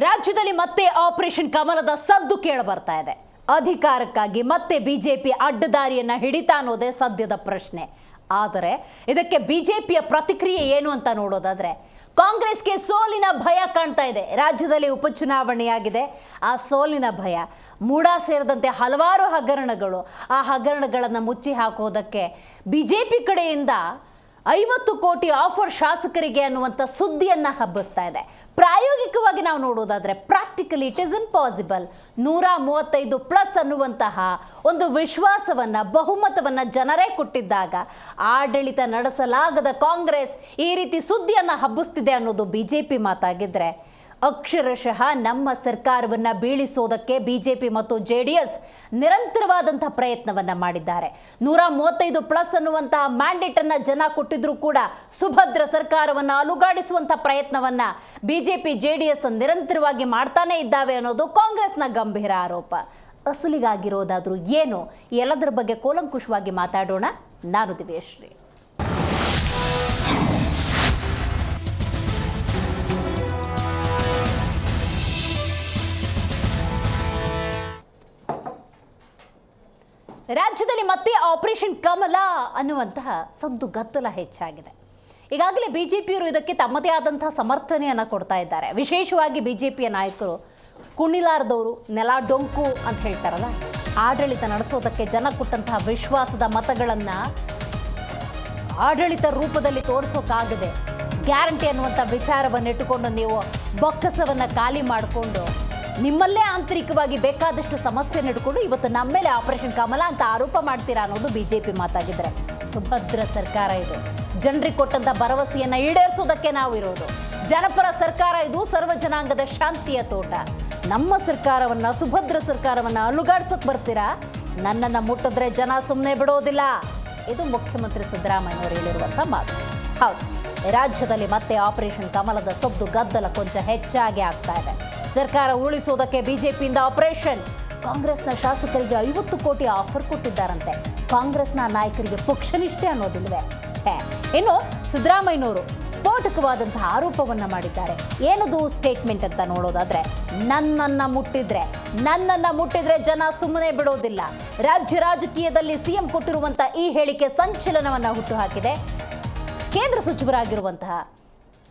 ರಾಜ್ಯದಲ್ಲಿ ಮತ್ತೆ ಆಪರೇಷನ್ ಕಮಲದ ಸದ್ದು ಕೇಳಬರ್ತಾ ಇದೆ. ಅಧಿಕಾರಕ್ಕಾಗಿ ಮತ್ತೆ ಬಿಜೆಪಿ ಅಡ್ಡದಾರಿಯನ್ನ ಹಿಡಿತಾ ಅನ್ನೋದೇ ಸದ್ಯದ ಪ್ರಶ್ನೆ. ಆದರೆ ಇದಕ್ಕೆ ಬಿಜೆಪಿಯ ಪ್ರತಿಕ್ರಿಯೆ ಏನು ಅಂತ ನೋಡೋದಾದ್ರೆ, ಕಾಂಗ್ರೆಸ್ಗೆ ಸೋಲಿನ ಭಯ ಕಾಣ್ತಾ ಇದೆ. ರಾಜ್ಯದಲ್ಲಿ ಉಪಚುನಾವಣೆಯಾಗಿದೆ, ಆ ಸೋಲಿನ ಭಯ, ಮೂಡಾ ಸೇರಿದಂತೆ ಹಲವಾರು ಹಗರಣಗಳು, ಆ ಹಗರಣಗಳನ್ನು ಮುಚ್ಚಿ ಹಾಕೋದಕ್ಕೆ ಬಿಜೆಪಿ ಕಡೆಯಿಂದ 50 ಕೋಟಿ ಆಫರ್ ಶಾಸಕರಿಗೆ ಅನ್ನುವಂಥ ಸುದ್ದಿಯನ್ನು ಹಬ್ಬಿಸ್ತಾ ಇದೆ. ಪ್ರಾಯೋಗಿಕವಾಗಿ ನಾವು ನೋಡೋದಾದರೆ ಪ್ರಾಕ್ಟಿಕಲಿ ಇಟ್ ಇಸ್ ಇಂಪಾಸಿಬಲ್. 135+ ಅನ್ನುವಂತಹ ಒಂದು ವಿಶ್ವಾಸವನ್ನು, ಬಹುಮತವನ್ನು ಜನರೇ ಕೊಟ್ಟಿದ್ದಾಗ ಆಡಳಿತ ನಡೆಸಲಾಗದ ಕಾಂಗ್ರೆಸ್ ಈ ರೀತಿ ಸುದ್ದಿಯನ್ನು ಹಬ್ಬಿಸ್ತಿದೆ ಅನ್ನೋದು ಬಿಜೆಪಿ ಮಾತಾಗಿದ್ದರೆ, ಅಕ್ಷರಶಃ ನಮ್ಮ ಸರ್ಕಾರವನ್ನು ಬೀಳಿಸೋದಕ್ಕೆ ಬಿಜೆಪಿ ಮತ್ತು JDS ನಿರಂತರವಾದಂಥ ಪ್ರಯತ್ನವನ್ನು ಮಾಡಿದ್ದಾರೆ. 135+ ಅನ್ನುವಂತಹ ಮ್ಯಾಂಡೇಟನ್ನು ಜನ ಕೊಟ್ಟಿದ್ರೂ ಕೂಡ ಸುಭದ್ರ ಸರ್ಕಾರವನ್ನು ಅಲುಗಾಡಿಸುವಂಥ ಪ್ರಯತ್ನವನ್ನು ಬಿಜೆಪಿ JDS ನಿರಂತರವಾಗಿ ಮಾಡ್ತಾನೇ ಇದ್ದಾವೆ ಅನ್ನೋದು ಕಾಂಗ್ರೆಸ್ನ ಗಂಭೀರ ಆರೋಪ. ಅಸಲಿಗಾಗಿರೋದಾದರೂ ಏನು? ಎಲ್ಲದರ ಬಗ್ಗೆ ಕೂಲಂಕುಷವಾಗಿ ಮಾತಾಡೋಣ. ನಾನು ದಿವ್ಯಶ್ರೀ. ರಾಜ್ಯದಲ್ಲಿ ಮತ್ತೆ ಆಪರೇಷನ್ ಕಮಲ ಅನ್ನುವಂತಹ ಸದ್ದು ಗದ್ದಲ ಹೆಚ್ಚಾಗಿದೆ. ಈಗಾಗಲೇ ಬಿಜೆಪಿಯವರು ಇದಕ್ಕೆ ತಮ್ಮದೇ ಆದಂತಹ ಸಮರ್ಥನೆಯನ್ನು ಕೊಡ್ತಾ ಇದ್ದಾರೆ. ವಿಶೇಷವಾಗಿ ಬಿಜೆಪಿಯ ನಾಯಕರು ಕುಣಿಲಾರದವರು, ನೆಲ ಡೊಂಕು ಅಂತ ಹೇಳ್ತಾರಲ್ಲ, ಆಡಳಿತ ನಡೆಸೋದಕ್ಕೆ ಜನ ಕೊಟ್ಟಂತಹ ವಿಶ್ವಾಸದ ಮತಗಳನ್ನು ಆಡಳಿತ ರೂಪದಲ್ಲಿ ತೋರಿಸೋಕ್ಕಾಗದೆ ಗ್ಯಾರಂಟಿ ಅನ್ನುವಂಥ ವಿಚಾರವನ್ನು ಇಟ್ಟುಕೊಂಡು ನೀವು ಬೊಕ್ಕಸವನ್ನು ಖಾಲಿ ಮಾಡಿಕೊಂಡು ನಿಮ್ಮಲ್ಲೇ ಆಂತರಿಕವಾಗಿ ಬೇಕಾದಷ್ಟು ಸಮಸ್ಯೆ ಇಟ್ಕೊಂಡು ಇವತ್ತು ನಮ್ಮ ಮೇಲೆ ಆಪರೇಷನ್ ಕಮಲ ಅಂತ ಆರೋಪ ಮಾಡ್ತೀರಾ ಅನ್ನೋದು ಬಿಜೆಪಿ ಮಾತಾಗಿದ್ರೆ, ಸುಭದ್ರ ಸರ್ಕಾರ ಇದು. ಜನರಿಗೆ ಕೊಟ್ಟಂಥ ಭರವಸೆಯನ್ನು ಈಡೇರಿಸೋದಕ್ಕೆ ನಾವು ಇರೋದು. ಜನಪರ ಸರ್ಕಾರ ಇದು, ಸರ್ವ ಜನಾಂಗದ ಶಾಂತಿಯ ತೋಟ. ನಮ್ಮ ಸರ್ಕಾರವನ್ನು, ಸುಭದ್ರ ಸರ್ಕಾರವನ್ನು ಅಲುಗಾಡ್ಸೋಕೆ ಬರ್ತೀರಾ? ನನ್ನನ್ನು ಮುಟ್ಟಿದ್ರೆ ಜನ ಸುಮ್ಮನೆ ಬಿಡೋದಿಲ್ಲ. ಇದು ಮುಖ್ಯಮಂತ್ರಿ ಸಿದ್ದರಾಮಯ್ಯನವರು ಹೇಳಿರುವಂಥ ಮಾತು. ಹೌದು, ರಾಜ್ಯದಲ್ಲಿ ಮತ್ತೆ ಆಪರೇಷನ್ ಕಮಲದ ಸದ್ದು ಗದ್ದಲ ಕೊಂಚ ಹೆಚ್ಚಾಗಿ ಆಗ್ತಾ ಇದೆ. ಸರ್ಕಾರ ಉರುಳಿಸೋದಕ್ಕೆ ಬಿಜೆಪಿಯಿಂದ ಆಪರೇಷನ್. ಕಾಂಗ್ರೆಸ್ನ ಶಾಸಕರಿಗೆ 50 ಕೋಟಿ ಆಫರ್ ಕೊಟ್ಟಿದ್ದಾರಂತೆ. ಕಾಂಗ್ರೆಸ್ನ ನಾಯಕರಿಗೆ ಪಕ್ಷನಿಷ್ಠೆ ಅನ್ನೋದಿಲ್ವೇ? ಇನ್ನು ಸಿದ್ದರಾಮಯ್ಯನವರು ಸ್ಫೋಟಕವಾದಂತಹ ಆರೋಪವನ್ನು ಮಾಡಿದ್ದಾರೆ. ಏನದು ಸ್ಟೇಟ್ಮೆಂಟ್ ಅಂತ ನೋಡೋದಾದ್ರೆ, ನನ್ನನ್ನು ಮುಟ್ಟಿದ್ರೆ ಜನ ಸುಮ್ಮನೆ ಬಿಡೋದಿಲ್ಲ. ರಾಜ್ಯ ರಾಜಕೀಯದಲ್ಲಿ ಸಿಎಂ ಕೊಟ್ಟಿರುವಂಥ ಈ ಹೇಳಿಕೆ ಸಂಚಲನವನ್ನು ಹುಟ್ಟುಹಾಕಿದೆ. ಕೇಂದ್ರ ಸಚಿವರಾಗಿರುವಂತಹ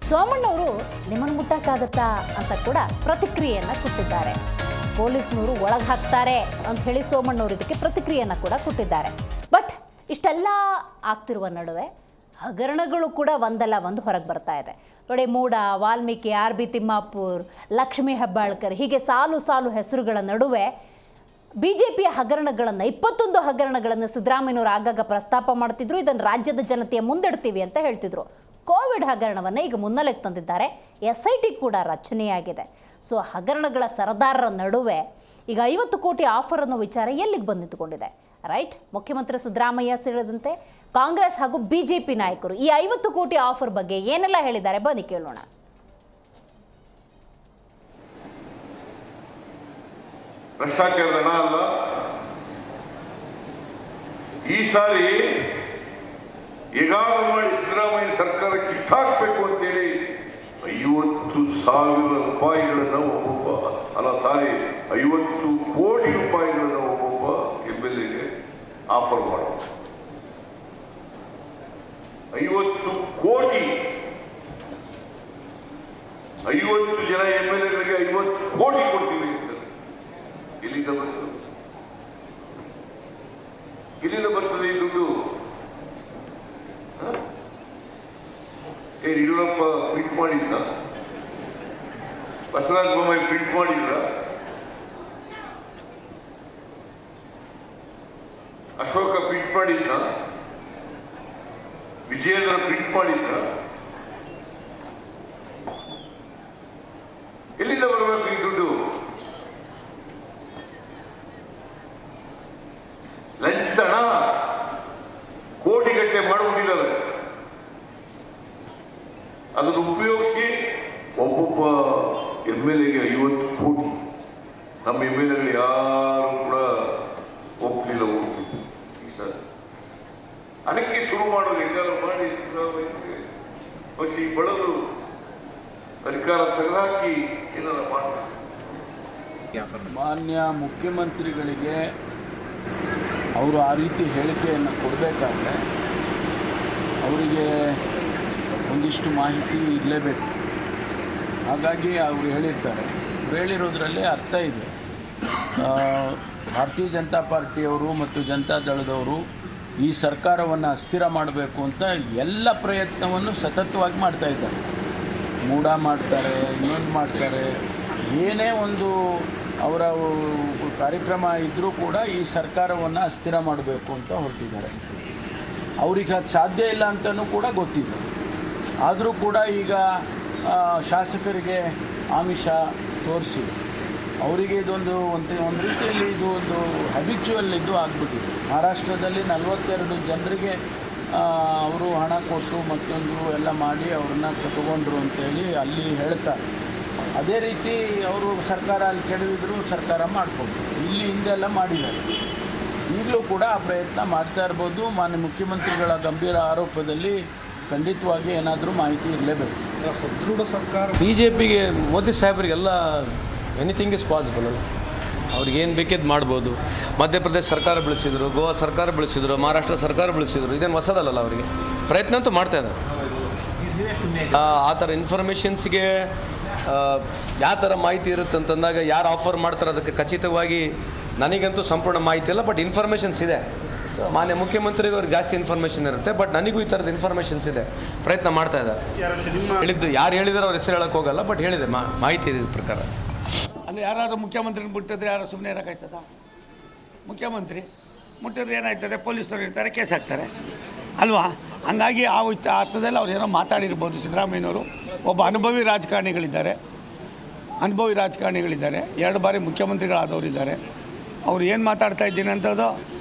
ಸೋಮಣ್ಣವರು ನಿಮ್ಮನ್ನು ಮುಟ್ಟಕ್ಕಾಗತ್ತಾ ಅಂತ ಕೂಡ ಪ್ರತಿಕ್ರಿಯೆಯನ್ನು ಕೊಟ್ಟಿದ್ದಾರೆ. ಪೊಲೀಸ್ನವರು ಒಳಗೆ ಹಾಕ್ತಾರೆ ಅಂತ ಹೇಳಿ ಸೋಮಣ್ಣವರು ಇದಕ್ಕೆ ಪ್ರತಿಕ್ರಿಯೆಯನ್ನು ಕೂಡ ಕೊಟ್ಟಿದ್ದಾರೆ. ಬಟ್ ಇಷ್ಟೆಲ್ಲ ಆಗ್ತಿರುವ ನಡುವೆ ಹಗರಣಗಳು ಕೂಡ ಒಂದಲ್ಲ ಒಂದು ಹೊರಗೆ ಬರ್ತಾ ಇದೆ ನೋಡಿ. ಮೂಡಾ, ವಾಲ್ಮೀಕಿ, RB ತಿಮ್ಮಾಪುರ್, ಲಕ್ಷ್ಮೀ ಹೆಬ್ಬಾಳ್ಕರ್, ಹೀಗೆ ಸಾಲು ಸಾಲು ಹೆಸರುಗಳ ನಡುವೆ ಬಿಜೆಪಿಯ ಹಗರಣಗಳನ್ನು, 21 ಹಗರಣಗಳನ್ನು ಸಿದ್ದರಾಮಯ್ಯನವರು ಆಗಾಗ ಪ್ರಸ್ತಾಪ ಮಾಡ್ತಿದ್ರು. ಇದನ್ನು ರಾಜ್ಯದ ಜನತೆಯ ಮುಂದಿಡ್ತೀವಿ ಅಂತ ಹೇಳ್ತಿದ್ರು. ಕೋವಿಡ್ ಹಗರಣವನ್ನು ಈಗ ಮುನ್ನೆಲೆಗೆ ತಂದಿದ್ದಾರೆ. SIT ಕೂಡ ರಚನೆಯಾಗಿದೆ. ಸೊ ಹಗರಣಗಳ ಸರದಾರರ ನಡುವೆ ಈಗ 50 ಕೋಟಿ ಆಫರ್ ಅನ್ನೋ ವಿಚಾರ ಎಲ್ಲಿಗೆ ಬಂದು ನಿಂತುಕೊಂಡಿದೆ? ರೈಟ್, ಮುಖ್ಯಮಂತ್ರಿ ಸಿದ್ದರಾಮಯ್ಯ ಸೇರಿದಂತೆ ಕಾಂಗ್ರೆಸ್ ಹಾಗೂ ಬಿಜೆಪಿ ನಾಯಕರು ಈ 50 ಕೋಟಿ ಆಫರ್ ಬಗ್ಗೆ ಏನೆಲ್ಲ ಹೇಳಿದ್ದಾರೆ ಬನ್ನಿ ಕೇಳೋಣ. ಭ್ರಷ್ಟಾಚಾರದ ಹಣ ಅಲ್ಲ, ಈ ಸಾರಿ ಈಗಾಗಲೇ ಮಾಡಿ ಸಿದ್ದರಾಮಯ್ಯ ಸರ್ಕಾರ ಕಿತ್ತಾಕಬೇಕು ಅಂತೇಳಿ 50,000 ರೂಪಾಯಿಗಳನ್ನು ಒಬ್ಬೊಬ್ಬ 50 ಕೋಟಿ ರೂಪಾಯಿಗಳನ್ನು ಒಬ್ಬೊಬ್ಬ MLAಗೆ ಆಫರ್ ಮಾಡೋದು. 50 ಕೋಟಿ, 50 ಜನ MLAಗಳಿಗೆ 50 ಕೋಟಿ ಕೊಡ್ತೀವಿ ಅಂತ ಎಲ್ಲಿಂದ ಬರ್ತದೆ ಈ ದುಡ್ಡು? ಯಡಿಯೂರಪ್ಪ ಪ್ರಿಂಟ್ ಮಾಡಿದ್ದ? ಬಸವರಾಜ ಬೊಮ್ಮಾಯಿ ಪ್ರಿಂಟ್ ಮಾಡಿದ್ರ? ಅಶೋಕ ಪ್ರಿಂಟ್ ಮಾಡಿದ್ದ? ವಿಜಯೇಂದ್ರ ಪ್ರಿಂಟ್ ಮಾಡಿದ್ರ? ಎಲ್ಲಿಂದ ಬರಬೇಕು ಈ ದುಡ್ಡು? ಲಂಚ್ ಹಣ ಕೋಟಿಗಟ್ಟಲೆ ಮಾಡಿಬಿಟ್ಟಿದ್ದಾರೆ. ಅದನ್ನು ಉಪಯೋಗಿಸಿ ಒಬ್ಬೊಬ್ಬ MLAಗೆ 50 ಕೋಟಿ. ನಮ್ಮ MLAಗಳು ಯಾರು ಕೂಡ ಒಪ್ಪಲಿಲ್ಲ ಈ ಸರ್. ಅದಕ್ಕೆ ಶುರು ಮಾಡೋದು, ಹೆಂಗಾರು ಮಾಡಿ ಪಶಿ ಬಳದು ಅಧಿಕಾರ ತೆಗೆದುಹಾಕಿ ಏನಾರ ಮಾಡ್ತಾರೆ. ಮಾನ್ಯ ಮುಖ್ಯಮಂತ್ರಿಗಳಿಗೆ ಅವರು ಆ ರೀತಿ ಹೇಳಿಕೆಯನ್ನು ಕೊಡಬೇಕಾದ್ರೆ ಅವರಿಗೆ ಒಂದಿಷ್ಟು ಮಾಹಿತಿ ಇರಲೇಬೇಕು. ಹಾಗಾಗಿ ಅವರು ಹೇಳಿರ್ತಾರೆ. ಹೇಳಿರೋದ್ರಲ್ಲಿ ಅರ್ಥ ಇದೆ. ಭಾರತೀಯ ಜನತಾ ಪಾರ್ಟಿಯವರು ಮತ್ತು ಜನತಾದಳದವರು ಈ ಸರ್ಕಾರವನ್ನು ಅಸ್ಥಿರ ಮಾಡಬೇಕು ಅಂತ ಎಲ್ಲ ಪ್ರಯತ್ನವನ್ನು ಸತತವಾಗಿ ಮಾಡ್ತಾಯಿದ್ದಾರೆ. ಮೂಢ ಮಾಡ್ತಾರೆ, ಇನ್ನೊಂದು ಮಾಡ್ತಾರೆ. ಏನೇ ಒಂದು ಅವರ ಕಾರ್ಯಕ್ರಮ ಇದ್ದರೂ ಕೂಡ ಈ ಸರ್ಕಾರವನ್ನು ಅಸ್ಥಿರ ಮಾಡಬೇಕು ಅಂತ ಹೊರಟಿದ್ದಾರೆ. ಅವ್ರಿಗೆ ಅದು ಸಾಧ್ಯ ಇಲ್ಲ ಅಂತಲೂ ಕೂಡ ಗೊತ್ತಿದೆ. ಆದರೂ ಕೂಡ ಈಗ ಶಾಸಕರಿಗೆ ಆಮಿಷ ತೋರಿಸಿ ಅವರಿಗೆ ಇದೊಂದು ಒಂದು ರೀತಿಯಲ್ಲಿ ಇದು ಒಂದು ಹ್ಯಾಬಿಚುವಲ್ ಇದು ಆಗಿಬಿಟ್ಟಿದೆ. ಮಹಾರಾಷ್ಟ್ರದಲ್ಲಿ 42 ಜನರಿಗೆ ಅವರು ಹಣ ಕೊಟ್ಟು ಮತ್ತೊಂದು ಎಲ್ಲ ಮಾಡಿ ಅವ್ರನ್ನ ಕಟ್ಕೊಂಡ್ರು ಅಂತೇಳಿ ಅಲ್ಲಿ ಹೇಳ್ತಾರೆ. ಅದೇ ರೀತಿ ಅವರು ಸರ್ಕಾರ ಅಲ್ಲಿ ಕೆಡವಿದ್ರು ಸರ್ಕಾರ ಮಾಡಿಕೊಂಡು ಇಲ್ಲಿ ಹಿಂದೆಲ್ಲ ಮಾಡಿದ್ದಾರೆ. ಈಗಲೂ ಕೂಡ ಆ ಪ್ರಯತ್ನ ಮಾಡ್ತಾ ಇರ್ಬೋದು. ಮಾನ್ಯ ಮುಖ್ಯಮಂತ್ರಿಗಳ ಗಂಭೀರ ಆರೋಪದಲ್ಲಿ ಖಂಡಿತವಾಗಿ ಏನಾದರೂ ಮಾಹಿತಿ ಇರಲೇಬೇಕು. ಸದೃಢ ಸರ್ಕಾರ BJPಗೆ ಮೋದಿ ಸಾಹೇಬರಿಗೆಲ್ಲ ಎನಿಥಿಂಗ್ ಇಸ್ ಪಾಸಿಬಲ್ ಅಲ್ಲ. ಅವ್ರಿಗೇನು ಬೇಕಿದ್ದು ಮಾಡ್ಬೋದು. ಮಧ್ಯಪ್ರದೇಶ ಸರ್ಕಾರ ಬೆಳೆಸಿದ್ರು, ಗೋವಾ ಸರ್ಕಾರ ಬೆಳೆಸಿದ್ರು, ಮಹಾರಾಷ್ಟ್ರ ಸರ್ಕಾರ ಬೆಳೆಸಿದ್ರು. ಇದೇನು ಹೊಸದಲ್ಲ ಅವರಿಗೆ. ಪ್ರಯತ್ನ ಅಂತೂ ಮಾಡ್ತಾ ಇದ್ದಾರೆ. ಆ ಥರ ಇನ್ಫಾರ್ಮೇಷನ್ಸ್ಗೆ ಯಾವ ಥರ ಮಾಹಿತಿ ಇರುತ್ತೆ ಅಂತಂದಾಗ ಯಾರು ಆಫರ್ ಮಾಡ್ತಾರೆ ಅದಕ್ಕೆ ಖಚಿತವಾಗಿ ನನಗಂತೂ ಸಂಪೂರ್ಣ ಮಾಹಿತಿ ಇಲ್ಲ. ಬಟ್ ಇನ್ಫಾರ್ಮೇಷನ್ಸ್ ಇದೆ. ಸೊ ಮಾನ್ಯ ಮುಖ್ಯಮಂತ್ರಿಗೂ ಅವ್ರಿಗೆ ಜಾಸ್ತಿ ಇನ್ಫಾರ್ಮೇಷನ್ ಇರುತ್ತೆ. ಬಟ್ ನನಗೂ ಈ ಥರದ ಇನ್ಫಾರ್ಮೇಷನ್ಸ್ ಇದೆ. ಪ್ರಯತ್ನ ಮಾಡ್ತಾ ಇದ್ದಾರೆ. ಹೇಳಿದ್ದು ಯಾರು ಹೇಳಿದಾರೋ ಅವ್ರ ಹೆಸರು ಹೇಳೋಕ್ಕೆ ಹೋಗಲ್ಲ. ಬಟ್ ಹೇಳಿದೆ ಮಾಹಿತಿ ಇದೆ ಪ್ರಕಾರ. ಅಂದರೆ ಯಾರಾದರೂ ಮುಖ್ಯಮಂತ್ರಿನ ಮುಟ್ಟಿದ್ರೆ ಯಾರು ಸುಮ್ಮನೆ ಇರೋಕ್ಕಾಯ್ತದ? ಮುಖ್ಯಮಂತ್ರಿ ಮುಟ್ಟಿದ್ರೆ ಏನಾಯ್ತದೆ? ಪೊಲೀಸರು ಇರ್ತಾರೆ, ಕೇಸ್ ಹಾಕ್ತಾರೆ ಅಲ್ವಾ? ಹಂಗಾಗಿ ಆ ಅರ್ಥದಲ್ಲಿ ಅವ್ರು ಏನೋ ಮಾತಾಡಿರ್ಬೋದು. ಸಿದ್ದರಾಮಯ್ಯನವರು ಒಬ್ಬ ಅನುಭವಿ ರಾಜಕಾರಣಿಗಳಿದ್ದಾರೆ. 2 ಬಾರಿ ಮುಖ್ಯಮಂತ್ರಿಗಳಾದವರಿದ್ದಾರೆ. ಅವ್ರು ಏನು ಮಾತಾಡ್ತಾ ಇದ್ದೀನಿ ಅಂತದ್ದು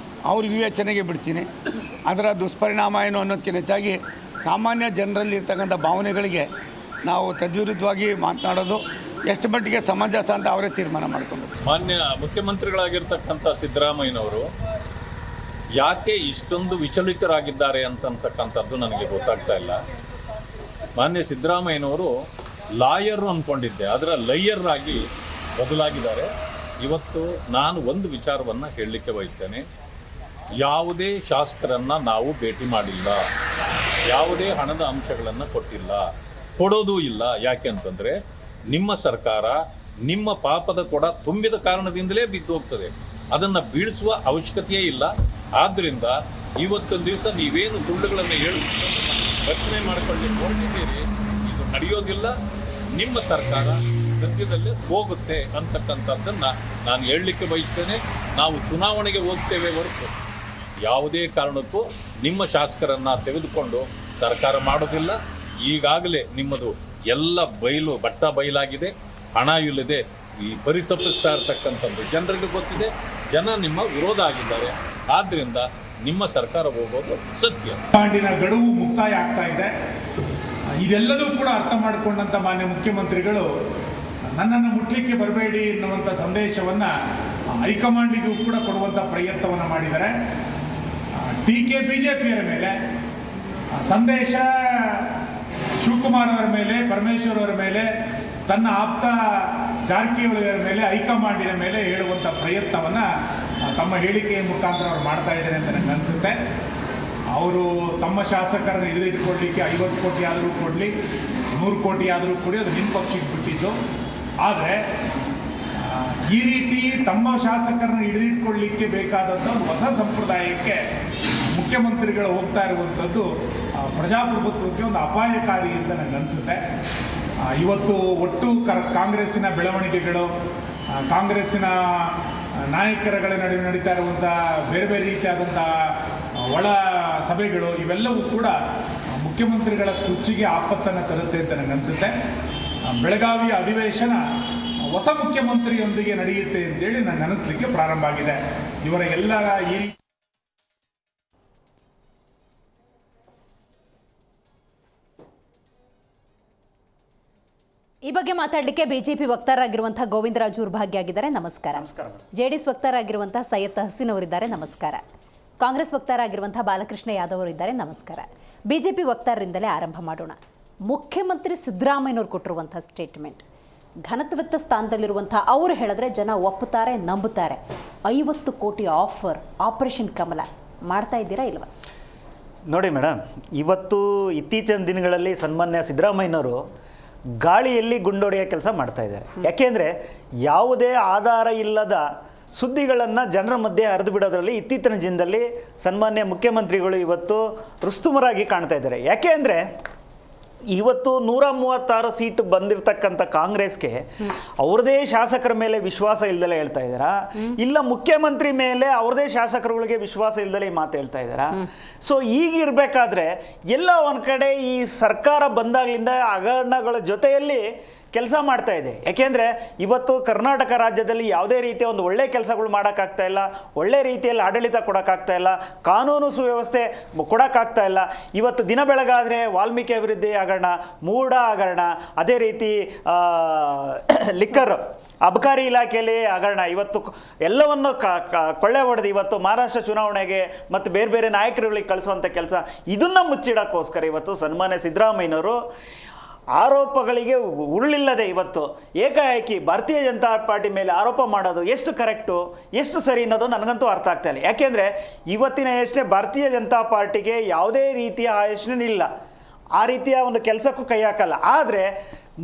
ಅವ್ರ ವಿವೇಚನೆಗೆ ಬಿಡ್ತೀನಿ. ಅದರ ದುಷ್ಪರಿಣಾಮ ಏನು ಅನ್ನೋದಕ್ಕಿಂತ ಹೆಚ್ಚಾಗಿ ಸಾಮಾನ್ಯ ಜನರಲ್ಲಿ ಇರ್ತಕ್ಕಂಥ ಭಾವನೆಗಳಿಗೆ ನಾವು ತದ್ವಿರುದ್ಧವಾಗಿ ಮಾತನಾಡೋದು ಎಷ್ಟು ಮಟ್ಟಿಗೆ ಸಮಂಜಸ ಅಂತ ಅವರೇ ತೀರ್ಮಾನ ಮಾಡಿಕೊಂಡು. ಮಾನ್ಯ ಮುಖ್ಯಮಂತ್ರಿಗಳಾಗಿರ್ತಕ್ಕಂಥ ಸಿದ್ದರಾಮಯ್ಯನವರು ಯಾಕೆ ಇಷ್ಟೊಂದು ವಿಚಲಿತರಾಗಿದ್ದಾರೆ ಅಂತಕ್ಕಂಥದ್ದು ನನಗೆ ಗೊತ್ತಾಗ್ತಾ ಇಲ್ಲ. ಮಾನ್ಯ ಸಿದ್ದರಾಮಯ್ಯನವರು ಲಾಯರ್ ಅಂದ್ಕೊಂಡಿದ್ದೆ, ಅದರ ಲೈಯರ್ ಆಗಿ ಬದಲಾಗಿದ್ದಾರೆ. ಇವತ್ತು ನಾನು ಒಂದು ವಿಚಾರವನ್ನು ಹೇಳಲಿಕ್ಕೆ ಬಯಸ್ತೇನೆ. ಯಾವುದೇ ಶಾಸಕರನ್ನು ನಾವು ಭೇಟಿ ಮಾಡಿಲ್ಲ, ಯಾವುದೇ ಹಣದ ಅಂಶಗಳನ್ನು ಕೊಟ್ಟಿಲ್ಲ, ಕೊಡೋದೂ ಇಲ್ಲ. ಯಾಕೆ ಅಂತಂದರೆ ನಿಮ್ಮ ಸರ್ಕಾರ ನಿಮ್ಮ ಪಾಪದ ಕೊಡ ತುಂಬಿದ ಕಾರಣದಿಂದಲೇ ಬಿದ್ದು ಹೋಗ್ತದೆ. ಅದನ್ನು ಬೀಳಿಸುವ ಅವಶ್ಯಕತೆಯೇ ಇಲ್ಲ. ಆದ್ದರಿಂದ ಇವತ್ತೊಂದು ದಿವಸ ನೀವೇನು ಸುಳ್ಳುಗಳನ್ನು ಹೇಳಿ ರಕ್ಷಣೆ ಮಾಡಿಕೊಂಡು ಹೊರಟಿದ್ದೀರಿ, ಇದು ನಡೆಯೋದಿಲ್ಲ. ನಿಮ್ಮ ಸರ್ಕಾರ ಸದ್ಯದಲ್ಲೇ ಹೋಗುತ್ತೆ ಅಂತಕ್ಕಂಥದ್ದನ್ನು ನಾನು ಹೇಳಲಿಕ್ಕೆ ಬಯಸ್ತೇನೆ. ನಾವು ಚುನಾವಣೆಗೆ ಹೋಗ್ತೇವೆ ಹೊರತು ಯಾವುದೇ ಕಾರಣಕ್ಕೂ ನಿಮ್ಮ ಶಾಸಕರನ್ನು ತೆಗೆದುಕೊಂಡು ಸರ್ಕಾರ ಮಾಡೋದಿಲ್ಲ. ಈಗಾಗಲೇ ನಿಮ್ಮದು ಎಲ್ಲ ಬಟ್ಟ ಬಯಲಾಗಿದೆ. ಹಣ ಇಲ್ಲದೆ ಈ ಪರಿತಪ್ಪಿಸ್ತಾ ಇರ್ತಕ್ಕಂಥದ್ದು ಜನರಿಗೆ ಗೊತ್ತಿದೆ. ಜನ ನಿಮ್ಮ ವಿರೋಧ ಆಗಿದ್ದಾರೆ. ಆದ್ದರಿಂದ ನಿಮ್ಮ ಸರ್ಕಾರ ಹೋಗೋದು ಸತ್ಯ. ಪಾಂಡಿನ ಗಡುವು ಮುಕ್ತಾಯ ಆಗ್ತಾ ಇದೆ. ಇದೆಲ್ಲದೂ ಕೂಡ ಅರ್ಥ ಮಾಡಿಕೊಂಡಂಥ ಮಾನ್ಯ ಮುಖ್ಯಮಂತ್ರಿಗಳು ನನ್ನನ್ನು ಮುಟ್ಲಿಕ್ಕೆ ಬರಬೇಡಿ ಎನ್ನುವಂಥ ಸಂದೇಶವನ್ನು ಹೈಕಮಾಂಡಿಗೂ ಕೂಡ ಕೊಡುವಂಥ ಪ್ರಯತ್ನವನ್ನು ಮಾಡಿದ್ದಾರೆ. ಟೀಕೆ BJಪಿಯರ ಮೇಲೆ, ಸಂದೇಶ ಶಿವಕುಮಾರ್ ಅವರ ಮೇಲೆ, ಪರಮೇಶ್ವರ್ ಅವರ ಮೇಲೆ, ತನ್ನ ಆಪ್ತ ಜಾರಕಿಹೊಳಿಯವರ ಮೇಲೆ, ಹೈಕಮಾಂಡಿನ ಮೇಲೆ ಹೇಳುವಂಥ ಪ್ರಯತ್ನವನ್ನು ತಮ್ಮ ಹೇಳಿಕೆಯ ಮುಖಾಂತರ ಅವ್ರು ಮಾಡ್ತಾ ಇದ್ದಾರೆ ಅಂತ ನನಗೆ ಅನಿಸುತ್ತೆ. ಅವರು ತಮ್ಮ ಶಾಸಕರನ್ನು ಹಿಡಿದಿಟ್ಕೊಳ್ಳಲಿಕ್ಕೆ 50 ಕೋಟಿ ಆದರೂ ಕೊಡಲಿ, 100 ಕೋಟಿ ಆದರೂ ಕೊಡಿ, ಅದು ನಿಮ್ಮ ಪಕ್ಷಕ್ಕೆ ಬಿಟ್ಟಿದ್ದು. ಆದರೆ ಈ ರೀತಿ ತಮ್ಮ ಶಾಸಕರನ್ನು ಹಿಡಿದಿಟ್ಕೊಳ್ಳಲಿಕ್ಕೆ ಬೇಕಾದಂಥ ಒಂದು ಹೊಸ ಸಂಪ್ರದಾಯಕ್ಕೆ ಮುಖ್ಯಮಂತ್ರಿಗಳು ಹೋಗ್ತಾ ಇರುವಂಥದ್ದು ಪ್ರಜಾಪ್ರಭುತ್ವಕ್ಕೆ ಒಂದು ಅಪಾಯಕಾರಿ ಅಂತ ನನಗೆ ಅನಿಸುತ್ತೆ. ಇವತ್ತು ಒಟ್ಟು ಕಾಂಗ್ರೆಸ್ಸಿನ ಬೆಳವಣಿಗೆಗಳು, ಕಾಂಗ್ರೆಸ್ಸಿನ ನಾಯಕರುಗಳ ನಡುವೆ ನಡೀತಾ ಇರುವಂಥ ಬೇರೆ ಬೇರೆ ರೀತಿಯಾದಂಥ ಒಳ ಸಭೆಗಳು, ಇವೆಲ್ಲವೂ ಕೂಡ ಮುಖ್ಯಮಂತ್ರಿಗಳ ಕುರ್ಚಿಗೆ ಆಪತ್ತನ್ನು ತರುತ್ತೆ ಅಂತ ನನಗನ್ಸುತ್ತೆ. ಬೆಳಗಾವಿಯ ಅಧಿವೇಶನ ಹೊಸ ಮುಖ್ಯಮಂತ್ರಿಯೊಂದಿಗೆ ನಡೆಯುತ್ತೆ ಅಂತೇಳಿ ನನಗೆ ಅನಿಸ್ಲಿಕ್ಕೆ ಪ್ರಾರಂಭ ಆಗಿದೆ. ಇವರ ಎಲ್ಲರ ಈ ಬಗ್ಗೆ ಮಾತಾಡಲಿಕ್ಕೆ ಬಿಜೆಪಿ ವಕ್ತಾರರಾಗಿರುವಂತಹ ಗೋವಿಂದರಾಜು ಭಾಗಿಯಾಗಿದ್ದಾರೆ. ನಮಸ್ಕಾರ. ಜೆಡಿಎಸ್ ವಕ್ತಾರರಾಗಿರುವಂತಹ ಸೈಯದ್ ತಹಸೀನ್ ಅವರಿದ್ದಾರೆ. ನಮಸ್ಕಾರ. ಕಾಂಗ್ರೆಸ್ ವಕ್ತಾರರಾಗಿರುವಂತಹ ಬಾಲಕೃಷ್ಣ ಯಾದವ್ ಅವರಿದ್ದಾರೆ. ನಮಸ್ಕಾರ. ಬಿಜೆಪಿ ವಕ್ತಾರರಿಂದಲೇ ಆರಂಭ ಮಾಡೋಣ. ಮುಖ್ಯಮಂತ್ರಿ ಸಿದ್ದರಾಮಯ್ಯನವ್ರು ಕೊಟ್ಟಿರುವಂಥ ಸ್ಟೇಟ್ಮೆಂಟ್, ಘನತ್ವತ್ತ ಸ್ಥಾನದಲ್ಲಿರುವಂಥ ಅವರು ಹೇಳಿದ್ರೆ ಜನ ಒಪ್ಪುತ್ತಾರೆ, ನಂಬುತ್ತಾರೆ. 50 ಕೋಟಿ ಆಫರ್, ಆಪರೇಷನ್ ಕಮಲ ಮಾಡ್ತಾ ಇದ್ದೀರಾ ಇಲ್ವಾ? ನೋಡಿ ಮೇಡಮ್, ಇತ್ತೀಚಿನ ದಿನಗಳಲ್ಲಿ ಸನ್ಮಾನ್ಯ ಸಿದ್ದರಾಮಯ್ಯನವರು ಗಾಳಿಯಲ್ಲಿ ಗುಂಡೊಡೆಯೋ ಕೆಲಸ ಮಾಡ್ತಾ ಇದ್ದಾರೆ. ಯಾಕೆಂದರೆ ಯಾವುದೇ ಆಧಾರ ಇಲ್ಲದ ಸುದ್ದಿಗಳನ್ನು ಜನರ ಮಧ್ಯೆ ಹರಿದು ಬಿಡೋದ್ರಲ್ಲಿ ಇತ್ತೀಚಿನ ದಿನದಲ್ಲಿ ಸನ್ಮಾನ್ಯ ಮುಖ್ಯಮಂತ್ರಿಗಳು ಇವತ್ತು ರುಸ್ತುಮರಾಗಿ ಕಾಣ್ತಾ ಇದ್ದಾರೆ. ಯಾಕೆ ಅಂದರೆ ಇವತ್ತು 136 ಸೀಟ್ ಬಂದಿರತಕ್ಕಂಥ ಕಾಂಗ್ರೆಸ್ಗೆ ಅವ್ರದೇ ಶಾಸಕರ ಮೇಲೆ ವಿಶ್ವಾಸ ಇಲ್ದಲೇ ಹೇಳ್ತಾ ಇದ್ದಾರಾ, ಇಲ್ಲ ಮುಖ್ಯಮಂತ್ರಿ ಮೇಲೆ ಅವ್ರದೇ ಶಾಸಕರುಗಳಿಗೆ ವಿಶ್ವಾಸ ಇಲ್ದಲೇ ಈ ಮಾತು ಹೇಳ್ತಾ ಇದ್ದಾರಾ? ಸೊ ಈಗಿರಬೇಕಾದ್ರೆ ಎಲ್ಲ ಒಂದು ಕಡೆ ಈ ಸರ್ಕಾರ ಬಂದಾಗಲಿಂದ ಹಗರಣಗಳ ಜೊತೆಯಲ್ಲಿ ಕೆಲಸ ಮಾಡ್ತಾ ಇದೆ. ಯಾಕೆಂದರೆ ಇವತ್ತು ಕರ್ನಾಟಕ ರಾಜ್ಯದಲ್ಲಿ ಯಾವುದೇ ರೀತಿಯ ಒಂದು ಒಳ್ಳೆ ಕೆಲಸಗಳು ಮಾಡೋಕ್ಕಾಗ್ತಾ ಇಲ್ಲ, ಒಳ್ಳೆ ರೀತಿಯಲ್ಲಿ ಆಡಳಿತ ಕೊಡೋಕ್ಕಾಗ್ತಾ ಇಲ್ಲ, ಕಾನೂನು ಸುವ್ಯವಸ್ಥೆ ಕೊಡೋಕ್ಕಾಗ್ತಾ ಇಲ್ಲ. ಇವತ್ತು ದಿನ ಬೆಳಗಾದರೆ ವಾಲ್ಮೀಕಿ ಅಭಿವೃದ್ಧಿ ಹಗರಣ, ಮೂಡ ಹಗರಣ, ಅದೇ ರೀತಿ ಲಿಕ್ಕರ್ ಅಬಕಾರಿ ಇಲಾಖೆಯಲ್ಲಿ ಹಗರಣ, ಇವತ್ತು ಎಲ್ಲವನ್ನು ಕೊಳ್ಳೆ ಹೊಡೆದು ಇವತ್ತು ಮಹಾರಾಷ್ಟ್ರ ಚುನಾವಣೆಗೆ ಮತ್ತು ಬೇರೆ ಬೇರೆ ನಾಯಕರುಗಳಿಗೆ ಕಳಿಸುವಂಥ ಕೆಲಸ, ಇದನ್ನು ಮುಚ್ಚಿಡೋಕ್ಕೋಸ್ಕರ ಇವತ್ತು ಸನ್ಮಾನ್ಯ ಸಿದ್ದರಾಮಯ್ಯನವರು ಆರೋಪಗಳಿಗೆ ಉರುಳಿಲ್ಲದೆ ಇವತ್ತು ಏಕಾಏಕಿ ಭಾರತೀಯ ಜನತಾ ಪಾರ್ಟಿ ಮೇಲೆ ಆರೋಪ ಮಾಡೋದು ಎಷ್ಟು ಕರೆಕ್ಟು, ಎಷ್ಟು ಸರಿ ಅನ್ನೋದು ನನಗಂತೂ ಅರ್ಥ ಆಗ್ತಾ ಇಲ್ಲ. ಯಾಕೆಂದರೆ ಇವತ್ತಿನ ಯೋಚನೆ ಭಾರತೀಯ ಜನತಾ ಪಾರ್ಟಿಗೆ ಯಾವುದೇ ರೀತಿಯ ಯೋಚನೆ ಇಲ್ಲ, ಆ ರೀತಿಯ ಒಂದು ಕೆಲಸಕ್ಕೂ ಕೈ ಹಾಕಲ್ಲ. ಆದರೆ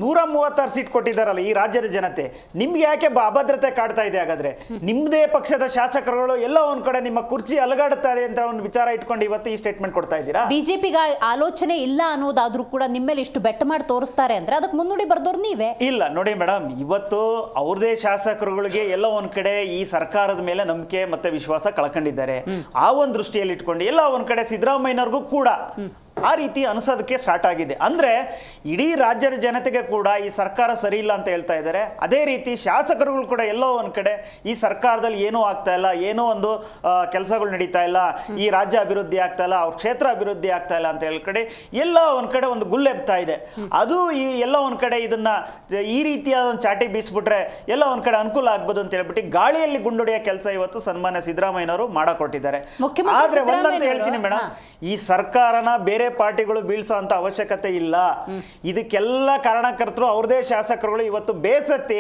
136 ಸೀಟ್ ಕೊಟ್ಟಿದ್ದಾರಲ್ಲ ಈ ರಾಜ್ಯದ ಜನತೆ, ನಿಮ್ಗೆ ಯಾಕೆ ಅಭದ್ರತೆ ಕಾಡ್ತಾ ಇದೆ? ಹಾಗಾದ್ರೆ ನಿಮ್ಮದೇ ಪಕ್ಷದ ಶಾಸಕರುಗಳು ಎಲ್ಲ ಒಂದ್ ಕಡೆ ನಿಮ್ಮ ಕುರ್ಚಿ ಅಲಗಾಡುತ್ತಾರೆ ಅಂತ ಒಂದು ವಿಚಾರ ಇಟ್ಕೊಂಡು ಇವತ್ತು ಈ ಸ್ಟೇಟ್ಮೆಂಟ್ ಕೊಡ್ತಾ ಇದ್ದೀರಾ? ಬಿಜೆಪಿಗೆ ಆಲೋಚನೆ ಇಲ್ಲ ಅನ್ನೋದಾದ್ರೂ ಕೂಡ ನಿಮ್ಮ ಮೇಲೆ ಇಷ್ಟು ಬೆಟ್ಟ ಮಾಡಿ ತೋರಿಸ್ತಾರೆ ಅಂದ್ರೆ ಅದಕ್ಕೆ ಮುನ್ನುಡಿ ಬರ್ದವ್ರು ನೀವೇ. ಇಲ್ಲ ನೋಡಿ ಮೇಡಮ್, ಇವತ್ತು ಅವ್ರದೇ ಶಾಸಕರುಗಳಿಗೆ ಎಲ್ಲ ಒಂದ್ ಕಡೆ ಈ ಸರ್ಕಾರದ ಮೇಲೆ ನಂಬಿಕೆ ಮತ್ತೆ ವಿಶ್ವಾಸ ಕಳ್ಕೊಂಡಿದ್ದಾರೆ. ಆ ಒಂದು ದೃಷ್ಟಿಯಲ್ಲಿ ಇಟ್ಕೊಂಡು ಎಲ್ಲ ಒಂದ್ ಕಡೆ ಸಿದ್ದರಾಮಯ್ಯನವ್ರಿಗೂ ಕೂಡ ಆ ರೀತಿ ಅನಿಸೋದಕ್ಕೆ ಸ್ಟಾರ್ಟ್ ಆಗಿದೆ. ಅಂದರೆ ಇಡೀ ರಾಜ್ಯದ ಜನತೆಗೆ ಕೂಡ ಈ ಸರ್ಕಾರ ಸರಿ ಇಲ್ಲ ಅಂತ ಹೇಳ್ತಾ ಇದ್ದಾರೆ. ಅದೇ ರೀತಿ ಶಾಸಕರುಗಳು ಕೂಡ ಎಲ್ಲೋ ಒಂದು ಕಡೆ ಈ ಸರ್ಕಾರದಲ್ಲಿ ಏನೂ ಆಗ್ತಾ ಇಲ್ಲ, ಏನೋ ಒಂದು ಕೆಲಸಗಳು ನಡೀತಾ ಇಲ್ಲ, ಈ ರಾಜ್ಯ ಅಭಿವೃದ್ಧಿ ಆಗ್ತಾ ಇಲ್ಲ, ಅವ್ರ ಕ್ಷೇತ್ರ ಅಭಿವೃದ್ಧಿ ಆಗ್ತಾ ಇಲ್ಲ ಅಂತ ಹೇಳಿ ಕಡೆ ಎಲ್ಲ ಒಂದು ಕಡೆ ಒಂದು ಗುಲ್ಲೆಬ್ತಾ ಇದೆ. ಅದು ಈ ಎಲ್ಲ ಒಂದು ಕಡೆ ಇದನ್ನ ಈ ರೀತಿಯಾದ ಒಂದು ಚಾಟಿ ಬೀಸ್ಬಿಟ್ರೆ ಎಲ್ಲ ಒಂದು ಕಡೆ ಅನುಕೂಲ ಆಗ್ಬೋದು ಅಂತ ಹೇಳ್ಬಿಟ್ಟು ಗಾಳಿಯಲ್ಲಿ ಗುಂಡೊಡೆಯ ಕೆಲಸ ಇವತ್ತು ಸನ್ಮಾನ್ಯ ಸಿದ್ದರಾಮಯ್ಯನವರು ಮಾಡಕೊಟ್ಟಿದ್ದಾರೆ. ಆದ್ರೆ ಒಂದಂತ ಹೇಳ್ತೀನಿ ಮೇಡಮ್, ಈ ಸರ್ಕಾರನ ಬೇರೆ ಪಾರ್ಟಿಗಳು ಬೀಳ್ಸೋ ಅಂತ ಅವಶ್ಯಕತೆ ಇಲ್ಲ. ಇದಕ್ಕೆಲ್ಲ ಕಾರಣಕರ್ತರು ಅವ್ರದೇ ಶಾಸಕರುಗಳು ಇವತ್ತು ಬೇಸತ್ತಿ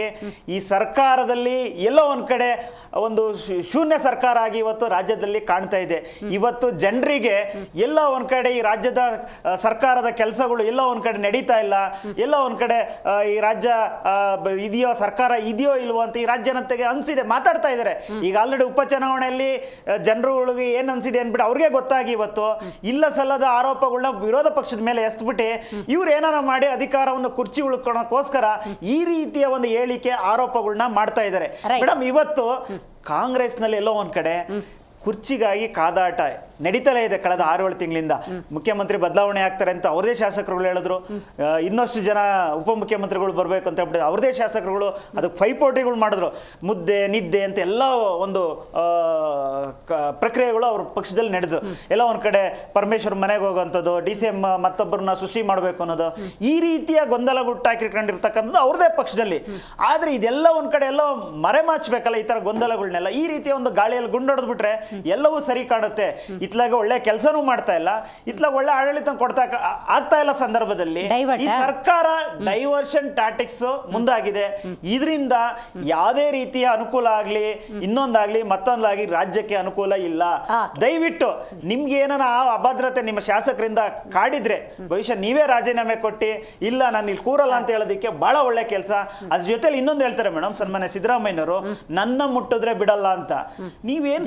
ಈ ಸರ್ಕಾರದಲ್ಲಿ ಎಲ್ಲೋ ಒಂದ್ ಕಡೆ ಒಂದು ಶೂನ್ಯ ಸರ್ಕಾರ ಆಗಿ ಇವತ್ತು ರಾಜ್ಯದಲ್ಲಿ ಕಾಣ್ತಾ ಇದೆ. ಇವತ್ತು ಜನರಿಗೆ ಎಲ್ಲ ಒಂದ್ ಕಡೆ ಈ ರಾಜ್ಯದ ಸರ್ಕಾರದ ಕೆಲಸಗಳು ಎಲ್ಲ ಒಂದ್ ಕಡೆ ನಡೀತಾ ಇಲ್ಲ, ಎಲ್ಲ ಒಂದ್ ಕಡೆ ಈ ರಾಜ್ಯ ಇದೆಯೋ ಸರ್ಕಾರ ಇದೆಯೋ ಇಲ್ವೋ ಅಂತ ಈ ರಾಜ್ಯ ಜನತೆಗೆ ಅನ್ಸಿದೆ, ಮಾತಾಡ್ತಾ ಇದ್ದಾರೆ. ಈಗ ಆಲ್ರೆಡಿ ಉಪಚುನಾವಣೆಯಲ್ಲಿ ಜನರುಗಳಿಗೆ ಏನ್ ಅನ್ಸಿದೆ ಅಂದ್ಬಿಟ್ಟು ಅವ್ರಿಗೆ ಗೊತ್ತಾಗಿ ಇವತ್ತು ಇಲ್ಲ ಸಲ್ಲದ ಆರೋಪಗಳನ್ನ ವಿರೋಧ ಪಕ್ಷದ ಮೇಲೆ ಎಸ್ಬಿಟ್ಟು ಇವ್ರು ಏನಾರ ಮಾಡಿ ಅಧಿಕಾರವನ್ನು ಕುರ್ಚಿ ಉಳ್ಕೊಳ್ಳೋಕ್ಕೋಸ್ಕರ ಈ ರೀತಿಯ ಒಂದು ಹೇಳಿಕೆ ಆರೋಪಗಳನ್ನ ಮಾಡ್ತಾ ಇದ್ದಾರೆ. ಮೇಡಮ್, ಇವತ್ತು ಕಾಂಗ್ರೆಸ್ನಲ್ಲಿ ಎಲ್ಲೋ ಒಂದ್ ಕಡೆ ಕುರ್ಚಿಗಾಗಿ ಕಾದಾಟ ನಡೀತಲೇ ಇದೆ ಕಳೆದ 6-7 ತಿಂಗಳಿಂದ. ಮುಖ್ಯಮಂತ್ರಿ ಬದಲಾವಣೆ ಆಗ್ತಾರೆ ಅಂತ ಅವ್ರದೇ ಶಾಸಕರುಗಳು ಹೇಳಿದ್ರು, ಇನ್ನಷ್ಟು ಜನ ಉಪಮುಖ್ಯಮಂತ್ರಿಗಳು ಬರಬೇಕು ಅಂತ ಹೇಳ್ಬಿಟ್ಟು ಅವ್ರದೇ ಶಾಸಕರುಗಳು ಅದಕ್ಕೆ ಪೈಪೋಟಿಗಳು ಮಾಡಿದ್ರು. ಮುದ್ದೆ ನಿದ್ದೆ ಅಂತ ಎಲ್ಲ ಒಂದು ಪ್ರಕ್ರಿಯೆಗಳು ಅವ್ರ ಪಕ್ಷದಲ್ಲಿ ನಡೆದ್ರು. ಎಲ್ಲ ಒಂದ್ ಕಡೆ ಪರಮೇಶ್ವರ್ ಮನೆಗೆ ಹೋಗುವಂಥದ್ದು, DCM ಮತ್ತೊಬ್ಬರನ್ನ ಸೃಷ್ಟಿ ಮಾಡಬೇಕು ಅನ್ನೋದು, ಈ ರೀತಿಯ ಗೊಂದಲ ಗುಟ್ಟಾಕಿಕೊಂಡಿರ್ತಕ್ಕಂಥದ್ದು ಅವ್ರದೇ ಪಕ್ಷದಲ್ಲಿ. ಆದ್ರೆ ಇದೆಲ್ಲ ಒಂದ್ ಕಡೆ ಎಲ್ಲ ಮರೆಮಾಚಬೇಕಲ್ಲ ಈ ತರ ಗೊಂದಲಗಳನ್ನೆಲ್ಲ. ಈ ರೀತಿಯ ಒಂದು ಗಾಳಿಯಲ್ಲಿ ಗುಂಡೊಡೆದ್ಬಿಟ್ರೆ ಎಲ್ಲವೂ ಸರಿ ಕಾಣುತ್ತೆ. ಇತ್ಲಾಗ ಒಳ್ಳೆ ಕೆಲಸನೂ ಮಾಡ್ತಾ ಇಲ್ಲ, ಇತ್ಲಾಗ ಒಳ್ಳೆ ಆಡಳಿತ ಕೊಡ್ತಾ ಆಗ್ತಾ ಇಲ್ಲ ಸಂದರ್ಭದಲ್ಲಿ ಈ ಸರ್ಕಾರ ಡೈವರ್ಷನ್ ಟ್ಯಾಕ್ಟಿಕ್ಸ್ ಮುಂದಾಗಿದೆ. ಇದರಿಂದ ಯಾವುದೇ ರೀತಿಯ ಅನುಕೂಲ ಆಗ್ಲಿ ಇನ್ನೊಂದಾಗ್ಲಿ ಮತ್ತೊಂದಾಗ್ಲಿ ರಾಜ್ಯಕ್ಕೆ ಅನುಕೂಲ ಇಲ್ಲ. ದಯವಿಟ್ಟು ನಿಮ್ಗೆ ಏನಾರ ಅಭದ್ರತೆ ನಿಮ್ಮ ಶಾಸಕರಿಂದ ಕಾಡಿದ್ರೆ ಭವಿಷ್ಯ ನೀವೇ ರಾಜೀನಾಮೆ ಕೊಟ್ಟು ಇಲ್ಲ ನಾನು ಇಲ್ಲಿ ಕೂರಲ್ಲ ಅಂತ ಹೇಳೋದಕ್ಕೆ ಬಹಳ ಒಳ್ಳೆ ಕೆಲಸ. ಅದ್ರ ಜೊತೆಲಿ ಇನ್ನೊಂದು ಹೇಳ್ತಾರೆ ಮೇಡಮ್ ಸನ್ಮಾನ್ಯ ಸಿದ್ದರಾಮಯ್ಯನವರು, ನನ್ನ ಮುಟ್ಟಿದ್ರೆ ಬಿಡಲ್ಲ ಅಂತ. ನೀವೇನ್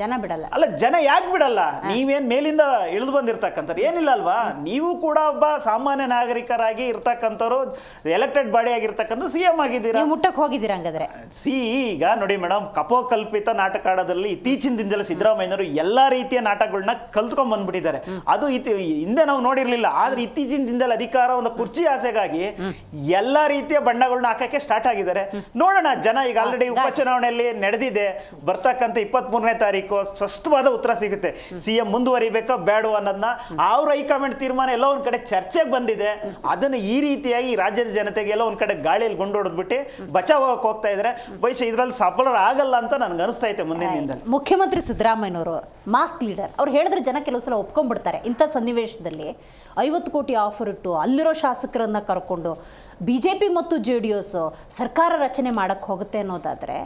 ಜನ ಬಿಡಲ್ಲ ಅಲ್ಲ, ಜನ ಯಾಕೆ ಬಿಡಲ್ಲ? ನೀವೇನ್ ಮೇಲಿಂದ ಇಳಿದು ಬಂದಿರ್ತಕ್ಕಂಥವ್ರು ಏನಿಲ್ಲ ಅಲ್ವಾ? ನೀವು ಕೂಡ ಒಬ್ಬ ಸಾಮಾನ್ಯ ನಾಗರಿಕರಾಗಿ ಇರ್ತಕ್ಕಂಥವ್ರು, ಎಲೆಕ್ಟೆಡ್ ಬಾಡಿ ಆಗಿರ್ತಕ್ಕಂಥ CM ಆಗಿದ್ದೀರಾ, ಮುಟ್ಟಕ್ಕೆ ಹೋಗಿದ್ದೀರಾ. ಹಂಗಾದ್ರೆ ಈಗ ನೋಡಿ ಮೇಡಮ್, ಕಪೋಕಲ್ಪಿತ ನಾಟಕ ಆಡೋದ್ರಲ್ಲಿ ಇತ್ತೀಚಿನ ದಿನದಲ್ಲಿ ಸಿದ್ದರಾಮಯ್ಯನವರು ಎಲ್ಲಾ ರೀತಿಯ ನಾಟಕಗಳನ್ನ ಕಲ್ತ್ಕೊಂಡ್ ಬಂದ್ಬಿಟ್ಟಿದ್ದಾರೆ. ಅದು ಹಿಂದೆ ನಾವು ನೋಡಿರ್ಲಿಲ್ಲ. ಆದ್ರೆ ಇತ್ತೀಚಿನ ದಿನದಲ್ಲಿ ಅಧಿಕಾರ ಒಂದು ಕುರ್ಚಿ ಆಸೆಗಾಗಿ ಎಲ್ಲಾ ರೀತಿಯ ಬಣ್ಣಗಳನ್ನ ಹಾಕಕ್ಕೆ ಸ್ಟಾರ್ಟ್ ಆಗಿದ್ದಾರೆ. ನೋಡೋಣ ಜನ. ಈಗ ಆಲ್ರೆಡಿ ಉಪಚುನಾವಣೆಯಲ್ಲಿ ನಡೆದಿದೆ. ಬರ್ತಕ್ಕಂಥ 23ನೇ ತಾರೀಕು ಸ್ಪಷ್ಟವಾದ ಉತ್ತರ ಸಿಗುತ್ತೆ. CM ಮುಂದುವರಿಬೇಕಾ ಬೇಡ ಅನ್ನೋದನ್ನ ಅವ್ರ ಹೈಕಮಾಂಡ್ ತೀರ್ಮಾನ ಎಲ್ಲ ಒಂದ್ ಕಡೆ ಚರ್ಚೆಗೆ ಬಂದಿದೆ. ಅದನ್ನ ಈ ರೀತಿಯಾಗಿ ರಾಜ್ಯದ ಜನತೆಗೆ ಎಲ್ಲ ಒಂದ್ ಕಡೆ ಗಾಳಿಯಲ್ಲಿ ಗುಂಡೊಡೆದ್ಬಿಟ್ಟು ಬಚಾವಕ್ಕೆ ಹೋಗ್ತಾ ಇದ್ರೆ ಬಹುಶಃ ಇದ್ರಲ್ಲಿ ಸಫಲರಾಗಲ್ಲ ಅಂತ ನನ್ಗೆ ಅನಿಸ್ತಾ ಐತೆ ಮುಂದಿನ ದಿನದಲ್ಲಿ. ಮುಖ್ಯಮಂತ್ರಿ ಸಿದ್ದರಾಮಯ್ಯನವರು ಮಾಸ್ಕ್ ಲೀಡರ್, ಅವ್ರು ಹೇಳಿದ್ರೆ ಜನ ಕೆಲವು ಸಲ ಒಪ್ಕೊಂಡ್ಬಿಡ್ತಾರೆ. ಇಂಥ ಸನ್ನಿವೇಶದಲ್ಲಿ 50 ಕೋಟಿ ಆಫರ್ ಇಟ್ಟು ಅಲ್ಲಿರೋ ಶಾಸಕರನ್ನ ಕರ್ಕೊಂಡು BJP ಮತ್ತು JDS ಸರ್ಕಾರ ರಚನೆ ಮಾಡಕ್ಕೆ ಹೋಗುತ್ತೆ ಅನ್ನೋದಾದರೆ,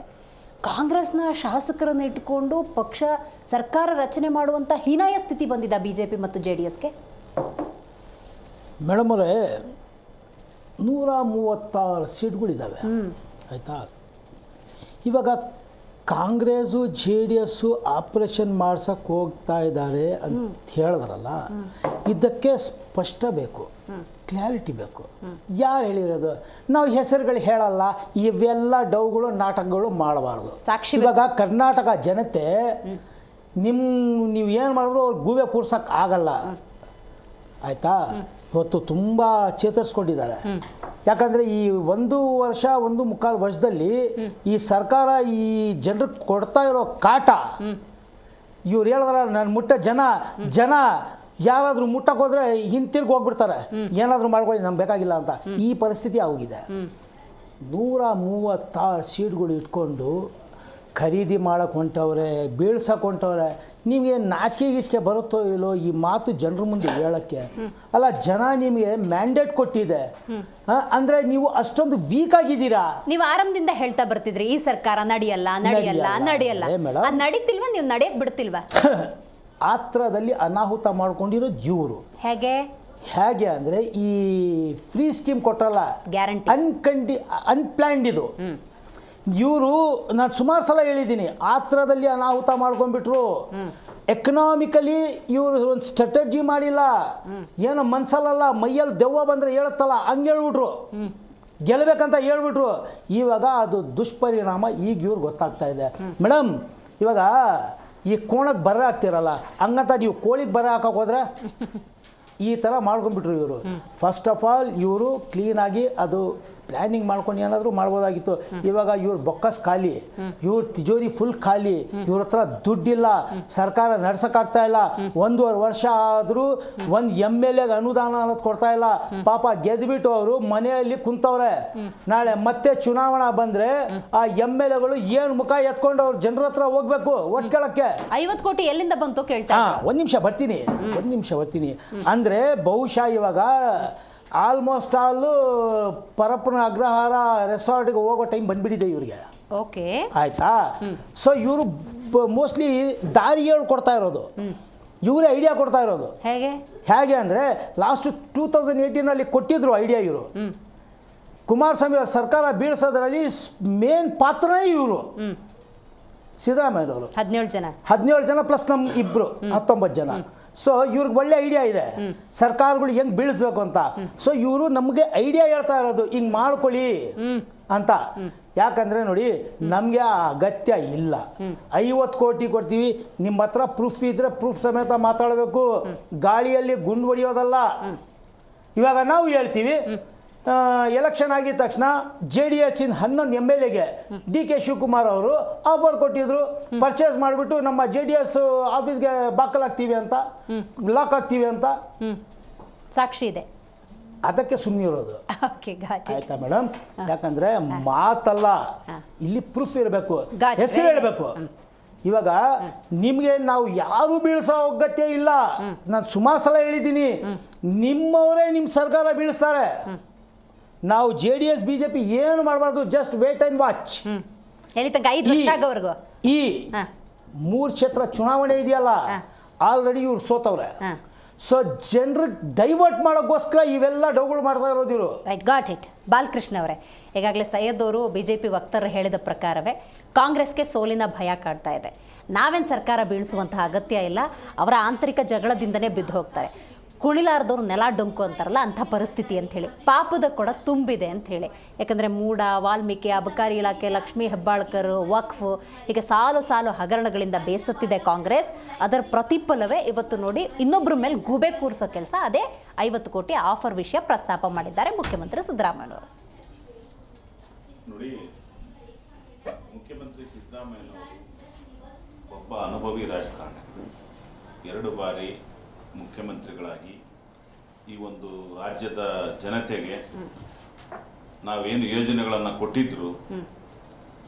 ಕಾಂಗ್ರೆಸ್ನ ಶಾಸಕರನ್ನು ಇಟ್ಕೊಂಡು ಪಕ್ಷ ಸರ್ಕಾರ ರಚನೆ ಮಾಡುವಂಥ ಹೀನಾಯ ಸ್ಥಿತಿ ಬಂದಿದೆ BJP ಮತ್ತು JDSಗೆ. ಮೇಡಮ್ ಅವರೇ, 136 ಸೀಟ್ಗಳಿದ್ದಾವೆ ಆಯಿತಾ. ಇವಾಗ ಕಾಂಗ್ರೆಸ್ಸು JDS ಆಪರೇಷನ್ ಮಾಡ್ಸಕ್ಕೆ ಹೋಗ್ತಾ ಇದ್ದಾರೆ ಅಂತ ಹೇಳಿದ್ರಲ್ಲ, ಇದಕ್ಕೆ ಸ್ಪಷ್ಟ ಬೇಕು, ಕ್ಲಾರಿಟಿ ಬೇಕು. ಯಾರು ಹೇಳಿರೋದು? ನಾವು ಹೆಸರುಗಳು ಹೇಳಲ್ಲ, ಇವೆಲ್ಲ ಡೌಗಳು ನಾಟಕಗಳು ಮಾಡಬಾರ್ದು. ಇವಾಗ ಕರ್ನಾಟಕ ಜನತೆ ನೀವು ಏನು ಮಾಡಿದ್ರು ಅವ್ರು ಗೂಬೆ ಕೂರ್ಸಕ್ಕೆ ಆಗಲ್ಲ ಆಯಿತಾ. ಇವತ್ತು ತುಂಬ ಚೇತರಿಸ್ಕೊಂಡಿದ್ದಾರೆ. ಯಾಕಂದರೆ ಈ 1.25 ವರ್ಷದಲ್ಲಿ ಈ ಸರ್ಕಾರ ಈ ಜನರಿಗೆ ಕೊಡ್ತಾ ಇರೋ ಕಾಟ, ಇವ್ರು ಹೇಳಿದ್ರೆ ನಾನು ಮುಟ್ಟ ಜನ ಯಾರಾದರೂ ಮುಟ್ಟಕ್ಕೆ ಹೋದರೆ ಹಿಂತಿರ್ಗಿ ಹೋಗ್ಬಿಡ್ತಾರೆ, ಏನಾದರೂ ಮಾಡ್ಕೊಳ್ಳಿ ನಮ್ಗೆ ಬೇಕಾಗಿಲ್ಲ ಅಂತ. ಈ ಪರಿಸ್ಥಿತಿ ಆಗೋಗಿದೆ. 136 ಸೀಟ್ಗಳು ಇಟ್ಕೊಂಡು ಖರೀದಿ ಮಾಡಕ್ಕೆ ಹೊಂಟವ್ರೆ, ಬೀಳ್ಸಕ್ಕೆ ಹೊಂಟವ್ರೆ. ನಿಮಗೆ ನಾಚಿಕೆ ಬರುತ್ತೋ ಇಲ್ಲೋ ಈ ಮಾತು ಜನರ ಮುಂದೆ ಹೇಳೋಕ್ಕೆ? ಅಲ್ಲ, ಜನ ನಿಮಗೆ ಮ್ಯಾಂಡೇಟ್ ಕೊಟ್ಟಿದೆ ಅಂದರೆ ನೀವು ಅಷ್ಟೊಂದು ವೀಕ್ ಆಗಿದ್ದೀರಾ. ನೀವು ಆರಂಭದಿಂದ ಹೇಳ್ತಾ ಬರ್ತಿದ್ರಿ ಈ ಸರ್ಕಾರ ನಡೆಯಲ್ಲ. ಅದು ನಡೀತಿಲ್ವಾ? ನೀವು ನಡೆಯಕ್ಕೆ ಬಿಡ್ತಿಲ್ವಾ? ಆತ್ರದಲ್ಲಿ ಅನಾಹುತ ಮಾಡ್ಕೊಂಡಿರೋದು ಇವರು. ಹೇಗೆ ಅಂದರೆ ಈ ಫ್ರೀ ಸ್ಕೀಮ್ ಕೊಟ್ಟರಲ್ಲ, ಗ್ಯಾರಂಟಿ ಅನ್ಪ್ಲ್ಯಾನ್ಡ್ ಇದು. ಇವರು ನಾನು ಸುಮಾರು ಸಲ ಹೇಳಿದ್ದೀನಿ, ಆತ್ರದಲ್ಲಿ ಅನಾಹುತ ಮಾಡ್ಕೊಂಡ್ಬಿಟ್ರು. ಎಕನಾಮಿಕಲಿ ಇವರು ಒಂದು ಸ್ಟ್ರಾಟಜಿ ಮಾಡಿಲ್ಲ. ಏನೋ ಮನ್ಸಲ್ಲ, ಮೈಯಲ್ಲಿ ದೆವ್ವ ಬಂದರೆ ಹೇಳುತ್ತಲ್ಲ ಹಂಗೆ ಹೇಳ್ಬಿಟ್ರು, ಗೆಲ್ಲಬೇಕಂತ ಹೇಳ್ಬಿಟ್ರು. ಇವಾಗ ಅದು ದುಷ್ಪರಿಣಾಮ ಈಗ ಇವ್ರು ಗೊತ್ತಾಗ್ತಾ ಇದೆ. ಮೇಡಮ್, ಇವಾಗ ಈ ಕೋಣಕ್ಕೆ ಬರ ಹಾಕ್ತಿರಲ್ಲ, ಹಂಗಂತ ನೀವು ಕೋಳಿಗೆ ಬರ ಹಾಕಕ್ಕೆ ಹೋದ್ರೆ ಈ ಥರ ಮಾಡ್ಕೊಂಡ್ಬಿಟ್ರು ಇವರು. ಫಸ್ಟ್ ಆಫ್ ಆಲ್ ಇವರು ಕ್ಲೀನಾಗಿ ಅದು ಪ್ಲ್ಯಾನಿಂಗ್ ಮಾಡ್ಕೊಂಡು ಏನಾದರೂ ಮಾಡ್ಬೋದಾಗಿತ್ತು. ಇವಾಗ ಇವ್ರ ಬೊಕ್ಕಸ್ ಖಾಲಿ, ಇವ್ರ ತಿಜೋರಿ ಫುಲ್ ಖಾಲಿ, ಇವ್ರ ಹತ್ರ ದುಡ್ಡಿಲ್ಲ, ಸರ್ಕಾರ ನಡ್ಸೋಕ್ಕಾಗ್ತಾ ಇಲ್ಲ. 1.5 ವರ್ಷ ಆದರೂ ಒಂದು MLA ಅನುದಾನ ಅನ್ನೋದು ಕೊಡ್ತಾ ಇಲ್ಲ. ಪಾಪ ಗೆದ್ದುಬಿಟ್ಟು ಅವರು ಮನೆಯಲ್ಲಿ ಕುಂತವ್ರೆ. ನಾಳೆ ಮತ್ತೆ ಚುನಾವಣಾ ಬಂದರೆ ಆ MLAಗಳು ಏನು ಮುಖ ಎತ್ಕೊಂಡು ಅವ್ರ ಜನರ ಹತ್ರ ಹೋಗ್ಬೇಕು ಓಟ್ ಕೇಳಕ್ಕೆ. 50 ಕೋಟಿ ಎಲ್ಲಿಂದ ಬಂತು ಕೇಳ್ತಾ? ಒಂದು ನಿಮಿಷ ಬರ್ತೀನಿ. ಅಂದರೆ ಬಹುಶಃ ಇವಾಗ ಆಲ್ಮೋಸ್ಟ್ ಆಲು ಪರಪ್ಪನ ಅಗ್ರಹಾರ ರೆಸಾರ್ಟ್ಗೆ ಹೋಗೋ ಟೈಮ್ ಬಂದ್ಬಿಟ್ಟಿದೆ ಇವ್ರಿಗೆ. ಓಕೆ, ಆಯ್ತಾ. ಸೊ ಇವರು ಮೋಸ್ಟ್ಲಿ ದಾರಿ ಹೇಳ್ಕೊಡ್ತಾ ಇರೋದು, ಇವರೇ ಐಡಿಯಾ ಕೊಡ್ತಾ ಇರೋದು. ಹೇಗೆ ಅಂದರೆ ಲಾಸ್ಟ್ 2018 ಕೊಟ್ಟಿದ್ರು ಐಡಿಯಾ ಇವರು. ಕುಮಾರಸ್ವಾಮಿ ಅವ್ರ ಸರ್ಕಾರ ಬೀಳ್ಸೋದ್ರಲ್ಲಿ ಮೇನ್ ಪಾತ್ರನೇ ಇವರು, ಸಿದ್ದರಾಮಯ್ಯನವರು. 17 ಜನ ಪ್ಲಸ್ ನಮ್ಮ ಇಬ್ಬರು 19 ಜನ. ಸೊ ಇವ್ರಿಗೆ ಒಳ್ಳೆ ಐಡಿಯಾ ಇದೆ ಸರ್ಕಾರಗಳು ಹೆಂಗೆ ಬೀಳಿಸ್ಬೇಕು ಅಂತ. ಸೊ ಇವರು ನಮಗೆ ಐಡಿಯಾ ಹೇಳ್ತಾ ಇರೋದು ಹಿಂಗೆ ಮಾಡ್ಕೊಳ್ಳಿ ಅಂತ. ಯಾಕಂದರೆ ನೋಡಿ, ನಮಗೆ ಆ ಅಗತ್ಯ ಇಲ್ಲ. 50 ಕೋಟಿ ಕೊಡ್ತೀವಿ, ನಿಮ್ಮ ಹತ್ರ ಪ್ರೂಫ್ ಇದ್ದರೆ ಪ್ರೂಫ್ ಸಮೇತ ಮಾತಾಡಬೇಕು, ಗಾಳಿಯಲ್ಲಿ ಗುಂಡು ಹೊಡೆಯೋದಲ್ಲ. ಇವಾಗ ನಾವು ಹೇಳ್ತೀವಿ, ಎಲೆಕ್ಷನ್ ಆಗಿದ ತಕ್ಷಣ JDS 11 MLAಗೆ DK ಶಿವಕುಮಾರ್ ಅವರು ಆಫರ್ ಕೊಟ್ಟಿದ್ರು, ಪರ್ಚೇಸ್ ಮಾಡಿಬಿಟ್ಟು ನಮ್ಮ JDS ಆಫೀಸ್ಗೆ ಬಾಕಲ್ ಹಾಕ್ತೀವಿ ಅಂತ, ಲಾಕ್ ಹಾಕ್ತೀವಿ ಅಂತ ಸಾಕ್ಷಿ ಇದೆ. ಅದಕ್ಕೆ ಸುಮ್ಮನೆ ಇರೋದು. ಆಯ್ತಾ ಮೇಡಮ್? ಯಾಕಂದ್ರೆ ಮಾತಲ್ಲ, ಇಲ್ಲಿ ಪ್ರೂಫ್ ಇರಬೇಕು, ಹೆಸರು ಹೇಳಬೇಕು. ಇವಾಗ ನಿಮಗೆ ನಾವು ಯಾರು ಬೀಳಿಸೋ ಅಗತ್ಯ ಇಲ್ಲ. ನಾನು ಸುಮಾರು ಸಲ ಹೇಳಿದ್ದೀನಿ, ನಿಮ್ಮವರೇ ನಿಮ್ಮ ಸರ್ಕಾರ ಬೀಳಿಸ್ತಾರೆ. ನಾವು JDS BJP ಏನು ಮಾಡಬಾರ್ದು, ಜಸ್ಟ್ ವೇಟ್ ಆ್ಯಂಡ್ ವಾಚ್. ಈ 3 ಕ್ಷೇತ್ರ ಚುನಾವಣೆ ಇದೆಯಲ್ಲ, ಆಲ್ರೆಡಿ ಇವ್ರು ಸೋತವ್ರೆ. ಸೊ ಜನರಿಗೆ ಡೈವರ್ಟ್ ಮಾಡೋಕ್ಕೋಸ್ಕರ ಇವೆಲ್ಲ ಡೌಗಳು ಮಾಡ್ತಾ ಇರೋದು ಇವರು. Right, got it. ಬಾಲಕೃಷ್ಣ ಅವರೇ, ಈಗಾಗಲೇ ಸೈಯದ್ ಅವರು BJP ವಕ್ತಾರರು ಹೇಳಿದ ಪ್ರಕಾರವೇ ಕಾಂಗ್ರೆಸ್ಗೆ ಸೋಲಿನ ಭಯ ಕಾಡ್ತಾ ಇದೆ. ನಾವೇನು ಸರ್ಕಾರ ಬೀಳಿಸುವಂತಹ ಅಗತ್ಯ ಇಲ್ಲ, ಅವರ ಆಂತರಿಕ ಜಗಳದಿಂದನೇ ಬಿದ್ದು ಹೋಗ್ತಾರೆ. ಕುಣಿಲಾರ್ದವ್ರು ನೆಲ ಡೊಂಕು ಅಂತಾರಲ್ಲ, ಅಂಥ ಪರಿಸ್ಥಿತಿ ಅಂಥೇಳಿ. ಪಾಪದ ಕೊಡ ತುಂಬಿದೆ ಅಂಥೇಳಿ. ಯಾಕಂದರೆ ಮೂಡ, ವಾಲ್ಮೀಕಿ, ಅಬಕಾರಿ ಇಲಾಖೆ, ಲಕ್ಷ್ಮೀ ಹೆಬ್ಬಾಳ್ಕರ್, ವಕ್ಫ್, ಹೀಗೆ ಸಾಲು ಸಾಲು ಹಗರಣಗಳಿಂದ ಬೇಸತ್ತಿದೆ ಕಾಂಗ್ರೆಸ್. ಅದರ ಪ್ರತಿಫಲವೇ ಇವತ್ತು ನೋಡಿ ಇನ್ನೊಬ್ಬರ ಮೇಲೆ ಗೂಬೆ ಕೂರಿಸೋ ಕೆಲಸ. ಅದೇ 50 ಕೋಟಿ ಆಫರ್ ವಿಷಯ ಪ್ರಸ್ತಾಪ ಮಾಡಿದ್ದಾರೆ ಮುಖ್ಯಮಂತ್ರಿ ಸಿದ್ದರಾಮಯ್ಯನವರು. ನೋಡಿ, ಮುಖ್ಯಮಂತ್ರಿ ಸಿದ್ದರಾಮಯ್ಯನವರು ಒಬ್ಬ ಅನುಭವಿ ರಾಜಕಾರಣಿ. 2 ಬಾರಿ ಮುಖ್ಯಮಂತ್ರಿಗಳಾಗಿ ಈ ಒಂದು ರಾಜ್ಯದ ಜನತೆಗೆ ನಾವೇನು ಯೋಜನೆಗಳನ್ನು ಕೊಟ್ಟಿದ್ರು,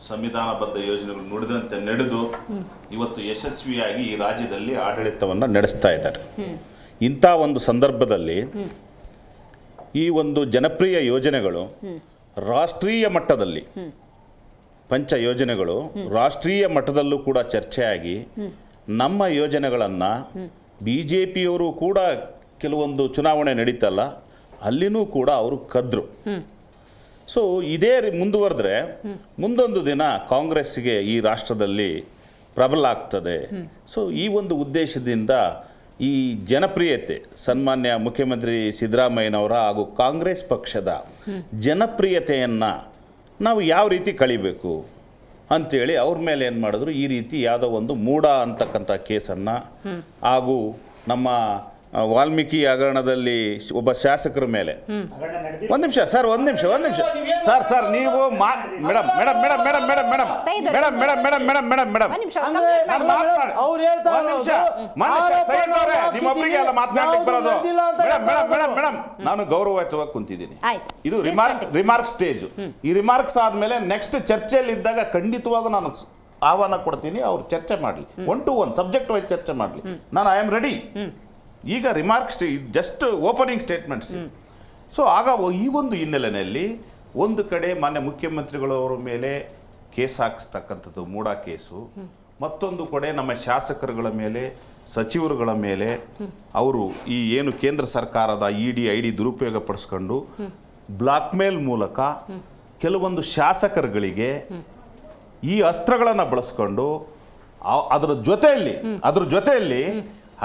ಸಂವಿಧಾನಬದ್ಧ ಯೋಜನೆಗಳು ನುಡಿದಂತೆ ನಡೆದು ಇವತ್ತು ಯಶಸ್ವಿಯಾಗಿ ಈ ರಾಜ್ಯದಲ್ಲಿ ಆಡಳಿತವನ್ನು ನಡೆಸ್ತಾ ಇದ್ದಾರೆ. ಇಂಥ ಒಂದು ಸಂದರ್ಭದಲ್ಲಿ ಈ ಒಂದು ಜನಪ್ರಿಯ ಯೋಜನೆಗಳು ರಾಷ್ಟ್ರೀಯ ಮಟ್ಟದಲ್ಲಿ, ಪಂಚ ಯೋಜನೆಗಳು ರಾಷ್ಟ್ರೀಯ ಮಟ್ಟದಲ್ಲೂ ಕೂಡ ಚರ್ಚೆಯಾಗಿ ನಮ್ಮ ಯೋಜನೆಗಳನ್ನು BJPಯವರು ಕೂಡ ಕೆಲವೊಂದು ಚುನಾವಣೆ ನಡೀತಲ್ಲ ಅಲ್ಲಿನೂ ಕೂಡ ಅವರು ಕದ್ರು. ಸೊ ಇದೇ ಮುಂದುವರೆದ್ರೆ ಮುಂದೊಂದು ದಿನ ಕಾಂಗ್ರೆಸ್ಗೆ ಈ ರಾಷ್ಟ್ರದಲ್ಲಿ ಪ್ರಬಲ ಆಗ್ತದೆ. ಸೊ ಈ ಒಂದು ಉದ್ದೇಶದಿಂದ ಈ ಜನಪ್ರಿಯತೆ ಸನ್ಮಾನ್ಯ ಮುಖ್ಯಮಂತ್ರಿ ಸಿದ್ದರಾಮಯ್ಯನವರ ಹಾಗೂ ಕಾಂಗ್ರೆಸ್ ಪಕ್ಷದ ಜನಪ್ರಿಯತೆಯನ್ನು ನಾವು ಯಾವ ರೀತಿ ಕಳಿಬೇಕು ಅಂಥೇಳಿ ಅವ್ರ ಮೇಲೆ ಏನು ಮಾಡಿದ್ರು, ಈ ರೀತಿ ಯಾವುದೋ ಒಂದು ಮೂಢ ಅಂತಕ್ಕಂಥ ಕೇಸನ್ನು ಹಾಗೂ ನಮ್ಮ ವಾಲ್ಮೀಕಿ ಹಗರಣದಲ್ಲಿ ಒಬ್ಬ ಶಾಸಕರ ಮೇಲೆ ಒಂದು ನಿಮಿಷ ಸರ್ ನೀವು ನಿಮ್ಮೊಬ್ಬರಿಗೆ ಎಲ್ಲ ಮಾತನಾಡ್ಲಿಕ್ಕೆ ಬರೋದು ಮೇಡಮ್ ನಾನು ಗೌರವಯುತವಾಗಿ ಕುಂತಿದ್ದೀನಿ. ಇದು ರಿಮಾರ್ಕ್ ಸ್ಟೇಜ್. ಈ ರಿಮಾರ್ಕ್ಸ್ ಆದ್ಮೇಲೆ ನೆಕ್ಸ್ಟ್ ಚರ್ಚೆಯಲ್ಲಿ ಇದ್ದಾಗ ಖಂಡಿತವಾಗೂ ನಾನು ಆಹ್ವಾನ ಕೊಡ್ತೀನಿ, ಅವ್ರು ಚರ್ಚೆ ಮಾಡಲಿ, 1 to 1 ಸಬ್ಜೆಕ್ಟ್ ವೈಸ್ ಚರ್ಚೆ ಮಾಡಲಿ. ನಾನು ಐ ಆಮ್ ರೆಡಿ. ಈಗ remarks just opening statements. So ಆಗ ಈ ಒಂದು ಹಿನ್ನೆಲೆಯಲ್ಲಿ ಒಂದು ಕಡೆ ಮಾನ್ಯ ಮುಖ್ಯಮಂತ್ರಿಗಳವರ ಮೇಲೆ ಕೇಸ್ ಹಾಕಿಸ್ತಕ್ಕಂಥದ್ದು ಮೂಢ ಕೇಸು, ಮತ್ತೊಂದು ಕಡೆ ನಮ್ಮ ಶಾಸಕರುಗಳ ಮೇಲೆ, ಸಚಿವರುಗಳ ಮೇಲೆ ಅವರು ಈ ಏನು ಕೇಂದ್ರ ಸರ್ಕಾರದ ED ID ದುರುಪಯೋಗ ಪಡಿಸ್ಕೊಂಡು ಬ್ಲಾಕ್ ಮೇಲ್ ಮೂಲಕ ಕೆಲವೊಂದು ಶಾಸಕರುಗಳಿಗೆ ಈ ಅಸ್ತ್ರಗಳನ್ನು ಬಳಸ್ಕೊಂಡು ಅದರ ಜೊತೆಯಲ್ಲಿ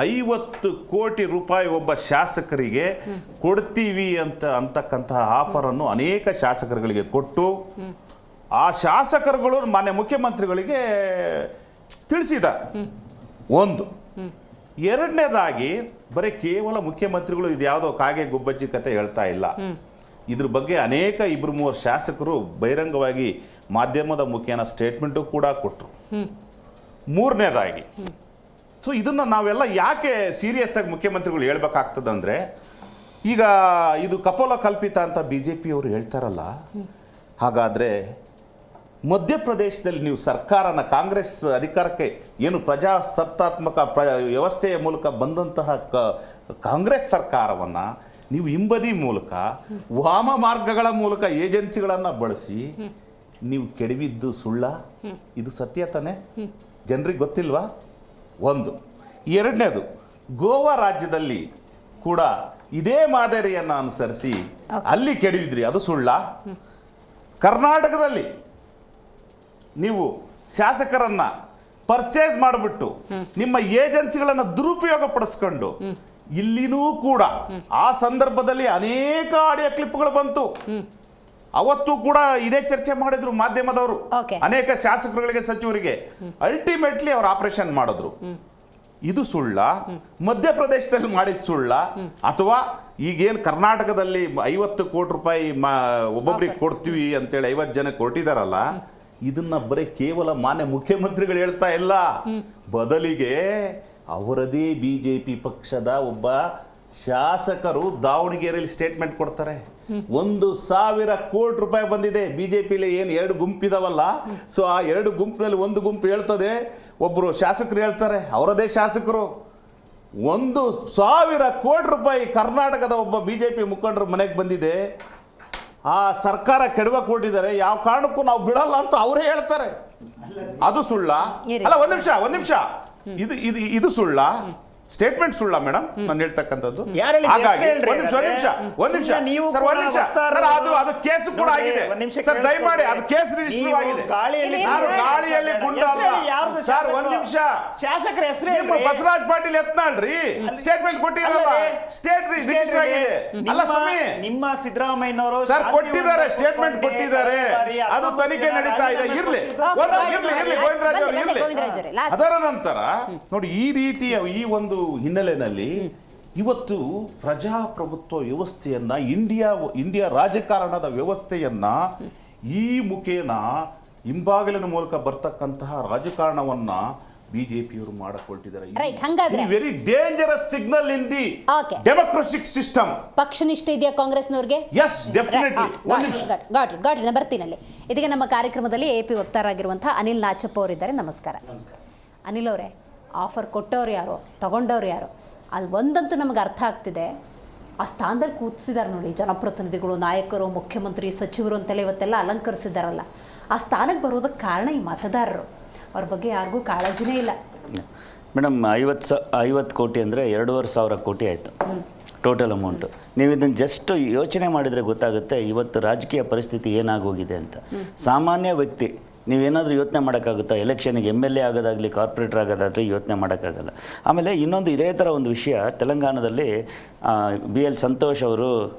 50 ಕೋಟಿ ರೂಪಾಯಿ ಒಬ್ಬ ಶಾಸಕರಿಗೆ ಕೊಡ್ತೀವಿ ಅಂತಕ್ಕಂತಹ ಆಫರನ್ನು ಅನೇಕ ಶಾಸಕರುಗಳಿಗೆ ಕೊಟ್ಟು ಆ ಶಾಸಕರುಗಳು ಮಾನ್ಯ ಮುಖ್ಯಮಂತ್ರಿಗಳಿಗೆ ತಿಳಿಸಿದ್ದಾರೆ. ಒಂದು. ಎರಡನೇದಾಗಿ ಬರೀ ಕೇವಲ ಮುಖ್ಯಮಂತ್ರಿಗಳು ಇದ್ಯಾವುದೋ ಕಾಗೆ ಗುಬ್ಬಚ್ಚಿ ಕತೆ ಹೇಳ್ತಾ ಇಲ್ಲ. ಇದ್ರ ಬಗ್ಗೆ ಅನೇಕ 2-3 ಶಾಸಕರು ಬಹಿರಂಗವಾಗಿ ಮಾಧ್ಯಮದ ಮುಖೇನ ಸ್ಟೇಟ್ಮೆಂಟು ಕೂಡ ಕೊಟ್ಟರು. ಮೂರನೇದಾಗಿ, ಸೊ ಇದನ್ನು ನಾವೆಲ್ಲ ಯಾಕೆ ಸೀರಿಯಸ್ ಆಗಿ ಮುಖ್ಯಮಂತ್ರಿಗಳು ಹೇಳ್ಬೇಕಾಗ್ತದಂದರೆ, ಈಗ ಇದು ಕಪೋಲ ಕಲ್ಪಿತ ಅಂತ BJPಯವರು ಹೇಳ್ತಾರಲ್ಲ, ಹಾಗಾದರೆ ಮಧ್ಯಪ್ರದೇಶದಲ್ಲಿ ನೀವು ಸರ್ಕಾರನ ಕಾಂಗ್ರೆಸ್ ಅಧಿಕಾರಕ್ಕೆ ಏನು ಪ್ರಜಾಸತ್ತಾತ್ಮಕ ವ್ಯವಸ್ಥೆಯ ಮೂಲಕ ಬಂದಂತಹ ಕಾಂಗ್ರೆಸ್ ಸರ್ಕಾರವನ್ನು ನೀವು ಹಿಂಬದಿ ಮೂಲಕ ವಾಮ ಮಾರ್ಗಗಳ ಮೂಲಕ ಏಜೆನ್ಸಿಗಳನ್ನು ಬಳಸಿ ನೀವು ಕೆಡವಿದ್ದು ಸುಳ್ಳ? ಇದು ಸತ್ಯ ತಾನೆ? ಜನರಿಗೆ ಗೊತ್ತಿಲ್ವಾ? ಒಂದು. ಎರಡನೇದು, ಗೋವಾ ರಾಜ್ಯದಲ್ಲಿ ಕೂಡ ಇದೇ ಮಾದರಿಯನ್ನು ಅನುಸರಿಸಿ ಅಲ್ಲಿ ಕೆಡವಿದ್ರಿ, ಅದು ಸುಳ್ಳ? ಕರ್ನಾಟಕದಲ್ಲಿ ನೀವು ಶಾಸಕರನ್ನು ಪರ್ಚೇಸ್ ಮಾಡಿಬಿಟ್ಟು ನಿಮ್ಮ ಏಜೆನ್ಸಿಗಳನ್ನು ದುರುಪಯೋಗ ಪಡಿಸ್ಕೊಂಡು ಇಲ್ಲಿನೂ ಕೂಡ ಆ ಸಂದರ್ಭದಲ್ಲಿ ಅನೇಕ ಆಡಿಯೋ ಕ್ಲಿಪ್ಗಳು ಬಂತು. ಅವತ್ತು ಕೂಡ ಇದೇ ಚರ್ಚೆ ಮಾಡಿದ್ರು ಮಾಧ್ಯಮದವರು, ಅನೇಕ ಶಾಸಕರುಗಳಿಗೆ, ಸಚಿವರಿಗೆ. ಅಲ್ಟಿಮೇಟ್ಲಿ ಅವರು ಆಪರೇಷನ್ ಮಾಡಿದ್ರು. ಇದು ಸುಳ್ಳ? ಮಧ್ಯಪ್ರದೇಶದಲ್ಲಿ ಮಾಡಿದ ಸುಳ್ಳ? ಅಥವಾ ಈಗೇನು ಕರ್ನಾಟಕದಲ್ಲಿ 50 ಕೋಟಿ ರೂಪಾಯಿ ಒಬ್ಬೊಬ್ರಿಗೆ ಕೊಡ್ತೀವಿ ಅಂತೇಳಿ 50 ಜನಕ್ಕೆ ಕೊಟ್ಟಿದಾರಲ್ಲ, ಇದನ್ನ ಬರೀ ಕೇವಲ ಮಾನ್ಯ ಮುಖ್ಯಮಂತ್ರಿಗಳು ಹೇಳ್ತಾ ಇಲ್ಲ, ಬದಲಿಗೆ ಅವರದೇ BJP ಪಕ್ಷದ ಒಬ್ಬ ಶಾಸಕರು ದಾವಣಗೆರೆಯಲ್ಲಿ ಸ್ಟೇಟ್ಮೆಂಟ್ ಕೊಡ್ತಾರೆ. 1,000 ಕೋಟಿ ರೂಪಾಯಿ ಬಂದಿದೆ. BJPಲಿ ಏನು 2 ಗುಂಪಿದಾವಲ್ಲ, ಸೊ ಆ 2 ಗುಂಪಿನಲ್ಲಿ ಒಂದು ಗುಂಪು ಹೇಳ್ತದೆ, ಒಬ್ಬರು ಶಾಸಕರು ಹೇಳ್ತಾರೆ, ಅವರದೇ ಶಾಸಕರು 1,000 ಕೋಟಿ ರೂಪಾಯಿ ಕರ್ನಾಟಕದ ಒಬ್ಬ BJP ಮುಖಂಡರ ಮನೆಗೆ ಬಂದಿದೆ. ಆ ಸರ್ಕಾರ ಕೆಡವ ಕೊಟ್ಟಿದ್ದಾರೆ, ಯಾವ ಕಾರಣಕ್ಕೂ ನಾವು ಬಿಡಲ್ಲ ಅಂತ ಅವರೇ ಹೇಳ್ತಾರೆ. ಅದು ಸುಳ್ಳ? ಅಲ್ಲ, ಒಂದ್ ನಿಮಿಷ ಇದು ಸುಳ್ಳ? ಸ್ಟೇಟ್ಮೆಂಟ್ ಸುಳ್ಳ ಮೇಡಮ್ ನಾನು ಹೇಳ್ತಕ್ಕಂಥದ್ದು? ಹಾಗಾಗಿ ಒಂದ್ ನಿಮಿಷ ಸರ್, ಅದು ಕೇಸು ಕೂಡ ಆಗಿದೆ ಸರ್, ದಯಮಾಡಿ ಅದು ಕೇಸ್ ರಿಜಿಸ್ಟರ್ ಆಗಿದೆ. ನಾನು ಗಾಳಿಯಲ್ಲಿ ಗುಂಡ ಅಲ್ಲ ಸರ್. ಒಂದ್ ನಿಮಿಷ, ಶಾಸಕರ ಹೆಸರು ನಿಮ್ಮ ಬಸವರಾಜ್ ಪಾಟೀಲ್ ಯತ್ನಾಳ್ರಿ ಸ್ಟೇಟ್ಮೆಂಟ್ ಕೊಟ್ಟಿರಲ್ಲ, ಸ್ಟೇಟ್ ರಿಜಿಸ್ಟರ್ ಆಗಿದೆ. ಅಲ್ಲ ಸ್ವಾಮಿ, ನಿಮ್ಮ ಸಿದ್ದರಾಮಯ್ಯನವರು ಸರ್ ಕೊಟ್ಟಿದ್ದಾರೆ, ಸ್ಟೇಟ್ಮೆಂಟ್ ಕೊಟ್ಟಿದ್ದಾರೆ, ಅದು ತನಿಖೆ ನಡೀತಾ ಇದೆ. ಇರ್ಲಿ ಗೋವಿಂದರಾಜ್ ಅವರು ಇರ್ಲಿ. ಅದರ ನಂತರ ನೋಡಿ, ಈ ರೀತಿಯ ಈ ಒಂದು ಹಿನ್ನೆಲೆಯಲ್ಲಿ ಇವತ್ತು ಪ್ರಜಾಪ್ರಭುತ್ವ ವ್ಯವಸ್ಥೆಯನ್ನ, ಇಂಡಿಯಾ ರಾಜಕಾರಣದ ವ್ಯವಸ್ಥೆಯನ್ನ ಈ ಮುಖೇನ ಹಿಂಬಾಗಿಲಿನ ಮೂಲಕ ಬರ್ತಕ್ಕಂತಹ ರಾಜಕಾರಣವನ್ನ ಬಿಜೆಪಿಯವರು ಮಾಡಕೊಳ್ತಿದ್ದಾರೆ. Right, ಹಂಗಾದ್ರೆ very dangerous signal in the Okay. Democratic system. ಪಕ್ಷ ನಿಷ್ಠೆ ಇದೆಯಾ ಕಾಂಗ್ರೆಸ್ನವ್ರಿಗೆ? S, definitely. ಗಾಟ್ ನಾನು ಬರ್ತೀನಲ್ಲಿ. ಇದೀಗ ನಮ್ಮ ಕಾರ್ಯಕ್ರಮದಲ್ಲಿ AP ವಕ್ತಾರರಾಗಿರುವಂತಹ ಅನಿಲ್ ನಾಚಪ್ಪ ಅವರಿದ್ದಾರೆ. ನಮಸ್ಕಾರ. ಅನಿಲ್ ಅವರೇ, ಆಫರ್ ಕೊಟ್ಟವ್ರು ಯಾರು, ತಗೊಂಡವ್ರು ಯಾರು? ಅಲ್ಲಿ ಒಂದಂತೂ ನಮಗೆ ಅರ್ಥ ಆಗ್ತಿದೆ, ಆ ಸ್ಥಾನದಲ್ಲಿ ಕೂತಿಸಿದ್ದಾರೆ ನೋಡಿ ಜನಪ್ರತಿನಿಧಿಗಳು, ನಾಯಕರು, ಮುಖ್ಯಮಂತ್ರಿ, ಸಚಿವರು ಅಂತೆಲ್ಲ ಇವತ್ತೆಲ್ಲ ಅಲಂಕರಿಸಿದ್ದಾರಲ್ಲ, ಆ ಸ್ಥಾನಕ್ಕೆ ಬರೋದಕ್ಕೆ ಕಾರಣ ಈ ಮತದಾರರು. ಅವ್ರ ಬಗ್ಗೆ ಯಾರಿಗೂ ಕಾಳಜಿನೇ ಇಲ್ಲ. ಮೇಡಮ್, 50 ಕೋಟಿ ಅಂದರೆ 2,500 ಕೋಟಿ ಆಯಿತು ಟೋಟಲ್ ಅಮೌಂಟು. ನೀವು ಇದನ್ನು ಜಸ್ಟ್ ಯೋಚನೆ ಮಾಡಿದರೆ ಗೊತ್ತಾಗುತ್ತೆ ಇವತ್ತು ರಾಜಕೀಯ ಪರಿಸ್ಥಿತಿ ಏನಾಗೋಗಿದೆ ಅಂತ. ಸಾಮಾನ್ಯ ವ್ಯಕ್ತಿ ನೀವೇನಾದರೂ ಯೋಚನೆ ಮಾಡೋಕ್ಕಾಗುತ್ತಾ? ಎಲೆಕ್ಷನ್ಗೆ MLA ಆಗೋದಾಗಲಿ, ಕಾರ್ಪೊರೇಟರ್ ಆಗೋದಾದರೆ ಯೋಚನೆ ಮಾಡೋಕ್ಕಾಗಲ್ಲ. ಆಮೇಲೆ ಇನ್ನೊಂದು ಇದೇ ಥರ ಒಂದು ವಿಷಯ, ತೆಲಂಗಾಣದಲ್ಲಿ BL ಸಂತೋಷ್ ಅವರು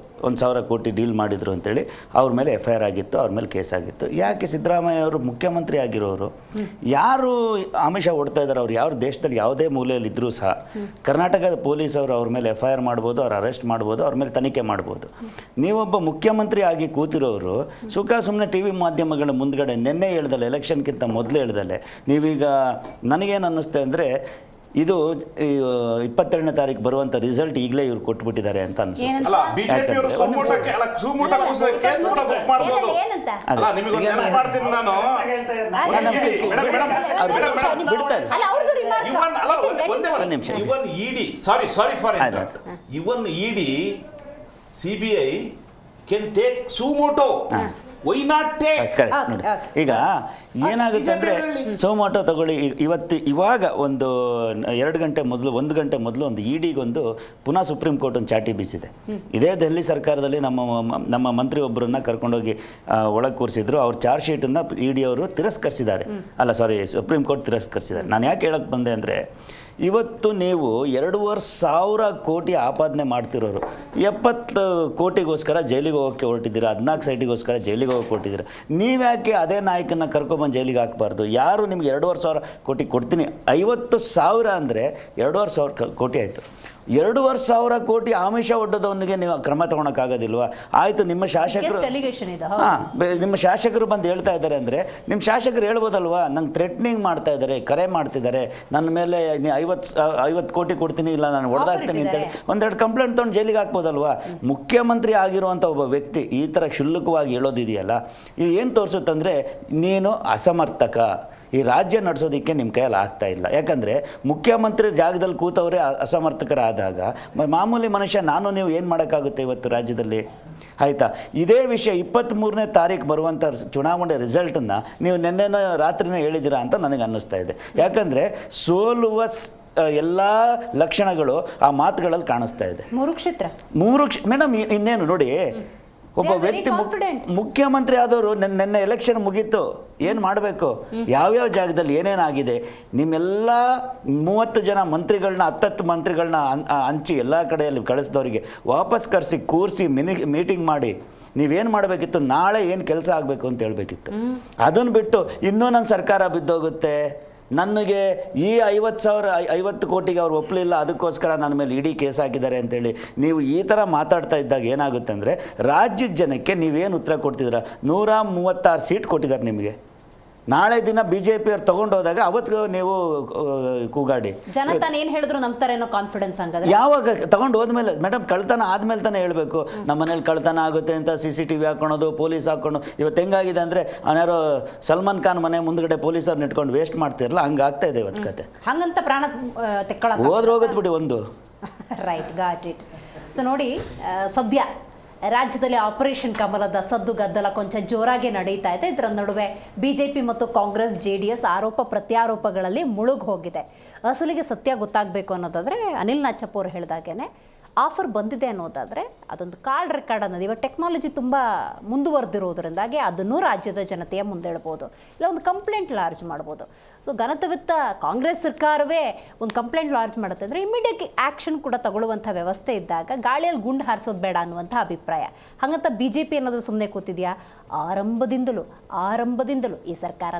1,000 ಕೋಟಿ ಡೀಲ್ ಮಾಡಿದರು ಅಂತೇಳಿ ಅವ್ರ ಮೇಲೆ FIR ಆಗಿತ್ತು, ಅವ್ರ ಮೇಲೆ ಕೇಸ್ ಆಗಿತ್ತು. ಯಾಕೆ? ಸಿದ್ದರಾಮಯ್ಯ ಅವರು ಮುಖ್ಯಮಂತ್ರಿ ಆಗಿರೋರು ಯಾರು ಆಮಿಷ ಹೊಡ್ತಾ ಇದ್ದಾರೆ, ಅವ್ರು ಯಾವ ದೇಶದಲ್ಲಿ ಯಾವುದೇ ಮೂಲೆಯಲ್ಲಿದ್ದರೂ ಸಹ ಕರ್ನಾಟಕದ ಪೊಲೀಸವರು ಅವ್ರ ಮೇಲೆ FIR ಮಾಡ್ಬೋದು, ಅವ್ರು ಅರೆಸ್ಟ್ ಮಾಡ್ಬೋದು, ಅವ್ರ ಮೇಲೆ ತನಿಖೆ ಮಾಡ್ಬೋದು. ನೀವೊಬ್ಬ ಮುಖ್ಯಮಂತ್ರಿ ಆಗಿ ಕೂತಿರೋರು ಸುಮ್ಮನೆ TV ಮಾಧ್ಯಮಗಳ ಮುಂದ್ಗಡೆ ನಿನ್ನೆ ಹೇಳ್ದಲ್ಲ, ಎಲೆಕ್ಷನ್ಗಿಂತ ಮೊದಲೇ ಹೇಳ್ದಲೆ ನೀವೀಗ ನನಗೇನು ಅನ್ನಿಸ್ತೆ ಅಂದರೆ ಇದು 22ನೇ ತಾರೀಕು ಬರುವಂಥ ರಿಸಲ್ಟ್ ಈಗಲೇ ಇವ್ರು ಕೊಟ್ಬಿಟ್ಟಿದ್ದಾರೆ ಅಂತ ಅನ್ಸುತ್ತೆ. ಅಲ್ಲ, ಬಿಜೆಪಿಯವರು CBI can take sumoto. Why not take? ಈಗ ಏನಾಗುತ್ತೆ ಅಂದರೆ ಸೋಮಾಟೋ ತಗೊಳ್ಳಿ, ಇವಾಗ ಒಂದು 2 ಗಂಟೆ ಮೊದಲು 1 ಗಂಟೆ ಮೊದಲು ಒಂದು EDಗೊಂದು ಪುನಃ ಸುಪ್ರೀಂ ಕೋರ್ಟ್ ಒಂದು ಚಾಟಿ ಬೀಸಿದೆ. ಇದೇ ದೆಹಲಿ ಸರ್ಕಾರದಲ್ಲಿ ನಮ್ಮ ಮಂತ್ರಿ ಒಬ್ಬರನ್ನ ಕರ್ಕೊಂಡೋಗಿ ಒಳಗೆ ಕೂರಿಸಿದ್ರು. ಅವ್ರ ಚಾರ್ಜ್ ಶೀಟನ್ನು ED ಅವರು ತಿರಸ್ಕರಿಸಿದ್ದಾರೆ. ಸುಪ್ರೀಂ ಕೋರ್ಟ್ ತಿರಸ್ಕರಿಸಿದ್ದಾರೆ. ನಾನು ಯಾಕೆ ಹೇಳಕ್ಕೆ ಬಂದೆ ಅಂದರೆ, ಇವತ್ತು ನೀವು 2,500 ಕೋಟಿ ಆಪಾದನೆ ಮಾಡ್ತಿರೋರು 70 ಕೋಟಿಗೋಸ್ಕರ ಜೈಲಿಗೆ ಹೋಗೋಕ್ಕೆ ಹೊರಟಿದ್ದೀರಾ, 14 ಸೈಟಿಗೋಸ್ಕರ ಜೈಲಿಗೆ ಹೋಗೋಕೆ ಹೊರಟಿದ್ದೀರಾ. ನೀವ್ಯಾಕೆ ಅದೇ ನಾಯಕನ ಕರ್ಕೊಬಂದು ಜೈಲಿಗೆ ಹಾಕಬಾರ್ದು? ಯಾರು ನಿಮ್ಗೆ 2,500 ಕೋಟಿ ಕೊಡ್ತೀನಿ, 50,000 ಅಂದರೆ 2,500 ಕೋಟಿ ಆಯಿತು. 2,500 ಕೋಟಿ ಆಮಿಷ ಒಡ್ಡೋದವನಿಗೆ ನೀವು ಕ್ರಮ ತಗೊಳಕ್ಕಾಗೋದಿಲ್ವಾ? ಆಯಿತು, ನಿಮ್ಮ ಶಾಸಕರು ನಿಮ್ಮ ಶಾಸಕರು ಬಂದು ಹೇಳ್ತಾ ಇದ್ದಾರೆ ಅಂದರೆ ನಿಮ್ಮ ಶಾಸಕರು ಹೇಳ್ಬೋದಲ್ವಾ, ನಂಗೆ ಥ್ರೆಟ್ನಿಂಗ್ ಮಾಡ್ತಾ ಇದ್ದಾರೆ, ಕರೆ ಮಾಡ್ತಿದ್ದಾರೆ, ನನ್ನ ಮೇಲೆ 50 ಕೋಟಿ ಕೊಡ್ತೀನಿ, ಇಲ್ಲ ನಾನು ಹೊಡೆದಾಗ್ತೀನಿ ಅಂತೇಳಿ ಒಂದೆರಡು ಕಂಪ್ಲೇಂಟ್ ತೊಗೊಂಡು ಜೈಲಿಗೆ ಹಾಕ್ಬೋದಲ್ವಾ? ಮುಖ್ಯಮಂತ್ರಿ ಆಗಿರುವಂಥ ಒಬ್ಬ ವ್ಯಕ್ತಿ ಈ ಥರ ಕ್ಷುಲ್ಲಕವಾಗಿ ಹೇಳೋದಿದೆಯಲ್ಲ, ಇದು ಏನು ತೋರಿಸುತ್ತಂದರೆ ನೀನು ಅಸಮರ್ಥಕ. ಈ ರಾಜ್ಯ ನಡೆಸೋದಕ್ಕೆ ನಿಮ್ಮ ಕೈಯಲ್ಲಿ ಆಗ್ತಾ ಇಲ್ಲ. ಯಾಕಂದರೆ ಮುಖ್ಯಮಂತ್ರಿ ಜಾಗದಲ್ಲಿ ಕೂತವರೇ ಅಸಮರ್ಥಕರಾದಾಗ ಮಾಮೂಲಿ ಮನುಷ್ಯ ನೀವು ಏನು ಮಾಡೋಕ್ಕಾಗುತ್ತೆ ಇವತ್ತು ರಾಜ್ಯದಲ್ಲಿ? ಆಯಿತಾ? ಇದೇ ವಿಷಯ 23ನೇ ತಾರೀಕು ಬರುವಂಥ ಚುನಾವಣೆ ರಿಸಲ್ಟನ್ನು ನೀವು ನಿನ್ನೆನೋ ರಾತ್ರಿನೇ ಹೇಳಿದ್ದೀರಾ ಅಂತ ನನಗೆ ಅನ್ನಿಸ್ತಾ ಇದೆ. ಯಾಕಂದರೆ ಸೋಲುವ ಎಲ್ಲ ಲಕ್ಷಣಗಳು ಆ ಮಾತುಗಳಲ್ಲಿ ಕಾಣಿಸ್ತಾ ಇದೆ. ಮೇಡಮ್, ಇನ್ನೇನು ನೋಡಿ, ಒಬ್ಬ ವ್ಯಕ್ತಿ ಮುಖ್ಯಮಂತ್ರಿ ಆದವರು ನೆನ್ನೆ ಎಲೆಕ್ಷನ್ ಮುಗೀತು, ಏನು ಮಾಡಬೇಕು, ಯಾವ್ಯಾವ ಜಾಗದಲ್ಲಿ ಏನೇನಾಗಿದೆ, ನಿಮ್ಮೆಲ್ಲ 30 ಜನ ಮಂತ್ರಿಗಳನ್ನ 10 ಮಂತ್ರಿಗಳನ್ನ ಹಂಚಿ ಎಲ್ಲ ಕಡೆಯಲ್ಲಿ ಕಳಿಸಿದವರಿಗೆ ವಾಪಸ್ ಕರೆಸಿ ಕೂರಿಸಿ ಮೀಟಿಂಗ್ ಮಾಡಿ ನೀವೇನು ಮಾಡಬೇಕಿತ್ತು, ನಾಳೆ ಏನು ಕೆಲಸ ಆಗಬೇಕು ಅಂತ ಹೇಳಬೇಕಿತ್ತು. ಅದನ್ನು ಬಿಟ್ಟು ಇನ್ನೂ ನನ್ನ ಸರ್ಕಾರ ಬಿದ್ದೋಗುತ್ತೆ, ನನಗೆ ಈ 50 ಕೋಟಿಗೆ ಅವ್ರು ಒಪ್ಪಲಿಲ್ಲ, ಅದಕ್ಕೋಸ್ಕರ ನನ್ನ ಮೇಲೆ ಇಡೀ ಕೇಸ್ ಹಾಕಿದ್ದಾರೆ ಅಂತೇಳಿ ನೀವು ಈ ಥರ ಮಾತಾಡ್ತಾ ಇದ್ದಾಗ ಏನಾಗುತ್ತೆ ಅಂದರೆ, ರಾಜ್ಯದ ಜನಕ್ಕೆ ನೀವೇನು ಉತ್ತರ ಕೊಡ್ತಿದ್ದೀರಾ? 136 ಸೀಟ್ ಕೊಟ್ಟಿದ್ದಾರೆ ನಿಮಗೆ. ನಾಳೆ ದಿನ BJPಯವ್ರು ತೊಗೊಂಡು ಹೋದಾಗ ಅವತ್ತು ನೀವು ಕೂಗಾಡಿ ಜನ ತಾನು ಏನು ಹೇಳಿದ್ರು ನಂಬ್ತಾರೇನೋ ಕಾನ್ಫಿಡೆನ್ಸ್ ಹಂಗಾದ್ರೆ. ಯಾವಾಗ ತಗೊಂಡು ಹೋದ್ಮೇಲೆ ಮೇಡಮ್, ಕಳ್ತನ ಆದ್ಮೇಲೆ ತಾನೇ ಹೇಳಬೇಕು. ನಮ್ಮ ಮನೇಲಿ ಕಳ್ತನ ಆಗುತ್ತೆ ಅಂತ CCTV ಹಾಕೊಳೋದು, ಪೊಲೀಸ್ ಹಾಕೊಂಡು, ಇವತ್ತು ಹೆಂಗಾಗಿದೆ ಅಂದರೆ ಅವನ್ಯಾರೋ ಸಲ್ಮಾನ್ ಖಾನ್ ಮನೆ ಮುಂದ್ಗಡೆ ಪೊಲೀಸವ್ರನ್ನ ಇಟ್ಕೊಂಡು ವೇಸ್ಟ್ ಮಾಡ್ತಿರಲ್ಲ, ಹಂಗಾಗ್ತಾ ಇದೆ ಇವತ್ತು ಕತೆ. ಹಂಗಂತ ಪ್ರಾಣ ತೆಕ್ಕೊಳಕ್ಕೆ ಹೋಗೋದು ಬಿಡಿ ಒಂದು. Right, got it. ಸೊ ನೋಡಿ, ಸದ್ಯ ರಾಜ್ಯದಲ್ಲಿ ಆಪರೇಷನ್ ಕಮಲದ ಸದ್ದು ಗದ್ದಲ ಕೊಂಚ ಜೋರಾಗಿ ನಡೀತಾ ಇದೆ. ಇದರ ನಡುವೆ BJP ಮತ್ತು ಕಾಂಗ್ರೆಸ್ JDS ಆರೋಪ ಪ್ರತ್ಯಾರೋಪಗಳಲ್ಲಿ ಮುಳುಗಿ ಹೋಗಿದೆ. ಅಸಲಿಗೆ ಸತ್ಯ ಗೊತ್ತಾಗಬೇಕು ಅನ್ನೋದಾದರೆ ಅನಿಲ್ ನಾಚಪ್ಪ ಅವರು ಹೇಳಿದಾಗೇನೆ ಆಫರ್ ಬಂದಿದೆ ಅನ್ನೋದಾದರೆ ಅದೊಂದು ಕಾಲ್ ರೆಕಾರ್ಡ್ ಅನ್ನೋದು ಇವಾಗ ಟೆಕ್ನಾಲಜಿ ತುಂಬ ಮುಂದುವರೆದಿರೋದ್ರಿಂದಾಗಿ ಅದನ್ನು ರಾಜ್ಯದ ಜನತೆಯ ಮುಂದಿಡ್ಬೋದು, ಇಲ್ಲ ಒಂದು ಕಂಪ್ಲೇಂಟ್ ಲಾರ್ಜ್ ಮಾಡ್ಬೋದು. ಸೊ ಘನತವಿತ್ತ ಕಾಂಗ್ರೆಸ್ ಸರ್ಕಾರವೇ ಒಂದು ಕಂಪ್ಲೇಂಟ್ ಲಾರ್ಜ್ ಮಾಡುತ್ತೆ ಅಂದರೆ ಇಮಿಡಿಯೇಟ್ ಆ್ಯಕ್ಷನ್ ಕೂಡ ತಗೊಳ್ಳುವಂಥ ವ್ಯವಸ್ಥೆ ಇದ್ದಾಗ ಗಾಳಿಯಲ್ಲಿ ಗುಂಡು ಹಾರಿಸೋದು ಬೇಡ ಅನ್ನುವಂಥ ಅಭಿಪ್ರಾಯ. ಹಾಗಂತ BJP ಅನ್ನೋದು ಸುಮ್ಮನೆ ಕೂತಿದೆಯಾ? ಆರಂಭದಿಂದಲೂ ಈ ಸರ್ಕಾರ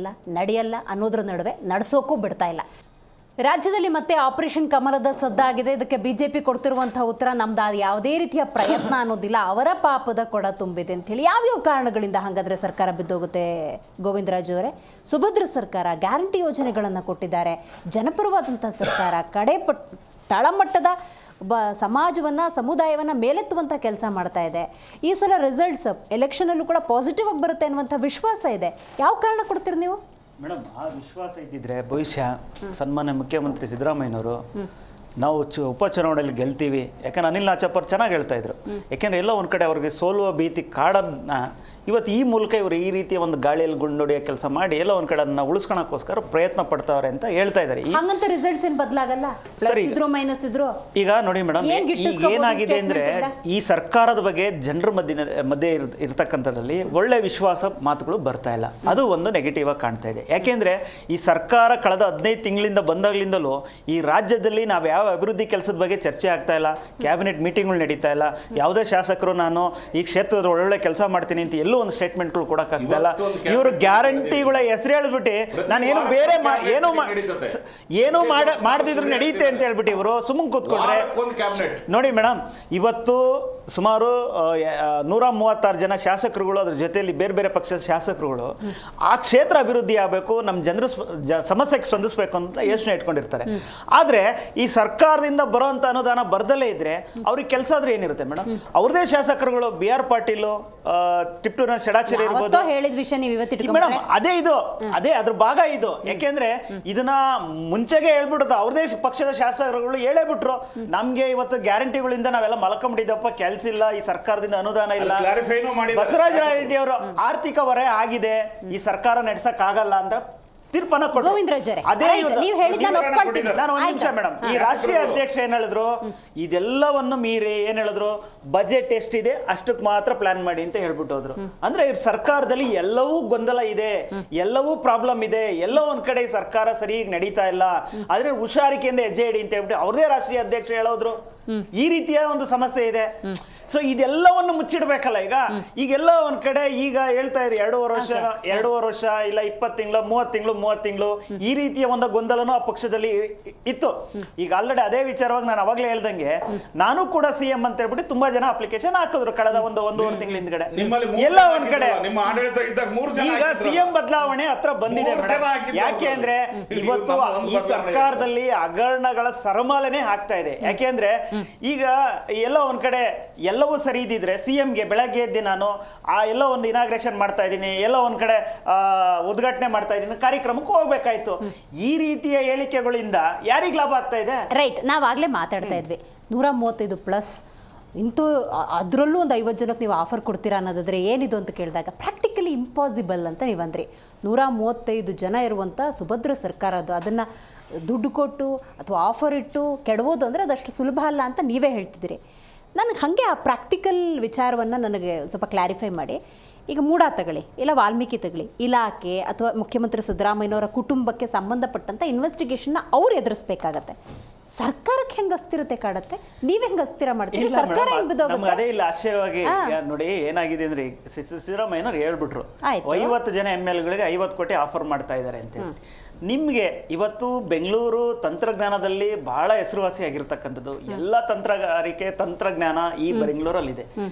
ನಡೆಯಲ್ಲ ಅನ್ನೋದ್ರ ನಡುವೆ ನಡೆಸೋಕ್ಕೂ ಬಿಡ್ತಾ ಇಲ್ಲ. ರಾಜ್ಯದಲ್ಲಿ ಮತ್ತೆ ಆಪರೇಷನ್ ಕಮಲದ ಸದ್ದಾಗಿದೆ. ಇದಕ್ಕೆ ಬಿಜೆಪಿ ಕೊಡ್ತಿರುವಂತಹ ಉತ್ತರ ನಮ್ದು ಯಾವುದೇ ರೀತಿಯ ಪ್ರಯತ್ನ ಅನ್ನೋದಿಲ್ಲ, ಅವರ ಪಾಪದ ಕೊಡ ತುಂಬಿದೆ ಅಂತ ಹೇಳಿ. ಯಾವ್ಯಾವ ಕಾರಣಗಳಿಂದ ಹಾಗಾದ್ರೆ ಸರ್ಕಾರ ಬಿದ್ದೋಗುತ್ತೆ ಗೋವಿಂದರಾಜು ಅವರೇ? ಸುಭದ್ರ ಸರ್ಕಾರ ಗ್ಯಾರಂಟಿ ಯೋಜನೆಗಳನ್ನು ಕೊಟ್ಟಿದ್ದಾರೆ, ಜನಪರವಾದಂತಹ ಸರ್ಕಾರ, ತಳಮಟ್ಟದ ಸಮಾಜವನ್ನು ಸಮುದಾಯವನ್ನು ಮೇಲೆತ್ತುವಂಥ ಕೆಲಸ ಮಾಡ್ತಾ ಇದೆ. ಈ ಸಲ ರಿಸಲ್ಟ್ಸ್ ಎಲೆಕ್ಷನಲ್ಲೂ ಕೂಡ ಪಾಸಿಟಿವ್ ಆಗಿ ಬರುತ್ತೆ ಅನ್ನುವಂಥ ವಿಶ್ವಾಸ ಇದೆ. ಯಾವ ಕಾರಣ ಕೊಡ್ತೀರಿ ನೀವು? ಮೇಡಮ್, ಆ ವಿಶ್ವಾಸ ಇದ್ದಿದ್ರೆ ಬಹುಶಃ ಸನ್ಮಾನ್ಯ ಮುಖ್ಯಮಂತ್ರಿ ಸಿದ್ದರಾಮಯ್ಯನವರು ನಾವು ಉಪಚುನಾವಣೆಯಲ್ಲಿ ಗೆಲ್ತೀವಿ, ಯಾಕಂದ್ರೆ ಅನಿಲ್ ನಾಚಪ್ಪರ್ ಚೆನ್ನಾಗಿ ಹೇಳ್ತಾ ಇದ್ರು. ಯಾಕೆಂದ್ರೆ ಎಲ್ಲ ಒಂದು ಕಡೆ ಅವ್ರಿಗೆ ಸೋಲುವ ಭೀತಿ ಕಾಡನ್ನ ಇವತ್ತು ಈ ಮೂಲಕ ಇವರು ಈ ರೀತಿಯ ಒಂದು ಗಾಳಿಯಲ್ಲಿ ಗುಂಡೊಡೆಯೋ ಕೆಲಸ ಮಾಡಿ ಎಲ್ಲ ಒಂದು ಕಡೆ ಅದನ್ನ ಉಳಿಸ್ಕೊಳಕ್ಕೋಸ್ಕರ ಪ್ರಯತ್ನ ಪಡ್ತಾವ್ರೆ ಅಂತ ಹೇಳ್ತಾ ಇದ್ದಾರೆ. ಹಾಗಂತ ರಿಸಲ್ಟ್ಸ್ ಏನು ಬದಲಾಗಲ್ಲ, ಪ್ಲಸ್ ಇದ್ರು ಮೈನಸ್ ಇದ್ರು. ಈಗ ನೋಡಿ ಮೇಡಮ್, ಈಗ ಏನಾಗಿದೆ ಅಂದ್ರೆ ಈ ಸರ್ಕಾರದ ಬಗ್ಗೆ ಜನರ ಮಧ್ಯೆ ಇರ್ತಕ್ಕಂಥದ್ರಲ್ಲಿ ಒಳ್ಳೆ ವಿಶ್ವಾಸ ಮಾತುಗಳು ಬರ್ತಾ ಇಲ್ಲ. ಅದು ಒಂದು ನೆಗೆಟಿವ್ ಆಗಿ ಕಾಣ್ತಾ ಇದೆ. ಯಾಕೆಂದ್ರೆ ಈ ಸರ್ಕಾರ ಕಳೆದ 15 ತಿಂಗಳಿಂದ ಬಂದಾಗ್ಲಿಂದಲೂ ಈ ರಾಜ್ಯದಲ್ಲಿ ನಾವು ಯಾವ ಅಭಿವೃದ್ಧಿ ಕೆಲಸದ ಬಗ್ಗೆ ಚರ್ಚೆ ಆಗ್ತಾ ಇಲ್ಲ, ಕ್ಯಾಬಿನೆಟ್ ಮೀಟಿಂಗ್ಗಳು ನಡೀತಾ ಇಲ್ಲ. ಯಾವುದೇ ಶಾಸಕರು ನಾನು ಈ ಕ್ಷೇತ್ರದ ಒಳ್ಳೊಳ್ಳೆ ಕೆಲಸ ಮಾಡ್ತೀನಿ ಅಂತ ಎಲ್ಲೂ ಒಂದು ಸ್ಟೇಟ್ಮೆಂಟ್ಗಳು ಕೊಡಕ್ಕಾಗ್ತಾ ಇಲ್ಲ. ಇವರು ಗ್ಯಾರಂಟಿಗಳ ಹೆಸರು ಹೇಳ್ಬಿಟ್ಟು ನಾನು ಏನು ಬೇರೆ ಏನು ಮಾಡದಿದ್ರು ನಡೆಯುತ್ತೆ ಅಂತ ಹೇಳ್ಬಿಟ್ಟು ಇವರು ಸುಮ್ಮನೆ ಕೂತ್ಕೊಂಡ್ರೆ ನೋಡಿ ಮೇಡಮ್, ಇವತ್ತು ಸುಮಾರು 136 ಜನ ಶಾಸಕರುಗಳು, ಅದ್ರ ಜೊತೆಯಲ್ಲಿ ಬೇರೆ ಬೇರೆ ಪಕ್ಷದ ಶಾಸಕರುಗಳು ಆ ಕ್ಷೇತ್ರ ಅಭಿವೃದ್ಧಿ ಆಗಬೇಕು, ನಮ್ಮ ಜನರ ಸಮಸ್ಯೆಗೆ ಸ್ಪಂದಿಸಬೇಕು ಅಂತ ಯೋಚನೆ ಇಟ್ಕೊಂಡಿರ್ತಾರೆ. ಆದರೆ ಈ ಸರ್ಕಾರದಿಂದ ಬರೋಂಥ ಅನುದಾನ ಬರ್ದಲ್ಲೇ ಇದ್ರೆ ಅವ್ರಿಗೆ ಕೆಲಸ ಆದ್ರೆ ಏನಿರುತ್ತೆ ಮೇಡಮ್? ಅವ್ರದೇ ಶಾಸಕರುಗಳು BR ಪಾಟೀಲ್, ಟಿಪ್ಪು ಷಡಾಕ್ಷರಿ ಇರ್ಬೋದು, ಮೇಡಮ್ ಅದೇ ಅದ್ರ ಭಾಗ ಇದು. ಯಾಕೆಂದ್ರೆ ಇದನ್ನ ಮುಂಚೆಗೆ ಹೇಳ್ಬಿಡುದು ಅವ್ರದೇ ಪಕ್ಷದ ಶಾಸಕರುಗಳು ಹೇಳೇ ಬಿಟ್ರು, ನಮ್ಗೆ ಇವತ್ತು ಗ್ಯಾರಂಟಿಗಳಿಂದ ನಾವೆಲ್ಲ ಮಲ್ಕೊಂಡ್ಬಿಟ್ಟಿದ್ದಪ್ಪ, ಕೆಲ್ಸ ಇಲ್ಲ, ಈ ಸರ್ಕಾರದಿಂದ ಅನುದಾನ ಇಲ್ಲ. ಬಸವರಾಜ ರೆಡ್ಡಿ ಅವರು ಆರ್ಥಿಕ ಹೊರೆ ಆಗಿದೆ, ಈ ಸರ್ಕಾರ ನಡೆಸಕ್ ಆಗಲ್ಲ ಅಂತ ತೀರ್ಪನ್ನ ಕೊಟ್ಟು ನಾನು ಒಂದ್ ನಿಮಿಷ ಮೇಡಮ್, ಈ ರಾಷ್ಟ್ರೀಯ ಅಧ್ಯಕ್ಷ ಏನ್ ಹೇಳಿದ್ರು, ಇದೆಲ್ಲವನ್ನು ಮೀರಿ ಏನ್ ಹೇಳಿದ್ರು, ಬಜೆಟ್ ಎಷ್ಟಿದೆ ಅಷ್ಟಕ್ಕೆ ಮಾತ್ರ ಪ್ಲಾನ್ ಮಾಡಿ ಅಂತ ಹೇಳ್ಬಿಟ್ಟು ಹೋದ್ರು. ಅಂದ್ರೆ ಸರ್ಕಾರದಲ್ಲಿ ಎಲ್ಲವೂ ಗೊಂದಲ ಇದೆ, ಎಲ್ಲವೂ ಪ್ರಾಬ್ಲಮ್ ಇದೆ, ಎಲ್ಲೋ ಒಂದ್ ಕಡೆ ಸರ್ಕಾರ ಸರಿಯಾಗಿ ನಡೀತಾ ಇಲ್ಲ, ಆದ್ರೆ ಹುಷಾರಿಕೆಯಿಂದ ಹೆಜ್ಜೆ ಇಡಿ ಅಂತ ಹೇಳ್ಬಿಟ್ಟು ಅವ್ರದೇ ರಾಷ್ಟ್ರೀಯ ಅಧ್ಯಕ್ಷ ಹೇಳೋದ್ರು. ಈ ರೀತಿಯ ಒಂದು ಸಮಸ್ಯೆ ಇದೆ. ಸೊ ಇದೆಲ್ಲವನ್ನು ಮುಚ್ಚಿಡ್ಬೇಕಲ್ಲ. ಈಗೆಲ್ಲ ಒಂದ್ ಕಡೆ ಈಗ ಹೇಳ್ತಾ ಇರಿ 2.5 ವರ್ಷ ಇಲ್ಲ 20 ತಿಂಗಳು 30 ತಿಂಗಳು ಈ ರೀತಿಯ ಒಂದು ಗೊಂದಲನೂ ಆ ಪಕ್ಷದಲ್ಲಿ ಇತ್ತು. ಈಗ ಆಲ್ರೆಡಿ ಅದೇ ವಿಚಾರವಾಗಿ ನಾನು ಅವಾಗಲೇ ಹೇಳ್ದಂಗೆ ನಾನು ಕೂಡ CM ಅಂತ ಹೇಳ್ಬಿಟ್ಟು ತುಂಬಾ ಜನ ಅಪ್ಲಿಕೇಶನ್ ಹಾಕಿದ್ರು ಕಳೆದ ಒಂದೂವರೆ ತಿಂಗಳ ಹಿಂದ್ಗಡೆ. ಎಲ್ಲ ಒಂದ್ ಕಡೆ ಈಗ CM ಬದಲಾವಣೆ ಹತ್ರ ಬಂದಿದೆ. ಯಾಕೆ ಅಂದ್ರೆ ಇವತ್ತು ಈ ಸರ್ಕಾರದಲ್ಲಿ ಹಗರಣಗಳ ಸರಮಾಲೆನೆ ಆಗ್ತಾ ಇದೆ. ಯಾಕೆಂದ್ರೆ ಈಗ ಎಲ್ಲ ಒಂದ್ ಕಡೆ ಎಲ್ಲವೂ ಸರಿ ಇದ್ದಿದ್ರೆ CMಗೆ ಬೆಳಗ್ಗೆ ಎದ್ದು ನಾನು ಎಲ್ಲ ಒಂದು ಇನಾಗ್ರೇಷನ್ ಮಾಡ್ತಾ ಇದ್ದೀನಿ, ಎಲ್ಲ ಒಂದ್ ಕಡೆ ಉದ್ಘಾಟನೆ ಮಾಡ್ತಾ ಇದ್ದೀನಿ, ಕಾರ್ಯಕ್ರಮಕ್ಕೆ ಹೋಗ್ಬೇಕಾಯ್ತು. ಈ ರೀತಿಯ ಹೇಳಿಕೆಗಳಿಂದ ಯಾರಿಗ್ ಲಾಭ ಆಗ್ತಾ ಇದೆ? ರೈಟ್, ನಾವಾಗಲೇ ಮಾತಾಡ್ತಾ ಇದ್ವಿ 135 ಪ್ಲಸ್ ಇಂತೂ ಅದರಲ್ಲೂ ಒಂದು 50 ಜನಕ್ಕೆ ನೀವು ಆಫರ್ ಕೊಡ್ತೀರಾ ಅನ್ನೋದಾದ್ರೆ ಏನಿದು ಅಂತ ಕೇಳಿದಾಗ ಪ್ರಾಕ್ಟಿಕಲಿ ಇಂಪಾಸಿಬಲ್ ಅಂತ ನೀವು ಅಂದ್ರಿ. 135 ಜನ ಇರುವಂಥ ಸುಭದ್ರ ಸರ್ಕಾರ ಅದು, ಅದನ್ನು ದುಡ್ಡು ಕೊಟ್ಟು ಅಥವಾ ಆಫರ್ ಇಟ್ಟು ಕೆಡಬೋದು ಅಂದರೆ ಅದಷ್ಟು ಸುಲಭ ಅಲ್ಲ ಅಂತ ನೀವೇ ಹೇಳ್ತಿದ್ದೀರಿ. ನನಗೆ ಹಾಗೆ ಆ ಪ್ರಾಕ್ಟಿಕಲ್ ವಿಚಾರವನ್ನು ನನಗೆ ಸ್ವಲ್ಪ ಕ್ಲಾರಿಫೈ ಮಾಡಿ. ಈಗ ಮೂಡಾ ತಗೊಳ್ಳಿ, ಇಲ್ಲ ವಾಲ್ಮೀಕಿ ತಗೊಳ್ಳಿ, ಇಲಾಖೆ ಅಥವಾ ಮುಖ್ಯಮಂತ್ರಿ ಸಿದ್ದರಾಮಯ್ಯನವರ ಕುಟುಂಬಕ್ಕೆ ಸಂಬಂಧಪಟ್ಟಂಥ ಇನ್ವೆಸ್ಟಿಗೇಷನ್ನ ಅವ್ರು ಎದುರಿಸಬೇಕಾಗತ್ತೆ. ಸರ್ಕಾರಕ್ಕೆ ಹೆಂಗೆ ಅಸ್ಥಿರತೆ ಕಾಡುತ್ತೆ? ನೀವ್ ಹೆಂಗೆ ಅಸ್ಥಿರ ಮಾಡ್ತೀರಿ? ಸರ್ಕಾರ ನಮ್ಗೆ ಅದೇ ಇಲ್ಲ ಆಶ್ಚರ್ಯವಾಗಿ ನೋಡಿ ಏನಾಗಿದೆ ಅಂದ್ರೆ ಸಿದ್ದರಾಮಯ್ಯನವ್ರು ಹೇಳ್ಬಿಟ್ರು 50 ಜನ MLಗಳಿಗೆ 50 ಕೋಟಿ ಆಫರ್ ಮಾಡ್ತಾ ಇದ್ದಾರೆ ಅಂತ ಹೇಳಿ. ನಿಮ್ಗೆ ಇವತ್ತು ಬೆಂಗಳೂರು ತಂತ್ರಜ್ಞಾನದಲ್ಲಿ ಬಹಳ ಹೆಸರುವಾಸಿಯಾಗಿರ್ತಕ್ಕಂಥದ್ದು, ಎಲ್ಲ ತಂತ್ರಜ್ಞಾನ ಈ ಬೆಂಗಳೂರಲ್ಲಿದೆ.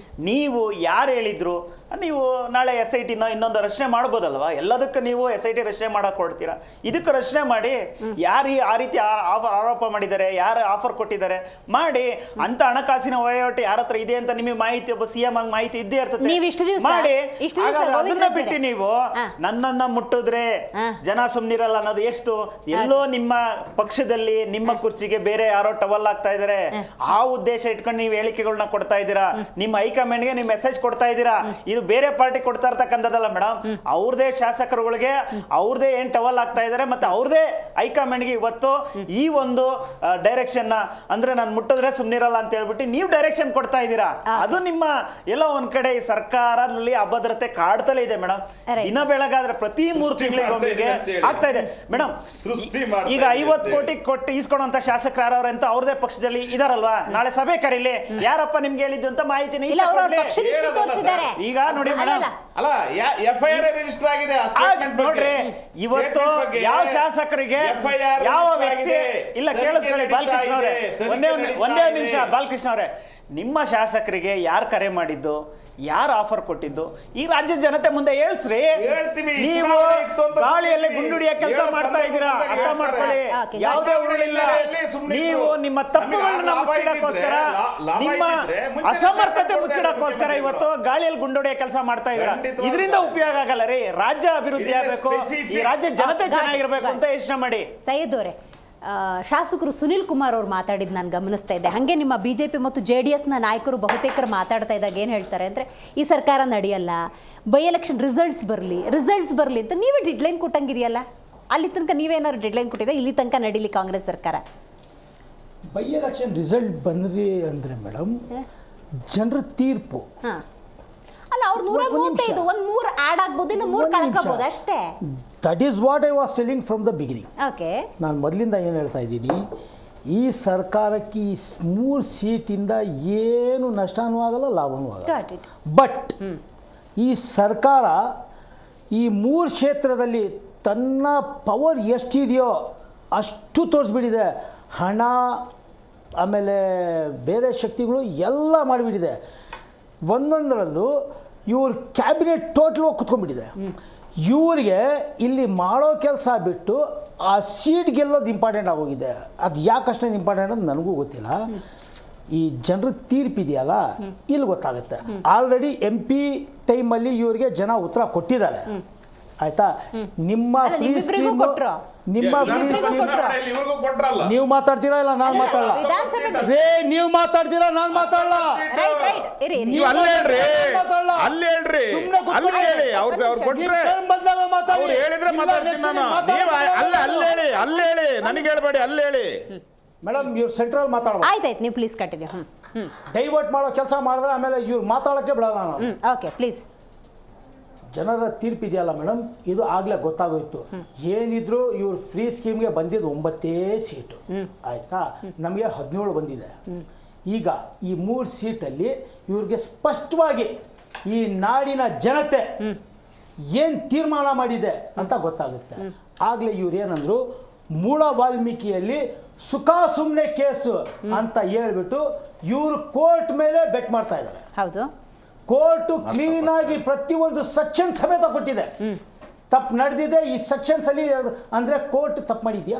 ನೀವು ಯಾರು ಹೇಳಿದ್ರು ನೀವು ನಾಳೆ SITನೋ ಇನ್ನೊಂದು ರಚನೆ ಮಾಡ್ಬೋದಲ್ವಾ? ಎಲ್ಲದಕ್ಕೂ ನೀವು SIT ರಚನೆ ಮಾಡಕ್ ಕೊಡ್ತೀರಾ? ಇದಕ್ಕೆ ರಚನೆ ಮಾಡಿ ಯಾರು ಆ ರೀತಿ ಆರೋಪ ಮಾಡಿದ್ದಾರೆ, ಯಾರು ಆಫರ್ ಕೊಟ್ಟಿದ್ದಾರೆ ಮಾಡಿ, ಅಂತ ಹಣಕಾಸಿನ ವಹಿವಾಟು ಯಾರ ಹತ್ರ ಇದೆ ಅಂತ ನಿಮಗೆ ಮಾಹಿತಿ, ಒಬ್ಬ CM ಆಗಿ ಮಾಹಿತಿ ಇದ್ದೇ ಇರ್ತದೆ ಮಾಡಿ. ಅದನ್ನ ಬಿಟ್ಟು ನೀವು ನನ್ನನ್ನ ಮುಟ್ಟಿದ್ರೆ ಜನ ಸುಮ್ನಿರಲ್ಲ ಅನ್ನೋದು ಎಷ್ಟು? ಎಲ್ಲೋ ನಿಮ್ಮ ಪಕ್ಷದಲ್ಲಿ ನಿಮ್ಮ ಕುರ್ಚಿಗೆ ಬೇರೆ ಯಾರೋ ಟವಲ್ ಆಗ್ತಾ ಇದಾರೆ, ಆ ಉದ್ದೇಶ ಇಟ್ಕೊಂಡು ನೀವು ಹೇಳಿಕೆಗಳನ್ನ ಕೊಡ್ತಾ ಇದ್ದೀರಾ, ನಿಮ್ಮ ಹೈಕಮಾಂಡ್ಗೆ ನೀವು ಮೆಸೇಜ್ ಕೊಡ್ತಾ ಇದ್ದೀರಾ. ಇದು ಬೇರೆ ಪಾರ್ಟಿ ಕೊಡ್ತಾ ಇರ್ತಕ್ಕಂಥದ್ದಲ್ಲ ಮೇಡಮ್, ಅವ್ರದೇ ಶಾಸಕರುಗಳಿಗೆ ಅವ್ರದೇ ಏನ್ ಟವಲ್ ಆಗ್ತಾ ಇದಾರೆ, ಮತ್ತೆ ಅವ್ರದೇ ಹೈಕಮಾಂಡ್ಗೆ ಇವತ್ತು ಈ ಒಂದು ಡೈರೆಕ್ಷನ್ ಅಂದ್ರೆ ನಾನು ಮುಟ್ಟಿದ್ರೆ ಸುಮ್ನಿರಲ್ಲ ಅಂತ ಹೇಳ್ಬಿಟ್ಟು ನೀವು ಡೈರೆಕ್ಷನ್ ಕೊಡ್ತಾ ಇದ್ದೀರಾ. ಅದು ನಿಮ್ಮ ಎಲ್ಲ ಒಂದ್ ಕಡೆ ಸರ್ಕಾರದಲ್ಲಿ ಅಭದ್ರತೆ ಕಾಡ್ತಲೇ ಇದೆ ಮೇಡಮ್. ದಿನ ಬೆಳಗಾದ್ರೆ ಪ್ರತಿ 3 ತಿಂಗಳಿಗೆ ಆಗ್ತಾ ಇದೆ ಮೇಡಮ್ ಸೃಷ್ಟಿ ಮಾಡ್ತಾ ಈಗ ಇದೆ 50 ಕೋಟಿ ಕೊಟ್ಟು ಈಸ್ಕೊಳ್ಳುವಂತ ಶಾಸಕರು ಯಾರವ್ರೆ ಅಂತ ಅವ್ರದೇ ಪಕ್ಷದಲ್ಲಿ ಇದಾರಲ್ವಾ, ನಾಳೆ ಸಭೆ ಕರೀಲಿ, ಯಾರಪ್ಪ ನಿಮ್ಗೆ ಹೇಳಿದ್ದು ಅಂತ ಮಾಹಿತಿನ ಇಲ್ಲ, ಅವ್ರ ಪಕ್ಷನಿಷ್ಠೆ ತೋರಿಸಿದ್ದಾರೆ. ಈಗ ನೋಡಿ ಮೇಡಮ್, ಅಲ್ಲ FIR ರಿಜಿಸ್ಟರ್ ಆಗಿದೆ ಆ ಸ್ಟೇಟ್ಮೆಂಟ್ ಬಗ್ಗೆ. ನೋಡ್ರಿ ಇವತ್ತು ಯಾವ ಶಾಸಕರಿಗೆ FIR ಯಾವ ರಿಜಿಸ್ಟರ್ ವ್ಯಕ್ತಿ ಆಗಿದೆ. ಇಲ್ಲ ಕೇಳಿಸ್ಕೊಳ್ಳಿ ಬಾಲಕೃಷ್ಣ ಅವರೇ, ಒಂದೇ ನಿಮಿಷ ಬಾಲಕೃಷ್ಣ ಅವರೇ, ನಿಮ್ಮ ಶಾಸಕರಿಗೆ ಯಾರು ಕರೆ ಮಾಡಿದ್ದು, ಯಾರು ಆಫರ್ ಕೊಟ್ಟಿದ್ದು ಈ ರಾಜ್ಯದ ಜನತೆ ಮುಂದೆ ಹೇಳ್ಸ್ರಿ. ಹೇಳ್ತೀವಿ. ನೀವು ಚುನಾವಣೆ ಇತ್ತು ಅಂತ ಗಾಳಿಯಲ್ಲಿ ಸುಮ್ನೆ ಗುಂಡುಡಿಯ ಕೆಲಸ ಹೇಳೋ ಮಾಡ್ತಾ ಇದ್ದೀರಾ, ಸಂದರ್ಭದಲ್ಲಿ ಅರ್ಥ ಮಾಡ್ಕೊಳ್ಳಿ. ಓಕೆ, ಯಾವುದೇ ಉಳಿಲ್ಲ. ಸುಮ್ನೆ ನೀವು ಇದ್ರು. ನಿಮ್ಮ ತಪ್ಪುಗಳನ್ನ ಲಾಭ ಮುಚ್ಚಿಡಕ್ಕೋಸ್ಕರ, ಲಾಭ ನಿಮ್ಮ ಇದ್ದಿದ್ರೆ ಮುಂಚೆ ಅಸಮರ್ಥತೆ ಸರ್ಕಾರ ಮುಚ್ಚಿಡಕ್ಕೋಸ್ಕರ ಕೊಡ್ತಾ ಇವತ್ತು ಗಾಳಿಯಲ್ಲಿ ಗುಂಡುಡಿಯ ಕೆಲಸ ಮಾಡ್ತಾ ಇದ್ದೀರಾ. ಖಂಡಿತವಾಗ್ಲೂ. ಇದರಿಂದ ಉಪಯೋಗ ಆಗಲ್ಲ ರೀ. ರಾಜ್ಯ ಅಭಿವೃದ್ಧಿ ಇದು ಆಗಬೇಕು, ಈ specific. ರಾಜ್ಯದ ಜನತೆ ಚೆನ್ನಾಗಿರ್ಬೇಕು ಅಂತ ಯೋಚನೆ ಮಾಡಿ. ಸೈಯದ್ ಅವರೇ, ಶಾಸಕರು ಸುನಿಲ್ ಕುಮಾರ್ ಅವರು ಮಾತಾಡಿದ್ದು ನಾನು ಗಮನಿಸ್ತಾ ಇದ್ದೆ. ಹಾಗೆ ನಿಮ್ಮ BJP ಮತ್ತು JDSನ ನಾಯಕರು ಬಹುತೇಕರು ಮಾತಾಡ್ತಾ ಇದ್ದಾಗ ಏನು ಹೇಳ್ತಾರೆ ಅಂದರೆ, ಈ ಸರ್ಕಾರ ನಡೆಯಲ್ಲ, ಬೈ ಎಲೆಕ್ಷನ್ ರಿಸಲ್ಟ್ಸ್ ಬರಲಿ ಅಂತ ನೀವೇ ಡೆಡ್ಲೈನ್ ಕೊಟ್ಟಂಗಿದೆಯಲ್ಲ. ಅಲ್ಲಿ ತನಕ ನೀವೇನಾದ್ರು ಡೆಡ್ಲೈನ್ ಕೊಟ್ಟಿದ್ದೆ, ಇಲ್ಲಿ ತನಕ ನಡೀಲಿ ಕಾಂಗ್ರೆಸ್ ಸರ್ಕಾರ? ಬೈ ಎಲೆಕ್ಷನ್ ರಿಸಲ್ಟ್ ಬಂದ್ರಿ ಅಂದರೆ ಮೇಡಮ್, ಜನರ ತೀರ್ಪು. ಹಾಂ, ಅಲ್ಲ ಅವ್ರು 135 ಒಂದು 3 ಆ್ಯಡ್ ಆಗ್ಬೋದು, ಇನ್ನು 3 ಕಳ್ಕೋಬೋದು ಅಷ್ಟೇ. That is what I was telling from the beginning. Okay, ನಾನು ಮೊದಲಿಂದ ಏನು ಹೇಳ್ತಾ ಇದ್ದೀನಿ, ಈ ಸರ್ಕಾರಕ್ಕೆ ಈ 3 ಸೀಟಿಂದ ಏನು ನಷ್ಟನೂ ಆಗಲ್ಲ, ಲಾಭನೂ ಆಗಲ್ಲ. ಬಟ್ ಈ ಸರ್ಕಾರ ಈ 3 ಕ್ಷೇತ್ರದಲ್ಲಿ ತನ್ನ ಪವರ್ ಎಷ್ಟಿದೆಯೋ ಅಷ್ಟು ತೋರಿಸ್ಬಿಟ್ಟಿದೆ. ಹಣ ಆಮೇಲೆ ಬೇರೆ ಶಕ್ತಿಗಳು ಎಲ್ಲ ಮಾಡಿಬಿಟ್ಟಿದೆ. ಒಂದೊಂದರಲ್ಲೂ ಇವ್ರ ಕ್ಯಾಬಿನೆಟ್ ಟೋಟಲ್ ಕುತ್ಕೊಂಡ್ಬಿಟ್ಟಿದೆ. ಇವ್ರಿಗೆ ಇಲ್ಲಿ ಮಾಡೋ ಕೆಲಸ ಬಿಟ್ಟು ಆ ಸೀಟ್ ಗೆಲ್ಲೋದು ಇಂಪಾರ್ಟೆಂಟ್ ಆಗೋಗಿದೆ. ಅದು ಯಾಕಷ್ಟೊಂದು ಇಂಪಾರ್ಟೆಂಟ್ ಅಂತ ನನಗೂ ಗೊತ್ತಿಲ್ಲ. ಈ ಜನರ ತೀರ್ಪಿದೆಯಲ್ಲ, ಇಲ್ಲಿ ಗೊತ್ತಾಗುತ್ತೆ. ಆಲ್ರೆಡಿ MP ಟೈಮಲ್ಲಿ ಇವ್ರಿಗೆ ಜನ ಉತ್ತರ ಕೊಟ್ಟಿದ್ದಾರೆ, ಆಯ್ತಾ? ನಿಮ್ಮ ನೀವು ಮಾತಾಡ್ತೀರಾ ಇಲ್ಲ ನಾನು ಮಾತಾಡಲ್ಲ, ನೀವು ಮಾತಾಡ್ತೀರಾ ನಾನು ಮಾತಾಡಲ್ಲ. ನನಗೆ ಹೇಳ್ಬೇಡಿ, ಅಲ್ಲಿ ಹೇಳಿ ಮೇಡಮ್. ಇವ್ರು ಸೆಂಟ್ರಲ್ ಮಾತಾಡ್ಬೋದು. ಆಯ್ತಾಯ್ತು, ನೀವು ಪ್ಲೀಸ್ ಕಂಟಿನ್ಯೂ. ಡೈವರ್ಟ್ ಮಾಡೋ ಕೆಲಸ ಮಾಡಿದ್ರೆ ಆಮೇಲೆ ಇವ್ರು ಮಾತಾಡೋಕ್ಕೆ ಬಿಡಲ್ಲ ನಾವು. Okay, please. ಜನರ ತೀರ್ಪಿದೆಯಲ್ಲ ಮೇಡಮ್, ಇದು ಆಗಲೇ ಗೊತ್ತಾಗೋಯ್ತು. ಏನಿದ್ರು ಇವ್ರು ಫ್ರೀ ಸ್ಕೀಮ್ಗೆ ಬಂದಿದ್ದು 9 ಸೀಟು, ಆಯಿತಾ? ನಮಗೆ 17 ಬಂದಿದೆ. ಈಗ ಈ 3 ಸೀಟಲ್ಲಿ ಇವ್ರಿಗೆ ಸ್ಪಷ್ಟವಾಗಿ ಈ ನಾಡಿನ ಜನತೆ ಏನು ತೀರ್ಮಾನ ಮಾಡಿದೆ ಅಂತ ಗೊತ್ತಾಗುತ್ತೆ. ಆಗಲೇ ಇವ್ರು ಏನಂದ್ರು, ಮೂಲ ವಾಲ್ಮೀಕಿಯಲ್ಲಿ ಸುಖ ಸುಮ್ಮನೆ ಕೇಸು ಅಂತ ಹೇಳ್ಬಿಟ್ಟು ಇವರು ಕೋರ್ಟ್ ಮೇಲೆ ಬೆಟ್ ಮಾಡ್ತಾ ಇದ್ದಾರೆ. ಹೌದು, ಕೋರ್ಟು ಕ್ಲೀನ್ ಆಗಿ ಪ್ರತಿಯೊಂದು ಸೆಕ್ಷನ್ ಸಮೇತ ಕೊಟ್ಟಿದೆ. ತಪ್ಪು ನಡೆದಿದೆ ಈ ಸೆಕ್ಷನ್ಸ್ ಅಲ್ಲಿ ಅಂದ್ರೆ ಕೋರ್ಟ್ ತಪ್ಪು ಮಾಡಿದ್ಯಾ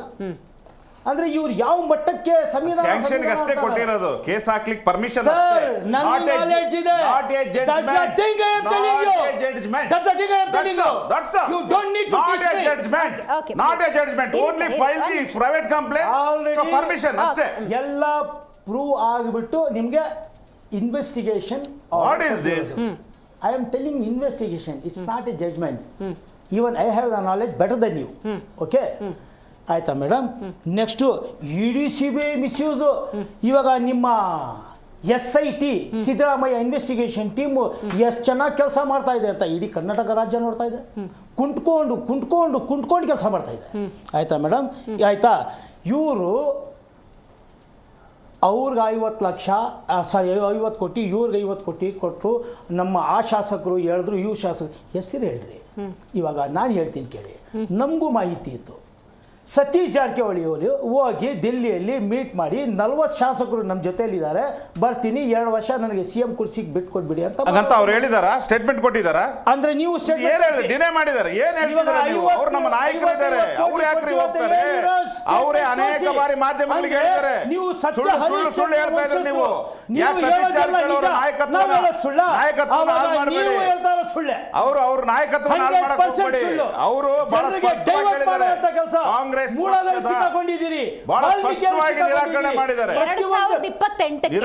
ಅಂದ್ರೆ ಇವ್ರು ಯಾವ ಮಟ್ಟಕ್ಕೆ ಸ್ಯಾಂಕ್ಷನ್ ಅಷ್ಟೇ ಕೊಟ್ಟಿರೋದು, ಕೇಸ್ ಹಾಕ್ಲಿಕ್ಕೆ ಪರ್ಮಿಷನ್ ಅಷ್ಟೇ. Not a judgement. That's the thing I am telling you. That's the thing I am telling you. That's you don't need to teach me. Judgement, not a judgement. Only file the private complaint for permission ಅಷ್ಟೇ. ಎಲ್ಲ prove ಆಗಿಬಿಟ್ಟು ನಿಮಗೆ investigation. What is this? I am telling investigation. It's not a judgment. Even I have the knowledge better than you. Okay? ಆಯ್ತಾ madam? Next ED-CBI misuse. ಇವಾಗ ನಿಮ್ಮ SIT Siddaramaiah investigation team ಎಷ್ಟು ಚೆನ್ನಾಗಿ ಕೆಲಸ ಮಾಡ್ತಾ ಇದೆ ಅಂತ ಇಡೀ ಕರ್ನಾಟಕ ರಾಜ್ಯ ನೋಡ್ತಾ ಇದೆ. ಕುಂಟ್ಕೊಂಡು ಕೆಲಸ ಮಾಡ್ತಾ ಇದೆ, ಆಯ್ತಾ ಮೇಡಮ್? ಆಯ್ತಾ? ಇವರು ಅವ್ರಿಗೆ 50 ಲಕ್ಷ, 50 ಕೋಟಿ, ಇವ್ರಿಗೆ 50 ಕೋಟಿ ಕೊಟ್ಟು ನಮ್ಮ ಆ ಶಾಸಕರು ಹೇಳಿದ್ರು, ಇವ್ರು ಶಾಸಕರು ಹೆಸರು ಹೇಳ್ರಿ. ಇವಾಗ ನಾನು ಹೇಳ್ತೀನಿ ಕೇಳಿ. ನಮಗೂ ಮಾಹಿತಿ ಇತ್ತು. ಸತೀಶ್ ಜಾರಕಿಹೊಳಿ ಅವರು ಹೋಗಿ ದಿಲ್ಲಿಯಲ್ಲಿ ಮೀಟ್ ಮಾಡಿ 40 ಶಾಸಕರು ನಮ್ಮ ಜೊತೆಯಲ್ಲಿದ್ದಾರೆ, ಬರ್ತೀನಿ 2 ವರ್ಷ ನನಗೆ CM ಕುರ್ಸಿಗೆ ಬಿಟ್ಕೊಟ್ಬಿಡಿ ಅಂತ ಅವ್ರು ಹೇಳಿದಾರ, ಸ್ಟೇಟ್ಮೆಂಟ್ ಕೊಟ್ಟಿದಾರ. ಅಂದ್ರೆ ನೀವು ಡಿನೇ ಮಾಡಿದ್ದಾರೆ. ಏನ್ ಹೇಳ್ತಿದ್ದಾರೆ ನೀವು? ಅವ್ರು ನಮ್ಮ ನಾಯಕರಿದ್ದಾರೆ, ಅವ್ರು ಯಾಕ್ರಿ ಹೋಗ್ತಾರೆ? ಅವರೇ ಅನೇಕ ಬಾರಿ ಮಾಧ್ಯಮಗಳಿಗೆ ಹೇಳಿದ್ದಾರೆ. ನೀವು ಸುಳ್ಳು ಹೇಳ್ತಾ ಇದ್ರೆ ನೀವು ಯಾಕೆ ಸತೀಶ್ ಜಾರಕಿಹೊಳಿ ಅವರ ನಾಯಕತ್ವ ಮಾಡಬೇಡಿ. ಅವರು ಅವ್ರ ನಾಯಕತ್ವ ಮಾಡಬೇಡಿ. ಅವರು ಬಹಳ ಸ್ಪಷ್ಟವಾಗಿ ಹೇಳಿದ್ದಾರೆ, ಕಾಂಗ್ರೆಸ್ ಬಹಳ ಸ್ಪಷ್ಟವಾಗಿ ನಿರಾಕರಣೆ ಮಾಡಿದ್ದಾರೆ. 2028ಕ್ಕೆ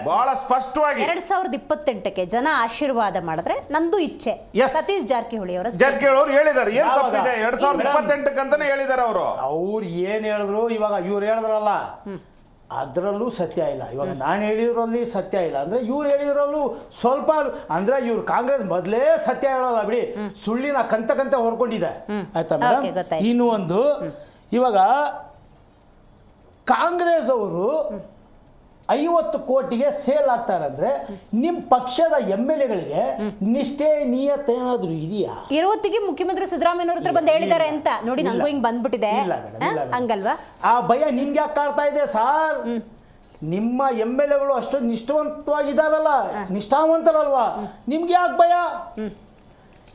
ಬಹಳ ಸ್ಪಷ್ಟವಾಗಿ 2028ಕ್ಕೆ ಜನ ಆಶೀರ್ವಾದ ಮಾಡಿದ್ರೆ ನಂದು ಇಚ್ಛೆ. ಸತೀಶ್ ಜಾರಕಿಹೊಳಿ ಅವರು ಹೇಳಿದ್ದಾರೆ. ಏನ್ ತಪ್ಪಿದೆ? 2028ಕ್ಕೆ ಅಂತಾನೆ ಹೇಳಿದ್ದಾರೆ ಅವರು. ಅವ್ರು ಏನ್ ಹೇಳಿದ್ರು, ಇವಾಗ ಇವ್ರು ಹೇಳಿದ್ರಲ್ಲ ಅದರಲ್ಲೂ ಸತ್ಯ ಇಲ್ಲ. ಇವಾಗ ನಾನು ಹೇಳಿರೋಲ್ಲಿ ಸತ್ಯ ಇಲ್ಲ ಅಂದರೆ ಇವ್ರು ಹೇಳಿರೋಲ್ಲೂ ಸ್ವಲ್ಪ ಅಂದರೆ ಇವ್ರು ಕಾಂಗ್ರೆಸ್ ಮೊದಲೇ ಸತ್ಯ ಹೇಳೋಲ್ಲ ಬಿಡಿ, ಸುಳ್ಳಿನ ಕಂತೆ ಹೊರ್ಕೊಂಡಿದೆ. ಆಯ್ತಾ ಮೇಡಮ್? ಇನ್ನು ಒಂದು, ಇವಾಗ ಕಾಂಗ್ರೆಸ್ ಅವರು 50 ಕೋಟಿಗೆ ಸೇಲ್ ಆಗ್ತಾರಂದ್ರೆ ನಿಮ್ಮ ಪಕ್ಷದ MLAಗಳಿಗೆ ನಿಷ್ಠೆ ನಿಯತೆ ಏನಾದರೂ ಇದೆಯಾ? ಇರುವತ್ತಿಗೆ ಮುಖ್ಯಮಂತ್ರಿ ಸಿದ್ದರಾಮಯ್ಯನವ್ರ ಹತ್ರ ಬಂದು ಹೇಳಿದ್ದಾರೆ ಅಂತ ನೋಡಿ, ನಂಗೂ ಹಿಂಗೆ ಬಂದ್ಬಿಟ್ಟಿದೆ ಹಂಗಲ್ವಾ? ಆ ಭಯ ನಿಮ್ಗೆ ಯಾಕೆ ಕಾಡ್ತಾ ಇದೆ ಸರ್? ನಿಮ್ಮ MLAಗಳು ಅಷ್ಟು ನಿಷ್ಠಾವಂತವಾಗಿದ್ದಾರಲ್ಲ, ನಿಷ್ಠಾವಂತರಲ್ವಾ, ನಿಮ್ಗೆ ಯಾಕೆ ಭಯ?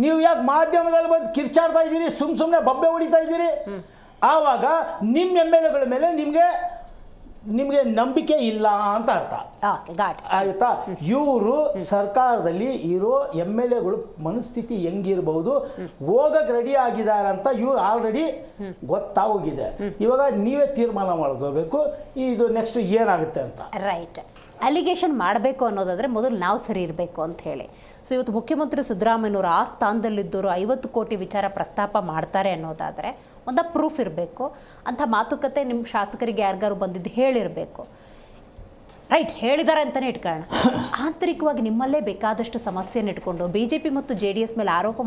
ನೀವು ಯಾಕೆ ಮಾಧ್ಯಮದಲ್ಲಿ ಬಂದು ಕಿರ್ಚಾಡ್ತಾ ಇದ್ದೀರಿ, ಸುಮ್ಮನೆ ಬಬ್ಬೆ ಹೊಡಿತಾ ಇದ್ದೀರಿ? ಆವಾಗ ನಿಮ್ಮ MLAಗಳ ಮೇಲೆ ನಿಮಗೆ ನಂಬಿಕೆ ಇಲ್ಲ ಅಂತ ಅರ್ಥ. ಆಯ್ತಾ? ಇವರು ಸರ್ಕಾರದಲ್ಲಿ ಇರೋ MLAಗಳು ಮನಸ್ಥಿತಿ ಹೆಂಗಿರ್ಬೋದು, ಹೋಗಕ್ಕೆ ರೆಡಿ ಆಗಿದ್ದಾರೆ ಅಂತ ಇವ್ರು ಆಲ್ರೆಡಿ ಗೊತ್ತಾಗೋಗಿದೆ. ಇವಾಗ ನೀವೇ ತೀರ್ಮಾನ ಮಾಡ್ಕೋಬೇಕು ಇದು ನೆಕ್ಸ್ಟ್ ಏನಾಗುತ್ತೆ ಅಂತ. ರೈಟ್. ಅಲಿಗೇಷನ್ ಮಾಡಬೇಕು ಅನ್ನೋದಾದರೆ ಮೊದಲು ನಾವು ಸರಿ ಇರಬೇಕು ಅಂತ ಹೇಳಿ. ಸೊ ಇವತ್ತು ಮುಖ್ಯಮಂತ್ರಿ ಸಿದ್ದರಾಮಯ್ಯನವರು ಆ ಸ್ಥಾನದಲ್ಲಿದ್ದವರು 50 ಕೋಟಿ ವಿಚಾರ ಪ್ರಸ್ತಾಪ ಮಾಡ್ತಾರೆ ಅನ್ನೋದಾದರೆ ಒಂದು ಪ್ರೂಫ್ ಇರಬೇಕು. ಅಂಥ ಮಾತುಕತೆ ನಿಮ್ಮ ಶಾಸಕರಿಗೆ ಯಾರಿಗಾರು ಬಂದಿದ್ದು ಹೇಳಿರಬೇಕು. ರೈಟ್, ಹೇಳಿದ್ದಾರೆ ಅಂತಲೇ ಇಟ್ಕೊಳ್ಳೋಣ. ಆಂತರಿಕವಾಗಿ ನಿಮ್ಮಲ್ಲೇ ಬೇಕಾದಷ್ಟು ಸಮಸ್ಯೆಯನ್ನು ಇಟ್ಕೊಂಡು BJP ಮತ್ತು JDS ಮೇಲೆ ಆರೋಪ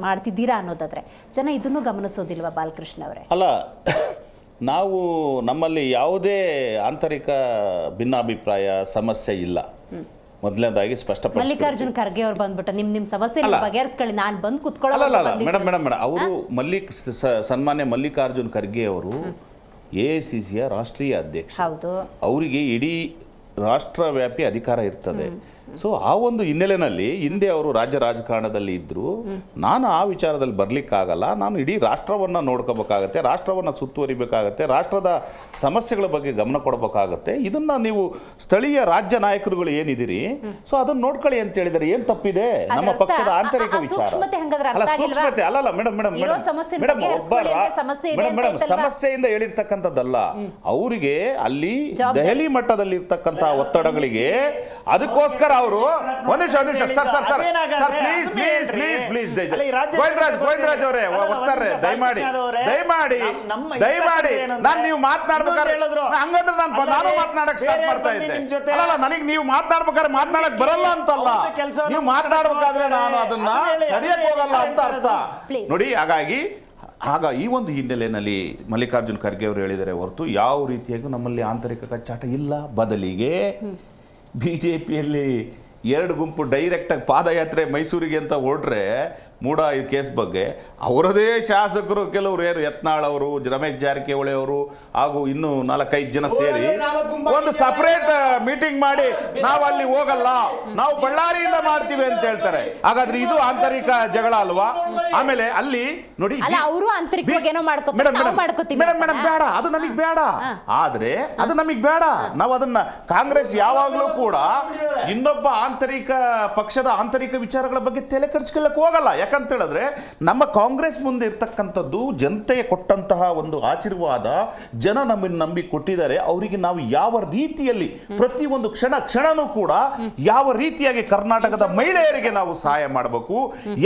ಮಾಡ್ತಿದ್ದೀರಾ ಅನ್ನೋದಾದರೆ ಜನ ಇದನ್ನು ಗಮನಿಸೋದಿಲ್ವಾ ಬಾಲಕೃಷ್ಣ ಅವರೇ? ಅಲ್ಲ, ನಾವು ನಮ್ಮಲ್ಲಿ ಯಾವುದೇ ಆಂತರಿಕ ಭಿನ್ನಾಭಿಪ್ರಾಯ ಸಮಸ್ಯೆ ಇಲ್ಲ. ಮೊದಲನೇದಾಗಿ ಸ್ಪಷ್ಟಪಡಿಸಿ, ಮಲ್ಲಿಕಾರ್ಜುನ್ ಖರ್ಗೆ ಅವ್ರು ಬಂದ್ಬಿಟ್ಟು ನಿಮ್ಮ ಸಮಸ್ಯೆ ಬಗೆಹರಿಸ್ಕೊಳ್ಳಿ, ನಾನು ಬಂದು ಕುತ್ಕೊಳ್ಳೋಲ್ಲ. ಮೇಡಮ್ ಅವರು ಸನ್ಮಾನ್ಯ ಮಲ್ಲಿಕಾರ್ಜುನ್ ಖರ್ಗೆ ಅವರು AICCಯ ರಾಷ್ಟ್ರೀಯ ಅಧ್ಯಕ್ಷ. ಹೌದು, ಅವರಿಗೆ ಇಡೀ ರಾಷ್ಟ್ರವ್ಯಾಪಿ ಅಧಿಕಾರ ಇರ್ತದೆ. ಸೊ ಆ ಒಂದು ಹಿನ್ನೆಲೆಯಲ್ಲಿ ಹಿಂದೆ ಅವರು ರಾಜ್ಯ ರಾಜಕಾರಣದಲ್ಲಿ ಇದ್ದರು. ನಾನು ಆ ವಿಚಾರದಲ್ಲಿ ಬರಲಿಕ್ಕಾಗಲ್ಲ. ನಾನು ಇಡೀ ರಾಷ್ಟ್ರವನ್ನು ನೋಡ್ಕೋಬೇಕಾಗತ್ತೆ, ರಾಷ್ಟ್ರವನ್ನು ಸುತ್ತುವರಿಬೇಕಾಗತ್ತೆ, ರಾಷ್ಟ್ರದ ಸಮಸ್ಯೆಗಳ ಬಗ್ಗೆ ಗಮನ ಕೊಡಬೇಕಾಗತ್ತೆ. ಇದನ್ನು ನೀವು ಸ್ಥಳೀಯ ರಾಜ್ಯ ನಾಯಕರುಗಳು ಏನಿದ್ದೀರಿ, ಸೊ ಅದನ್ನು ನೋಡ್ಕೊಳ್ಳಿ ಅಂತ ಹೇಳಿದರೆ ಏನು ತಪ್ಪಿದೆ? ನಮ್ಮ ಪಕ್ಷದ ಆಂತರಿಕ ವಿಚಾರ ಅಲ್ಲ, ಸೂಕ್ಷ್ಮತೆ ಅಲ್ಲಲ್ಲ ಮೇಡಮ್ ಸಮಸ್ಯೆಯಿಂದ ಹೇಳಿರ್ತಕ್ಕಂಥದ್ದಲ್ಲ. ಅವರಿಗೆ ಅಲ್ಲಿ ದೆಹಲಿ ಮಟ್ಟದಲ್ಲಿ ಇರ್ತಕ್ಕಂಥ ಒತ್ತಡಗಳಿಗೆ ಅದಕ್ಕೋಸ್ಕರ ಅವರು ಒಂದು ನಿಮಿಷ ಸರ್ ಪ್ಲೀಸ್ ಗೋವಿಂದರಾಜ್ ಅವರೇ ಒತ್ತಾರೆ, ದಯಮಾಡಿ ನಾನು ನೀವು ಮಾತನಾಡ್ಬೇಕಾದ್ರೆ ಹಂಗಂದ್ರೆ ನಾನು ಮಾತನಾಡಕ್ ಸ್ಟಾರ್ಟ್ ಮಾಡ್ತಾ ಇದ್ದೆ. ಅಲ್ಲ, ನನಗೆ ನೀವು ಮಾತನಾಡ್ಬೇಕಾದ್ರೆ ಮಾತನಾಡಕ್ ಬರಲ್ಲ ಅಂತಲ್ಲ, ನೀವು ಮಾತನಾಡ್ಬೇಕಾದ್ರೆ ನಾನು ಅದನ್ನ ತಡೆಯಕ್ ಹೋಗಲ್ಲ ಅಂತ ಅರ್ಥ ನೋಡಿ. ಆಗ ಈ ಒಂದು ಹಿನ್ನೆಲೆಯಲ್ಲಿ ಮಲ್ಲಿಕಾರ್ಜುನ್ ಖರ್ಗೆ ಅವರು ಹೇಳಿದರೆ ಹೊರತು ಯಾವ ರೀತಿಯಾಗಿ ನಮ್ಮಲ್ಲಿ ಆಂತರಿಕ ಕಚ್ಚಾಟ ಇಲ್ಲ. ಬದಲಿಗೆ BJPಯಲ್ಲಿ 2 ಗುಂಪು ಡೈರೆಕ್ಟಾಗಿ ಪಾದಯಾತ್ರೆ ಮೈಸೂರಿಗೆ ಅಂತ ಹೊರಟ್ರೆ ಮೂಡ ಈ ಕೇಸ್ ಬಗ್ಗೆ ಅವರದೇ ಶಾಸಕರು ಕೆಲವರು ಏನು ಯತ್ನಾಳ್ ಅವರು, ರಮೇಶ್ ಜಾರಕಿಹೊಳಿ ಅವರು ಹಾಗೂ ಇನ್ನೂ 4-5 ಜನ ಸೇರಿ ಒಂದು ಸಪರೇಟ್ ಮೀಟಿಂಗ್ ಮಾಡಿ ನಾವು ಅಲ್ಲಿ ಹೋಗಲ್ಲ, ನಾವು ಬಳ್ಳಾರಿಯಿಂದ ಮಾಡ್ತೀವಿ ಅಂತ ಹೇಳ್ತಾರೆ. ಹಾಗಾದ್ರೆ ಇದು ಆಂತರಿಕ ಜಗಳ ಅಲ್ವಾ? ಆಮೇಲೆ ಅಲ್ಲಿ ನೋಡಿ ಮೇಡಮ್ ಬೇಡ, ಅದು ನಮಗೆ ಬೇಡ. ಆದ್ರೆ ಅದು ನಮಗೆ ಬೇಡ. ನಾವು ಅದನ್ನ ಕಾಂಗ್ರೆಸ್ ಯಾವಾಗಲೂ ಕೂಡ ಇನ್ನೊಬ್ಬ ಪಕ್ಷದ ಆಂತರಿಕ ವಿಚಾರಗಳ ಬಗ್ಗೆ ತಲೆ ಕೆಡಿಸ್ಕೊಳ್ಳಕ್ಕೆ ಹೋಗಲ್ಲ. ಯಾಕಂತ ಹೇಳಿದ್ರೆ ನಮ್ಮ ಕಾಂಗ್ರೆಸ್ ಮುಂದೆ ಇರ್ತಕ್ಕಂಥದ್ದು ಜನತೆಗೆ ಕೊಟ್ಟಂತಹ ಒಂದು ಆಶೀರ್ವಾದ, ಜನ ನಮ್ಮನ್ನು ನಂಬಿ ಕೊಟ್ಟಿದ್ದಾರೆ. ಅವರಿಗೆ ನಾವು ಯಾವ ರೀತಿಯಲ್ಲಿ ಪ್ರತಿಯೊಂದು ಕ್ಷಣನೂ ಕೂಡ ಯಾವ ರೀತಿಯಾಗಿ ಕರ್ನಾಟಕದ ಮಹಿಳೆಯರಿಗೆ ನಾವು ಸಹಾಯ ಮಾಡಬೇಕು,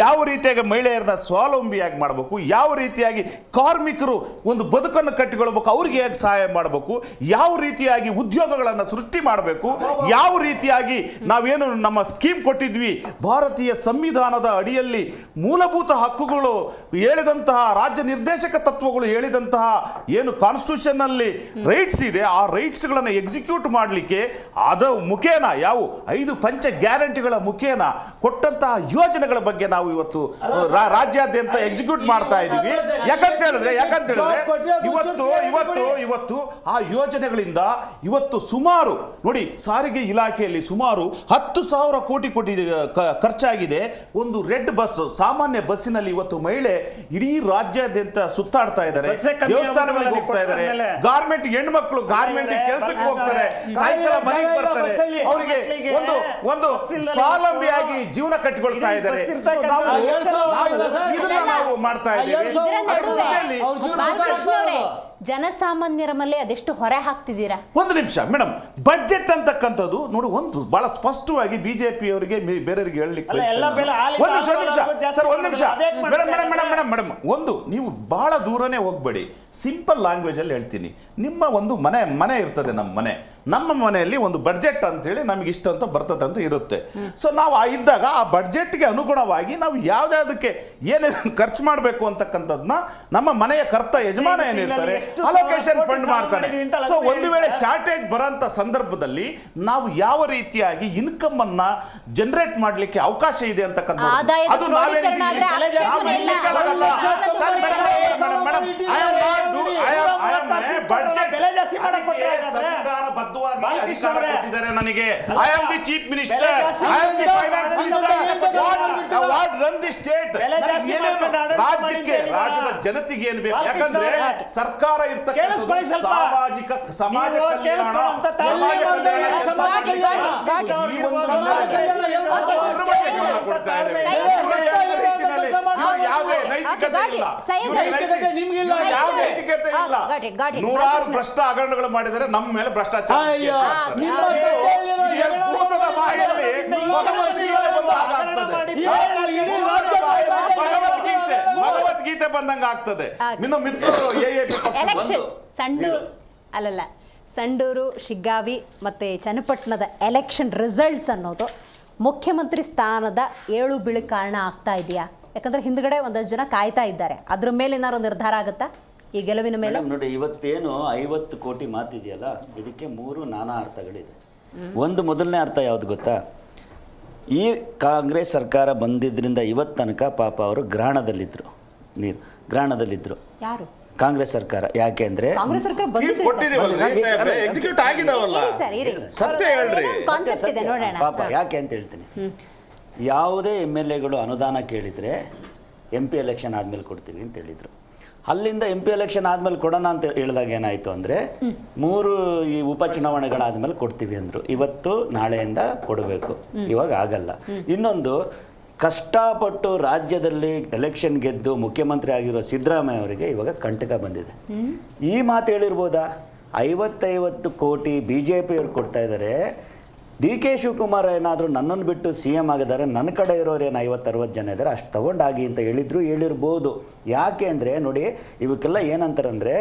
ಯಾವ ರೀತಿಯಾಗಿ ಮಹಿಳೆಯರನ್ನ ಸ್ವಾವಲಂಬಿಯಾಗಿ ಮಾಡಬೇಕು, ಯಾವ ರೀತಿಯಾಗಿ ಕಾರ್ಮಿಕರು ಒಂದು ಬದುಕನ್ನು ಕಟ್ಟಿಕೊಳ್ಬೇಕು, ಅವ್ರಿಗೆ ಹೇಗೆ ಸಹಾಯ ಮಾಡಬೇಕು, ಯಾವ ರೀತಿಯಾಗಿ ಉದ್ಯೋಗಗಳನ್ನು ಸೃಷ್ಟಿ ಮಾಡಬೇಕು, ಯಾವ ರೀತಿಯಾಗಿ ನಾವೇನು ನಮ್ಮ ಸ್ಕೀಮ್ ಕೊಟ್ಟಿದ್ವಿ, ಭಾರತೀಯ ಸಂವಿಧಾನದ ಅಡಿಯಲ್ಲಿ ಮೂಲಭೂತ ಹಕ್ಕುಗಳು ಹೇಳಿದಂತಹ, ರಾಜ್ಯ ನಿರ್ದೇಶಕ ತತ್ವಗಳು ಹೇಳಿದಂತಹ ಏನು ಕಾನ್ಸ್ಟಿಟ್ಯೂಷನ್ ನಲ್ಲಿ ರೈಟ್ಸ್ ಇದೆ, ಆ ರೈಟ್ಸ್ಗಳನ್ನು ಎಕ್ಸಿಕ್ಯೂಟ್ ಮಾಡಲಿಕ್ಕೆ ಅದು ಮುಖೇನ ಯಾವ 5 ಪಂಚ ಗ್ಯಾರಂಟಿಗಳ ಮುಖೇನ ಕೊಟ್ಟಂತಹ ಯೋಜನೆಗಳ ಬಗ್ಗೆ ನಾವು ಇವತ್ತು ರಾಜ್ಯಾದ್ಯಂತ ಎಕ್ಸಿಕ್ಯೂಟ್ ಮಾಡ್ತಾ ಇದ್ದೀವಿ. ಯಾಕಂತ ಹೇಳಿದ್ರೆ ಇವತ್ತು ಆ ಯೋಜನೆಗಳಿಂದ ಇವತ್ತು ಸುಮಾರು ನೋಡಿ ಸಾರಿಗೆ ಇಲಾಖೆಯಲ್ಲಿ ಸುಮಾರು 10,000 ಕೋಟಿ ಖರ್ಚಾಗಿದೆ. ಒಂದು ರೆಡ್ ಬಸ್, ಸಾಮಾನ್ಯ ಬಸ್ಸಿನಲ್ಲಿ ಇವತ್ತು ಮಹಿಳೆ ಇಡೀ ರಾಜ್ಯಾದ್ಯಂತ ಸುತ್ತಾಡ್ತಾ ಇದ್ದಾರೆ, ದೇವಸ್ಥಾನಗಳಿಗೆ ಹೋಗ್ತಾ ಇದ್ದಾರೆ, ಗಾರ್ಮೆಂಟ್ ಹೆಣ್ಮಕ್ಳು ಗಾರ್ಮೆಂಟ್ ಕೆಲಸಕ್ಕೆ ಹೋಗ್ತಾರೆ, ಸಾಯಂಕಾಲ ಮನೆಗೆ ಬರ್ತಾರೆ, ಅವರಿಗೆ ಒಂದು ಸ್ವಾವಲಂಬಿಯಾಗಿ ಜೀವನ ಕಟ್ಟಿಕೊಳ್ತಾ ಇದ್ದಾರೆ. ಇದನ್ನ ನಾವು ಮಾಡ್ತಾ ಇದ್ದೀವಿ. ಜನಸಾಮಾನ್ಯರ ಮೇಲೆ ಅದೆಷ್ಟು ಹೊರೆ ಹಾಕ್ತಿದ್ದೀರಾ? ಒಂದು ನಿಮಿಷ ಮೇಡಮ್, ಬಡ್ಜೆಟ್ ಅಂತಕ್ಕಂಥದ್ದು ನೋಡಿ, ಒಂದು ಬಹಳ ಸ್ಪಷ್ಟವಾಗಿ ಬಿಜೆಪಿ ಅವರಿಗೆ ಬೇರೆಯವರಿಗೆ ಹೇಳಲಿಕ್ಕೆ ಅಲ್ಲ, ಎಲ್ಲ ಬೆಲೆ ಹಾಲಿಗೆ ಒಂದು ನಿಮಿಷ ಸರ್, ಒಂದು ನಿಮಿಷ ಅದೇಕ್ ಮೇಡಮ್ ಮಾಡ್ತಾರೆ? ಮೇಡಮ್ ಮೇಡಮ್ ಮೇಡಮ್ ಒಂದು, ನೀವು ಬಹಳ ದೂರನೇ ಹೋಗ್ಬೇಡಿ, ಸಿಂಪಲ್ ಲ್ಯಾಂಗ್ವೇಜ್ ಅಲ್ಲಿ ಹೇಳ್ತೀನಿ. ನಿಮ್ಮ ಒಂದು ಮನೆ ಇರ್ತದೆ, ನಮ್ಮ ಮನೆಯಲ್ಲಿ ಒಂದು ಬಡ್ಜೆಟ್ ಅಂತೇಳಿ ನಮ್ಗೆ ಇಷ್ಟ ಅಂತ ಬರ್ತದೆ ಅಂತ ಇರುತ್ತೆ. ಸೊ ನಾವು ಇದ್ದಾಗ ಆ ಬಡ್ಜೆಟ್ಗೆ ಅನುಗುಣವಾಗಿ ನಾವು ಯಾವುದಕ್ಕೆ ಏನೇನು ಖರ್ಚು ಮಾಡಬೇಕು ಅಂತಕ್ಕಂಥದ್ದನ್ನ ನಮ್ಮ ಮನೆಯ ಯಜಮಾನ ಏನಿರ್ತಾರೆ ಅಲೋಕೇಶನ್ ಫಂಡ್ ಮಾಡ್ತಾನೆ. ಸೊ ಒಂದು ವೇಳೆ ಶಾರ್ಟೇಜ್ ಬರೋಂಥ ಸಂದರ್ಭದಲ್ಲಿ ನಾವು ಯಾವ ರೀತಿಯಾಗಿ ಇನ್ಕಮ್ ಅನ್ನ ಜನರೇಟ್ ಮಾಡ್ಲಿಕ್ಕೆ ಅವಕಾಶ ಇದೆ ಅಂತಕ್ಕಂಥದ್ದು ಅದು ಸಂವಿಧಾನಬದ್ಧವಾಗಿ ಅಧಿಕಾರ ಕೊಟ್ಟಿದ್ದಾರೆ ನನಗೆ. I am the chief minister, I am the finance minister, what run the state. ರಾಜ್ಯಕ್ಕೆ, ರಾಜ್ಯದ ಜನತೆಗೆ ಏನು ಬೇಕು? ಯಾಕಂದ್ರೆ ಸರ್ಕಾರ ಇರ್ತಕ್ಕಂಥದ್ದು ಸಮಾಜ ಕಲ್ಯಾಣ, ಸಮಾಜ ಕಲ್ಯಾಣ ಕೆಲಸ ಈ ಒಂದು ಅದ್ರ ಬಗ್ಗೆ ಗಮನ ಕೊಡ್ತಾ ಇದ್ದೇವೆ. ಯಾವುದೇ ನೈತಿಕತೆ ಇಲ್ಲ, ಯಾವ ನೈತಿಕತೆ ಇಲ್ಲ. ನೂರಾರು ಭ್ರಷ್ಟ ಹಗರಣಗಳು ಮಾಡಿದರೆ ನಮ್ಮ ಮೇಲೆ ಭ್ರಷ್ಟಾಚಾರ ಭಗವದ್ಗೀತೆ ಬಂದಂಗ ಆಗ್ತದೆ. ಇನ್ನು ಮಿತ್ರರು ಸಂಡೂರು, ಶಿಗ್ಗಾವಿ ಮತ್ತು ಚನ್ನಪಟ್ಟಣದ ಎಲೆಕ್ಷನ್ ರಿಸಲ್ಟ್ಸ್ ಅನ್ನೋದು ಮುಖ್ಯಮಂತ್ರಿ ಸ್ಥಾನದ ಏಳು ಬೀಳು ಕಾರಣ ಆಗ್ತಾ ಇದೆಯಾ? ಯಾಕಂದ್ರೆ ಹಿಂದ್ಗಡೆ ಒಂದಷ್ಟು ಜನ ಕಾಯ್ತಾ ಇದ್ದಾರೆ, ಅದ್ರ ಮೇಲೆ ಏನಾದ್ರು ನಿರ್ಧಾರ ಆಗುತ್ತಾ ಈ ಗೆಲುವಿನ ಮೇಲೆ? ನೋಡಿ, ಇವತ್ತೇನು 50 ಕೋಟಿ ಮಾತಿದೆಯಲ್ಲ, ಇದಕ್ಕೆ 3 ನಾನಾ ಅರ್ಥಗಳಿದೆ. ಒಂದು ಮೊದಲನೇ ಅರ್ಥ ಯಾವುದು ಗೊತ್ತಾ? ಈ ಕಾಂಗ್ರೆಸ್ ಸರ್ಕಾರ ಬಂದಿದ್ದರಿಂದ ಇವತ್ತು ತನಕ ಪಾಪ ಅವರು ಗ್ರಹಣದಲ್ಲಿದ್ದರು. ಯಾರು? ಕಾಂಗ್ರೆಸ್ ಸರ್ಕಾರ. ಯಾಕೆ ಅಂದ್ರೆ ಪಾಪ ಯಾಕೆ ಅಂತ ಹೇಳ್ತೀನಿ. ಯಾವುದೇ MLAಗಳು ಅನುದಾನ ಕೇಳಿದರೆ MP ಎಲೆಕ್ಷನ್ ಆದಮೇಲೆ ಕೊಡ್ತೀವಿ ಅಂತ ಹೇಳಿದರು. ಅಲ್ಲಿಂದ MP ಎಲೆಕ್ಷನ್ ಆದಮೇಲೆ ಕೊಡೋಣ ಅಂತ ಹೇಳಿದಾಗ ಏನಾಯಿತು ಅಂದರೆ 3 ಈ ಉಪಚುನಾವಣೆಗಳಾದಮೇಲೆ ಕೊಡ್ತೀವಿ ಅಂದರು. ಇವತ್ತು ನಾಳೆಯಿಂದ ಕೊಡಬೇಕು, ಇವಾಗ ಆಗಲ್ಲ. ಇನ್ನೊಂದು, ಕಷ್ಟಪಟ್ಟು ರಾಜ್ಯದಲ್ಲಿ ಎಲೆಕ್ಷನ್ ಗೆದ್ದು ಮುಖ್ಯಮಂತ್ರಿ ಆಗಿರೋ ಸಿದ್ದರಾಮಯ್ಯ ಅವರಿಗೆ ಇವಾಗ ಕಂಟಕ ಬಂದಿದೆ. ಈ ಮಾತು ಹೇಳಿರ್ಬೋದಾ? 50 ಕೋಟಿ BJಪಿಯವ್ರು ಕೊಡ್ತಾ ಇದ್ದಾರೆ. DK ಶಿವಕುಮಾರ್ ಏನಾದರೂ ನನ್ನನ್ನು ಬಿಟ್ಟು CM ಆಗಿದ್ದಾರೆ, ನನ್ನ ಕಡೆ ಇರೋರು ಏನು 50-60 ಜನ ಇದ್ದಾರೆ, ಅಷ್ಟು ತಗೊಂಡಾಗಿ ಅಂತ ಹೇಳಿರ್ಬೋದು. ಯಾಕೆ ಅಂದರೆ ನೋಡಿ, ಇವಕ್ಕೆಲ್ಲ ಏನಂತಾರಂದರೆ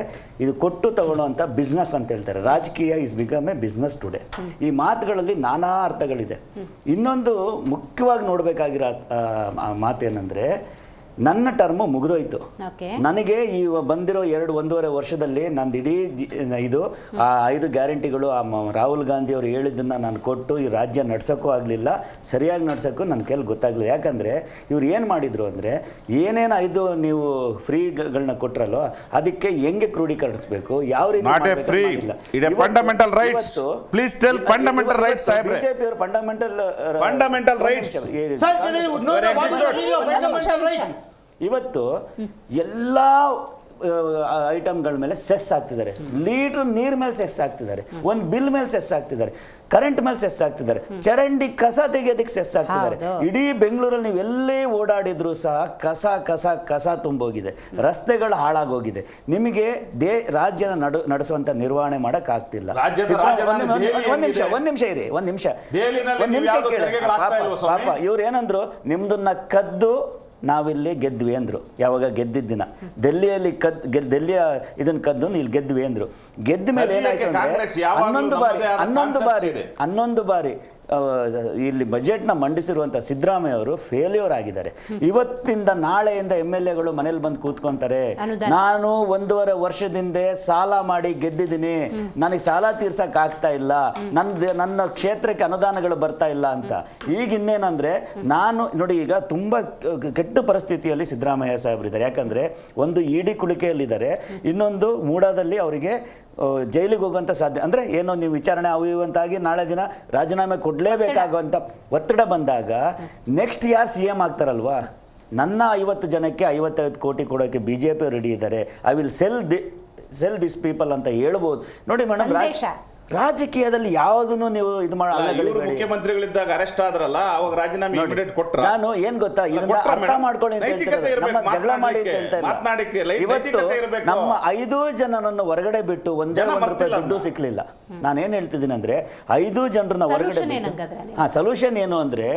ಇದು ಕೊಟ್ಟು ತಗೊಳ್ಳೋವಂಥ ಬಿಸ್ನೆಸ್ ಅಂತ ಹೇಳ್ತಾರೆ. ರಾಜಕೀಯ is become A business today. ಈ ಮಾತುಗಳಲ್ಲಿ ನಾನಾ ಅರ್ಥಗಳಿದೆ. ಇನ್ನೊಂದು ಮುಖ್ಯವಾಗಿ ನೋಡಬೇಕಾಗಿರೋ ಮಾತೇನೆಂದರೆ, ನನ್ನ ಟರ್ಮು ಮುಗಿದೋಯ್ತು. ನನಗೆ ಈ ಬಂದಿರೋ 1.5 ವರ್ಷದಲ್ಲಿ ನಂದು ಇಡೀ ಇದು 5 ಗ್ಯಾರಂಟಿಗಳು ರಾಹುಲ್ ಗಾಂಧಿ ಅವರು ಹೇಳಿದ್ದನ್ನು ನಾನು ಕೊಟ್ಟು ಈ ರಾಜ್ಯ ನಡ್ಸೋಕ್ಕೂ ಆಗಲಿಲ್ಲ, ಸರಿಯಾಗಿ ನಡ್ಸೋಕ್ಕೂ ನನ್ನ ಕೈಲಿ ಗೊತ್ತಾಗಲಿಲ್ಲ. ಯಾಕಂದರೆ ಇವ್ರು ಏನು ಮಾಡಿದರು ಅಂದರೆ, ಏನೇನು 5 ನೀವು ಫ್ರೀಗಳನ್ನ ಕೊಟ್ಟರಲ್ಲೋ ಅದಕ್ಕೆ ಹೆಂಗೆ ಕ್ರೋಢೀಕರಿಸಬೇಕು, ಯಾವ ರೀತಿ ಬಿಜೆಪಿ ಅವರು ಫಂಡಮೆಂಟಲ್ ರೈಟ್ಸ್ ಇವತ್ತು ಎಲ್ಲ ಐಟಮ್ಗಳ ಮೇಲೆ ಸೆಸ್ ಹಾಕ್ತಿದ್ದಾರೆ. ಲೀಟರ್ ನೀರ್ ಮೇಲೆ ಸೆಸ್ ಹಾಕ್ತಿದ್ದಾರೆ, ಒಂದು ಬಿಲ್ ಮೇಲೆ ಸೆಸ್ ಹಾಕ್ತಿದ್ದಾರೆ, ಕರೆಂಟ್ ಮೇಲೆ ಸೆಸ್ ಹಾಕ್ತಿದ್ದಾರೆ, ಚರಂಡಿ ಕಸ ತೆಗೆಯೋದಕ್ಕೆ ಸೆಸ್ ಹಾಕ್ತಿದ್ದಾರೆ. ಇಡೀ ಬೆಂಗಳೂರಲ್ಲಿ ನೀವು ಎಲ್ಲೇ ಓಡಾಡಿದ್ರು ಸಹ ಕಸ ತುಂಬೋಗಿದೆ, ರಸ್ತೆಗಳು ಹಾಳಾಗೋಗಿದೆ. ನಿಮಗೆ ರಾಜ್ಯನ ನಡೆಸುವಂತ ನಿರ್ವಹಣೆ ಮಾಡಕ್ ಆಗ್ತಿಲ್ಲ. ಒಂದ್ ನಿಮಿಷ ಪಾಪ ಇವ್ರು ಏನಂದ್ರು, ನಿಮ್ದನ್ನ ಕದ್ದು ನಾವಿಲ್ಲಿ ಗೆದ್ವಿ ಅಂದರು. ಯಾವಾಗ ಗೆದ್ದಿದ್ದ ದಿನ ಡೆಲ್ಲಿಯಲ್ಲಿ ಡೆಲ್ಲಿಯ ಇದನ್ನು ಕದ್ದು ಇಲ್ಲಿ ಗೆದ್ವಿ ಅಂದರು. ಗೆದ್ದ ಮೇಲೆ ಏನಾಯ್ತು ಅಂದರೆ 11 ಬಾರಿ ಇಲ್ಲಿ ಬಜೆಟ್ನ ಮಂಡಿಸಿರುವಂಥ ಸಿದ್ದರಾಮಯ್ಯ ಅವರು ಫೇಲ್ಯೂರ್ ಆಗಿದ್ದಾರೆ. ಇವತ್ತಿಂದ ನಾಳೆಯಿಂದ MLAಗಳು ಮನೇಲಿ ಬಂದು ಕೂತ್ಕೊಂತಾರೆ, ನಾನು 1.5 ವರ್ಷದಿಂದ ಸಾಲ ಮಾಡಿ ಗೆದ್ದಿದ್ದೀನಿ, ನನಗೆ ಸಾಲ ತೀರ್ಸಕ್ ಆಗ್ತಾ ಇಲ್ಲ, ನನ್ನ ಕ್ಷೇತ್ರಕ್ಕೆ ಅನುದಾನಗಳು ಬರ್ತಾ ಇಲ್ಲ ಅಂತ. ಈಗ ಇನ್ನೇನಂದ್ರೆ, ನಾನು ನೋಡಿ, ಈಗ ತುಂಬಾ ಕೆಟ್ಟ ಪರಿಸ್ಥಿತಿಯಲ್ಲಿ ಸಿದ್ದರಾಮಯ್ಯ ಸಾಹೇಬ್ರಿದ್ದಾರೆ. ಯಾಕಂದ್ರೆ ಒಂದು ED ಕುಳಿಕೆಯಲ್ಲಿದ್ದಾರೆ, ಇನ್ನೊಂದು ಮೂಡಾದಲ್ಲಿ ಅವರಿಗೆ ಜೈಲಿಗೆ ಹೋಗುವಂಥ ಸಾಧ್ಯ, ಅಂದರೆ ಏನೋ ನೀವು ವಿಚಾರಣೆ ಅವು ಇವಂತಾಗಿ ನಾಳೆ ದಿನ ರಾಜೀನಾಮೆ ಕೊಡಲೇಬೇಕಾಗುವಂಥ ಒತ್ತಡ ಬಂದಾಗ ನೆಕ್ಸ್ಟ್ ಯಾರು CM ಆಗ್ತಾರಲ್ವಾ, ನನ್ನ 50 ಜನಕ್ಕೆ 55 ಕೋಟಿ ಕೊಡೋಕ್ಕೆ BJP ರೆಡಿ ಇದ್ದಾರೆ, I will cell this people ಅಂತ ಹೇಳ್ಬೋದು. ನೋಡಿ ಮೇಡಮ್, ರಾಜಕೀಯದಲ್ಲಿ ಯಾವುದನ್ನು ನೀವು ಇದು ಇವರು ಮುಖ್ಯಮಂತ್ರಿಗಳಿದ್ದಾಗ ಅರೆಸ್ಟ್ ಆದ್ರಲ್ಲ, ಅವಾಗ ರಾಜೀನಾಮೆ ಇಮಿಡಿಯೇಟ್ ಕೊಟ್ರ. ನಾನು ಏನ್ ಗೊತ್ತಾ, ಇದನ್ನ ಅರ್ಥ ಮಾಡ್ಕೊಳ್ಳಿ ಅಂತ ಹೇಳ್ತಾರೆ, ಜಗಳ ಮಾಡಿ ಅಂತ ಹೇಳ್ತಾ ಇಲ್ಲ. ಇವತ್ತು ನಮ್ಮ 5 ಜನರನ್ನು ಹೊರಗಡೆ ಬಿಟ್ಟು ಒಂದೇ ₹1 ದುಡ್ಡು ಸಿಕ್ಲಿಲ್ಲ. ನಾನೇನ್ ಹೇಳ್ತಿದ್ದೀನಿ ಅಂದ್ರೆ 5 ಜನರನ್ನ ಹೊರಗಡೆ ಸೊಲ್ಯೂಷನ್ ಏನು ಅಂದ್ರೆ,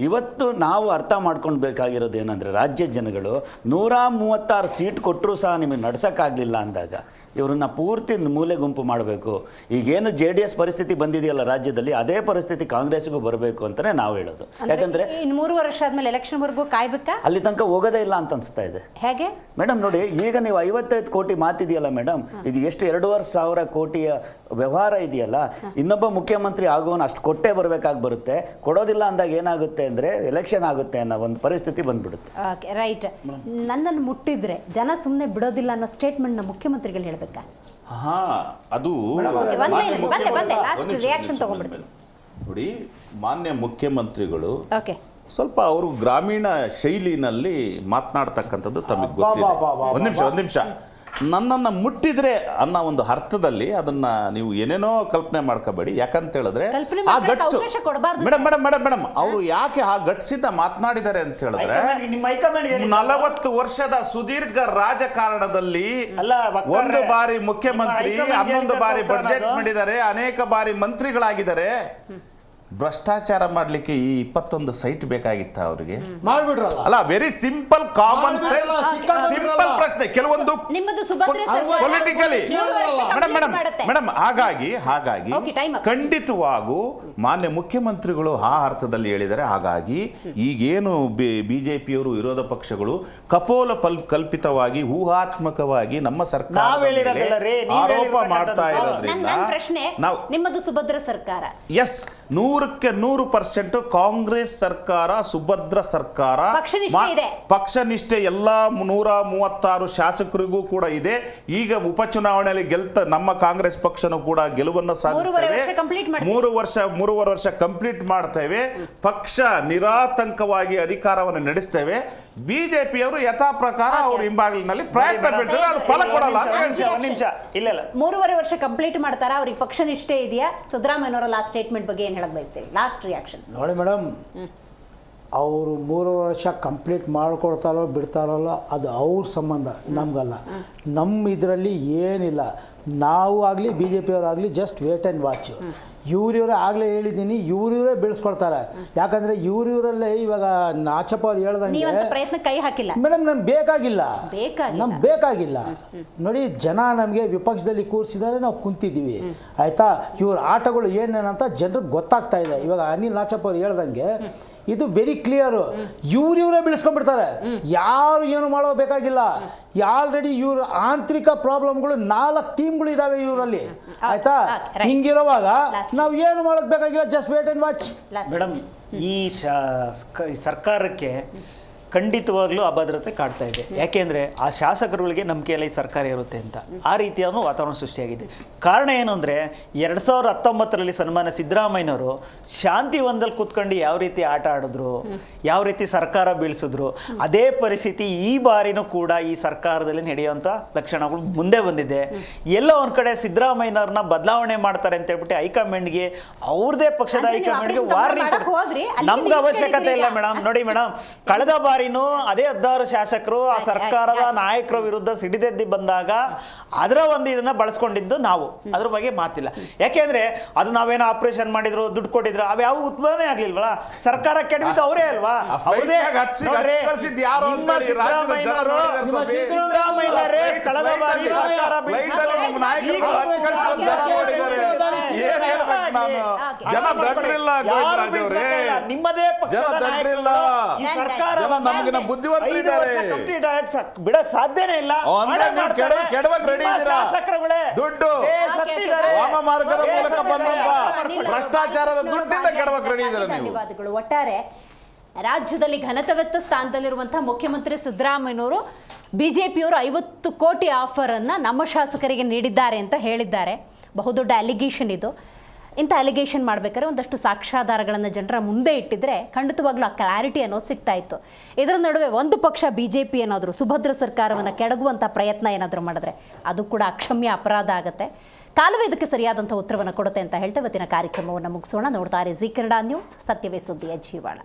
ಇವತ್ತು ನಾವು ಅರ್ಥ ಮಾಡ್ಕೊಳ್ಬೇಕಾಗಿರೋದು ಏನಂದ್ರೆ, ರಾಜ್ಯದ ಜನಗಳು 136 ಸೀಟ್ ಕೊಟ್ಟರು ಸಹ ನಿಮಗೆ ನಡ್ಸಕ್ಕಾಗ್ಲಿಲ್ಲ ಅಂದಾಗ ಇವ್ರನ್ನ ಪೂರ್ತಿ ಮೂಲೆ ಗುಂಪು ಮಾಡಬೇಕು. ಈಗೇನು JDS ಪರಿಸ್ಥಿತಿ ಬಂದಿದೆಯಲ್ಲ ರಾಜ್ಯದಲ್ಲಿ, ಅದೇ ಪರಿಸ್ಥಿತಿ ಕಾಂಗ್ರೆಸ್ಗೂ ಬರಬೇಕು ಅಂತಾನೆ ನಾವು ಹೇಳೋದು. ಯಾಕಂದ್ರೆ 3 ವರ್ಷ ಆದ್ಮೇಲೆ ಎಲೆಕ್ಷನ್ ವರ್ಗೂ ಕಾಯ್ಬೇಕಾ? ಅಲ್ಲಿ ತನಕ ಹೋಗೋದೇ ಇಲ್ಲ ಅಂತ ಅನ್ಸ್ತಾ ಇದೆ. ಹೇಗೆ ಮೇಡಮ್ ನೋಡಿ, ಈಗ ನೀವು 55 ಕೋಟಿ ಮಾತಿದೆಯಲ್ಲ ಮೇಡಮ್, ಇದು ಎಷ್ಟು 2,500 ಕೋಟಿಯ ವ್ಯವಹಾರ ಇದೆಯಲ್ಲ, ಇನ್ನೊಬ್ಬ ಮುಖ್ಯಮಂತ್ರಿ ಆಗೋನು ಅಷ್ಟು ಕೊಟ್ಟೇ ಬರಬೇಕಾಗಿ ಬರುತ್ತೆ. ಕೊಡೋದಿಲ್ಲ ಅಂದಾಗ ಏನಾಗುತ್ತೆ ಅಂದ್ರೆ ಎಲೆಕ್ಷನ್ ಆಗುತ್ತೆ ಅನ್ನೋ ಒಂದು ಪರಿಸ್ಥಿತಿ ಬಂದ್ಬಿಡುತ್ತೆ. ರೈಟ್. ನನ್ನನ್ನು ಮುಟ್ಟಿದ್ರೆ ಜನ ಸುಮ್ಮನೆ ಬಿಡೋದಿಲ್ಲ ಅನ್ನೋ ಸ್ಟೇಟ್ಮೆಂಟ್ ನ ಮುಖ್ಯಮಂತ್ರಿಗಳು ಹೇಳ್ಬೇಕಾ? ಹಾ, ಅದು ನೋಡಿ, ಮಾನ್ಯ ಮುಖ್ಯಮಂತ್ರಿಗಳು ಸ್ವಲ್ಪ ಅವರು ಗ್ರಾಮೀಣ ಶೈಲಿನಲ್ಲಿ ಮಾತನಾಡ್ತಕ್ಕಂಥದ್ದು ತಮಗೆ ಗೊತ್ತಿದೆ. ಒಂದ್ ನಿಮಿಷ ನನ್ನನ್ನು ಮುಟ್ಟಿದ್ರೆ ಅನ್ನೋ ಒಂದು ಅರ್ಥದಲ್ಲಿ ಅದನ್ನ ನೀವು ಏನೇನೋ ಕಲ್ಪನೆ ಮಾಡ್ಕೋಬೇಡಿ. ಯಾಕಂತ ಹೇಳಿದ್ರೆ ಆ ಗಟ್ಸು ಮೇಡಮ್ ಅವರು ಯಾಕೆ ಆ ಗಟ್ಸಿಂದ ಮಾತನಾಡಿದ್ದಾರೆ ಅಂತ ಹೇಳಿದ್ರೆ, 40 ವರ್ಷದ ಸುದೀರ್ಘ ರಾಜಕಾರಣದಲ್ಲಿ 1 ಬಾರಿ ಮುಖ್ಯಮಂತ್ರಿ, 11 ಬಾರಿ ಬಡ್ಜೆಟ್ ಮಾಡಿದ್ದಾರೆ, ಅನೇಕ ಬಾರಿ ಮಂತ್ರಿಗಳಾಗಿದ್ದಾರೆ. ಭ್ರಷ್ಟಾಚಾರ ಮಾಡ್ಲಿಕ್ಕೆ ಈ 21 ಸೈಟ್ ಬೇಕಾಗಿತ್ತ ಅವರಿಗೆ? ಮಾಡ್ಬಿಡ್ರಲ್ಲ. ಅಲ್ಲ, very simple common sense, simple ಪ್ರಶ್ನೆ. ಕೆಲವೊಂದು ಪೊಲಿಟಿಕಲಿ ಮೇಡಮ್ ಹಾಗಾಗಿ ಖಂಡಿತವಾಗೂ ಮಾನ್ಯ ಮುಖ್ಯಮಂತ್ರಿಗಳು ಆ ಅರ್ಥದಲ್ಲಿ ಹೇಳಿದ್ದಾರೆ. ಹಾಗಾಗಿ ಈಗೇನು ಬಿಜೆಪಿಯವರು ವಿರೋಧ ಪಕ್ಷಗಳು ಕಲ್ಪಿತವಾಗಿ ಊಹಾತ್ಮಕವಾಗಿ ನಮ್ಮ ಸರ್ಕಾರ ಆರೋಪ ಮಾಡ್ತಾ ಇರೋದ್ರಿಂದ ನಾವು ನಿಮ್ಮದು ಸುಭದ್ರ ಸರ್ಕಾರ, ಎಸ್ 100% ಕಾಂಗ್ರೆಸ್ ಸರ್ಕಾರ ಸುಭದ್ರ ಸರ್ಕಾರ, ಪಕ್ಷನಿಷ್ಠೆ ಎಲ್ಲ 136 ಶಾಸಕರಿಗೂ ಕೂಡ ಇದೆ. ಈಗ ಉಪಚುನಾವಣೆಯಲ್ಲಿ ನಮ್ಮ ಕಾಂಗ್ರೆಸ್ ಪಕ್ಷನೂ ಕೂಡ ಗೆಲುವನ್ನು ಸಾಧಿಸ್ತೇವೆ. 3 ವರ್ಷ ಕಂಪ್ಲೀಟ್ ಮಾಡ್ತೇವೆ. ಪಕ್ಷ ನಿರಾತಂಕವಾಗಿ ಅಧಿಕಾರವನ್ನು ನಡೆಸ್ತೇವೆ. ಬಿಜೆಪಿಯವರು ಯಥಾ ಪ್ರಕಾರ ಅವ್ರ ಹಿಂಬಾಗಿಲಿನಲ್ಲಿ ಪ್ರಯತ್ನ ಬಿಡ್ತಾರೆ, ಅದು ಫಲ ಕೊಡಲ್ಲ. 3.5 ವರ್ಷ ಕಂಪ್ಲೀಟ್ ಮಾಡ್ತಾರ. ಅವ್ರಿಗೆ ಪಕ್ಷ ನಿಷ್ಠೆ ಇದೆಯಾ? ಸಿದ್ದರಾಮಯ್ಯನವರ ಲಾಸ್ಟ್ ಸ್ಟೇಟ್ಮೆಂಟ್ ಬಗ್ಗೆ ಏನು ಹೇಳಕ್ ಬಯಸ್ತೀರಿ? ಲಾಸ್ಟ್ ರಿಯಾಕ್ಷನ್ ನೋಡಿ ಮೇಡಮ್, ಅವರು 3 ವರ್ಷ ಕಂಪ್ಲೀಟ್ ಮಾಡ್ಕೊಡ್ತಾರೋ ಬಿಡ್ತಾರಲ್ಲ ಅದು ಅವ್ರ ಸಂಬಂಧ, ನಮಗಲ್ಲ. ನಮ್ಮ ಇದರಲ್ಲಿ ಏನಿಲ್ಲ. ನಾವು ಆಗಲಿ BJP-ಅವರಾಗಲಿ ಜಸ್ಟ್ ವೇಟ್ ಆ್ಯಂಡ್ ವಾಚ್. ಇವರೇ ಆಗಲೇ ಹೇಳಿದ್ದೀನಿ, ಇವರೇ ಬೆಳೆಸ್ಕೊಳ್ತಾರೆ. ಯಾಕಂದರೆ ಇವರಲ್ಲೇ ಇವಾಗ ನಾಚಪ್ಪ ಅವ್ರು ಹೇಳ್ದಂಗೆ ಪ್ರಯತ್ನ ಕೈ ಹಾಕಿಲ್ಲ ಮೇಡಮ್. ನಮ್ಗೆ ಬೇಕಾಗಿಲ್ಲ ನೋಡಿ, ಜನ ನಮಗೆ ವಿಪಕ್ಷದಲ್ಲಿ ಕೂರಿಸಿದ್ದಾರೆ, ನಾವು ಕುಂತಿದ್ದೀವಿ ಆಯಿತಾ. ಇವ್ರ ಆಟಗಳು ಏನೇನಂತ ಜನರಿಗೆ ಗೊತ್ತಾಗ್ತಾ ಇದೆ. ಇವಾಗ ಅನಿಲ್ ನಾಚಪ್ಪ ಅವ್ರು ಹೇಳ್ದಂಗೆ ಇದು ವೆರಿ ಕ್ಲಿಯರು. ಇವರೇ ಬೆಳೆಸ್ಕೊಂಡ್ಬಿಡ್ತಾರೆ, ಯಾರು ಏನು ಮಾಡಬೇಕಾಗಿಲ್ಲ. ಆಲ್ರೆಡಿ ಇವ್ರ ಆಂತರಿಕ ಪ್ರಾಬ್ಲಮ್ಗಳು 4 ಟೀಮ್ಗಳು ಇದಾವೆ ಇವರಲ್ಲಿ ಆಯ್ತಾ. ಹಿಂಗಿರುವಾಗ ನಾವು ಏನು ಮಾಡೋದು ಬೇಕಾಗಿಲ್ಲ, just wait and watch. Madam, ಈ ಸರ್ಕಾರಕ್ಕೆ ಖಂಡಿತವಾಗ್ಲೂ ಅಭದ್ರತೆ ಕಾಡ್ತಾ ಇದೆ. ಯಾಕೆಂದರೆ ಆ ಶಾಸಕರುಗಳಿಗೆ ನಂಬಿಕೆಯಲ್ಲಿ ಸರ್ಕಾರ ಇರುತ್ತೆ ಅಂತ ಆ ರೀತಿಯ ವಾತಾವರಣ ಸೃಷ್ಟಿಯಾಗಿದೆ. ಕಾರಣ ಏನು ಅಂದರೆ 2019ರಲ್ಲಿ ಸನ್ಮಾನ್ಯ ಸಿದ್ದರಾಮಯ್ಯನವರು ಶಾಂತಿವನದಲ್ಲಿ ಕೂತ್ಕೊಂಡು ಯಾವ ರೀತಿ ಆಟ ಆಡಿದ್ರು, ಯಾವ ರೀತಿ ಸರ್ಕಾರ ಬೀಳಿಸಿದ್ರು, ಅದೇ ಪರಿಸ್ಥಿತಿ ಈ ಬಾರಿನೂ ಕೂಡ ಈ ಸರ್ಕಾರದಲ್ಲಿ ನಡೆಯುವಂಥ ಲಕ್ಷಣಗಳು ಮುಂದೆ ಬಂದಿದೆ. ಎಲ್ಲ ಒಂದು ಕಡೆ ಸಿದ್ದರಾಮಯ್ಯನವ್ರನ್ನ ಬದಲಾವಣೆ ಮಾಡ್ತಾರೆ ಅಂತ ಹೇಳ್ಬಿಟ್ಟು ಹೈಕಮಾಂಡ್ಗೆ, ಅವ್ರದೇ ಪಕ್ಷದ ಹೈಕಮಾಂಡ್ಗೆ ವಾರ್ನಿಂಗ್ ನಮ್ಗೆ ಅವಶ್ಯಕತೆ ಇಲ್ಲ ಮೇಡಮ್. ನೋಡಿ ಮೇಡಮ್, ಕಳೆದ ಬಾರಿ ಅದೇ 16 ಶಾಸಕರು ಆ ಸರ್ಕಾರದ ನಾಯಕರ ವಿರುದ್ಧ ಸಿಡಿದೆದ್ದಿ ಬಂದಾಗ ಅದರ ಒಂದು ಇದನ್ನ ಬಳಸ್ಕೊಂಡಿದ್ದು ನಾವು, ಅದ್ರ ಬಗ್ಗೆ ಮಾತಿಲ್ಲ. ಯಾಕೆಂದ್ರೆ ಅದು ನಾವೇನೋ ಆಪರೇಷನ್ ಮಾಡಿದ್ರು, ದುಡ್ಡು ಕೊಟ್ಟಿದ್ರು, ಅವು ಯಾವ ಉತ್ಪಾದನೆ ಆಗ್ಲಿಲ್ವಲ್ಲ. ಸರ್ಕಾರ ಕೆಡವಿದ್ದು ಅವರೇ ಅಲ್ವಾ? ಕಳೆದ ಬಾರಿ ನಿಮ್ಮದೇ ಪಕ್ಷದ ಸರ್ಕಾರ ಬಿಡಕ್ ಸಾಧ್ಯನೇ ಇಲ್ಲ. ದುಡ್ಡು ವಾಮಮಾರ್ಗದ ಮೂಲಕ ಬಂದಂತ ಭ್ರಷ್ಟಾಚಾರದ ದುಡ್ಡಿಂದ ಕೆಡವಕ್ಕೆ ರೆಡಿ ಇದ್ದಾರೆ. ಧನ್ಯವಾದಗಳು. ಒಟ್ಟಾರೆ ರಾಜ್ಯದಲ್ಲಿ ಘನತೆವೆತ್ತ ಸ್ಥಾನದಲ್ಲಿರುವಂತಹ ಮುಖ್ಯಮಂತ್ರಿ ಸಿದ್ದರಾಮಯ್ಯನವರು ಬಿಜೆಪಿಯವರು 50 ಕೋಟಿ ಆಫರ್ ಅನ್ನ ನಮ್ಮ ಶಾಸಕರಿಗೆ ನೀಡಿದ್ದಾರೆ ಅಂತ ಹೇಳಿದ್ದಾರೆ. ಬಹುದೊಡ್ಡ ಅಲಿಗೇಷನ್ ಇದು. ಇಂಥ ಅಲಿಗೇಷನ್ ಮಾಡಬೇಕಾದ್ರೆ ಒಂದಷ್ಟು ಸಾಕ್ಷ್ಯಾಧಾರಗಳನ್ನು ಜನರ ಮುಂದೆ ಇಟ್ಟಿದ್ರೆ ಖಂಡಿತವಾಗ್ಲೂ ಆ ಕ್ಲಾರಿಟಿ ಅನ್ನೋದು ಸಿಗ್ತಾ ಇತ್ತು. ಇದರ ನಡುವೆ ಒಂದು ಪಕ್ಷ BJP ಏನಾದರೂ ಸುಭದ್ರ ಸರ್ಕಾರವನ್ನು ಕೆಡಗುವಂಥ ಪ್ರಯತ್ನ ಏನಾದರೂ ಮಾಡಿದ್ರೆ ಅದು ಕೂಡ ಅಕ್ಷಮ್ಯ ಅಪರಾಧ ಆಗುತ್ತೆ. ಕಾಲವೇ ಇದಕ್ಕೆ ಸರಿಯಾದಂಥ ಉತ್ತರವನ್ನು ಕೊಡುತ್ತೆ ಅಂತ ಹೇಳ್ತಾ ಇವತ್ತಿನ ಕಾರ್ಯಕ್ರಮವನ್ನು ಮುಗಿಸೋಣ. ನೋಡ್ತಾರೆ ಜೀ ಕನ್ನಡ ನ್ಯೂಸ್, ಸತ್ಯವೇ ಸುದ್ದಿಯ ಜೀವಾಳ.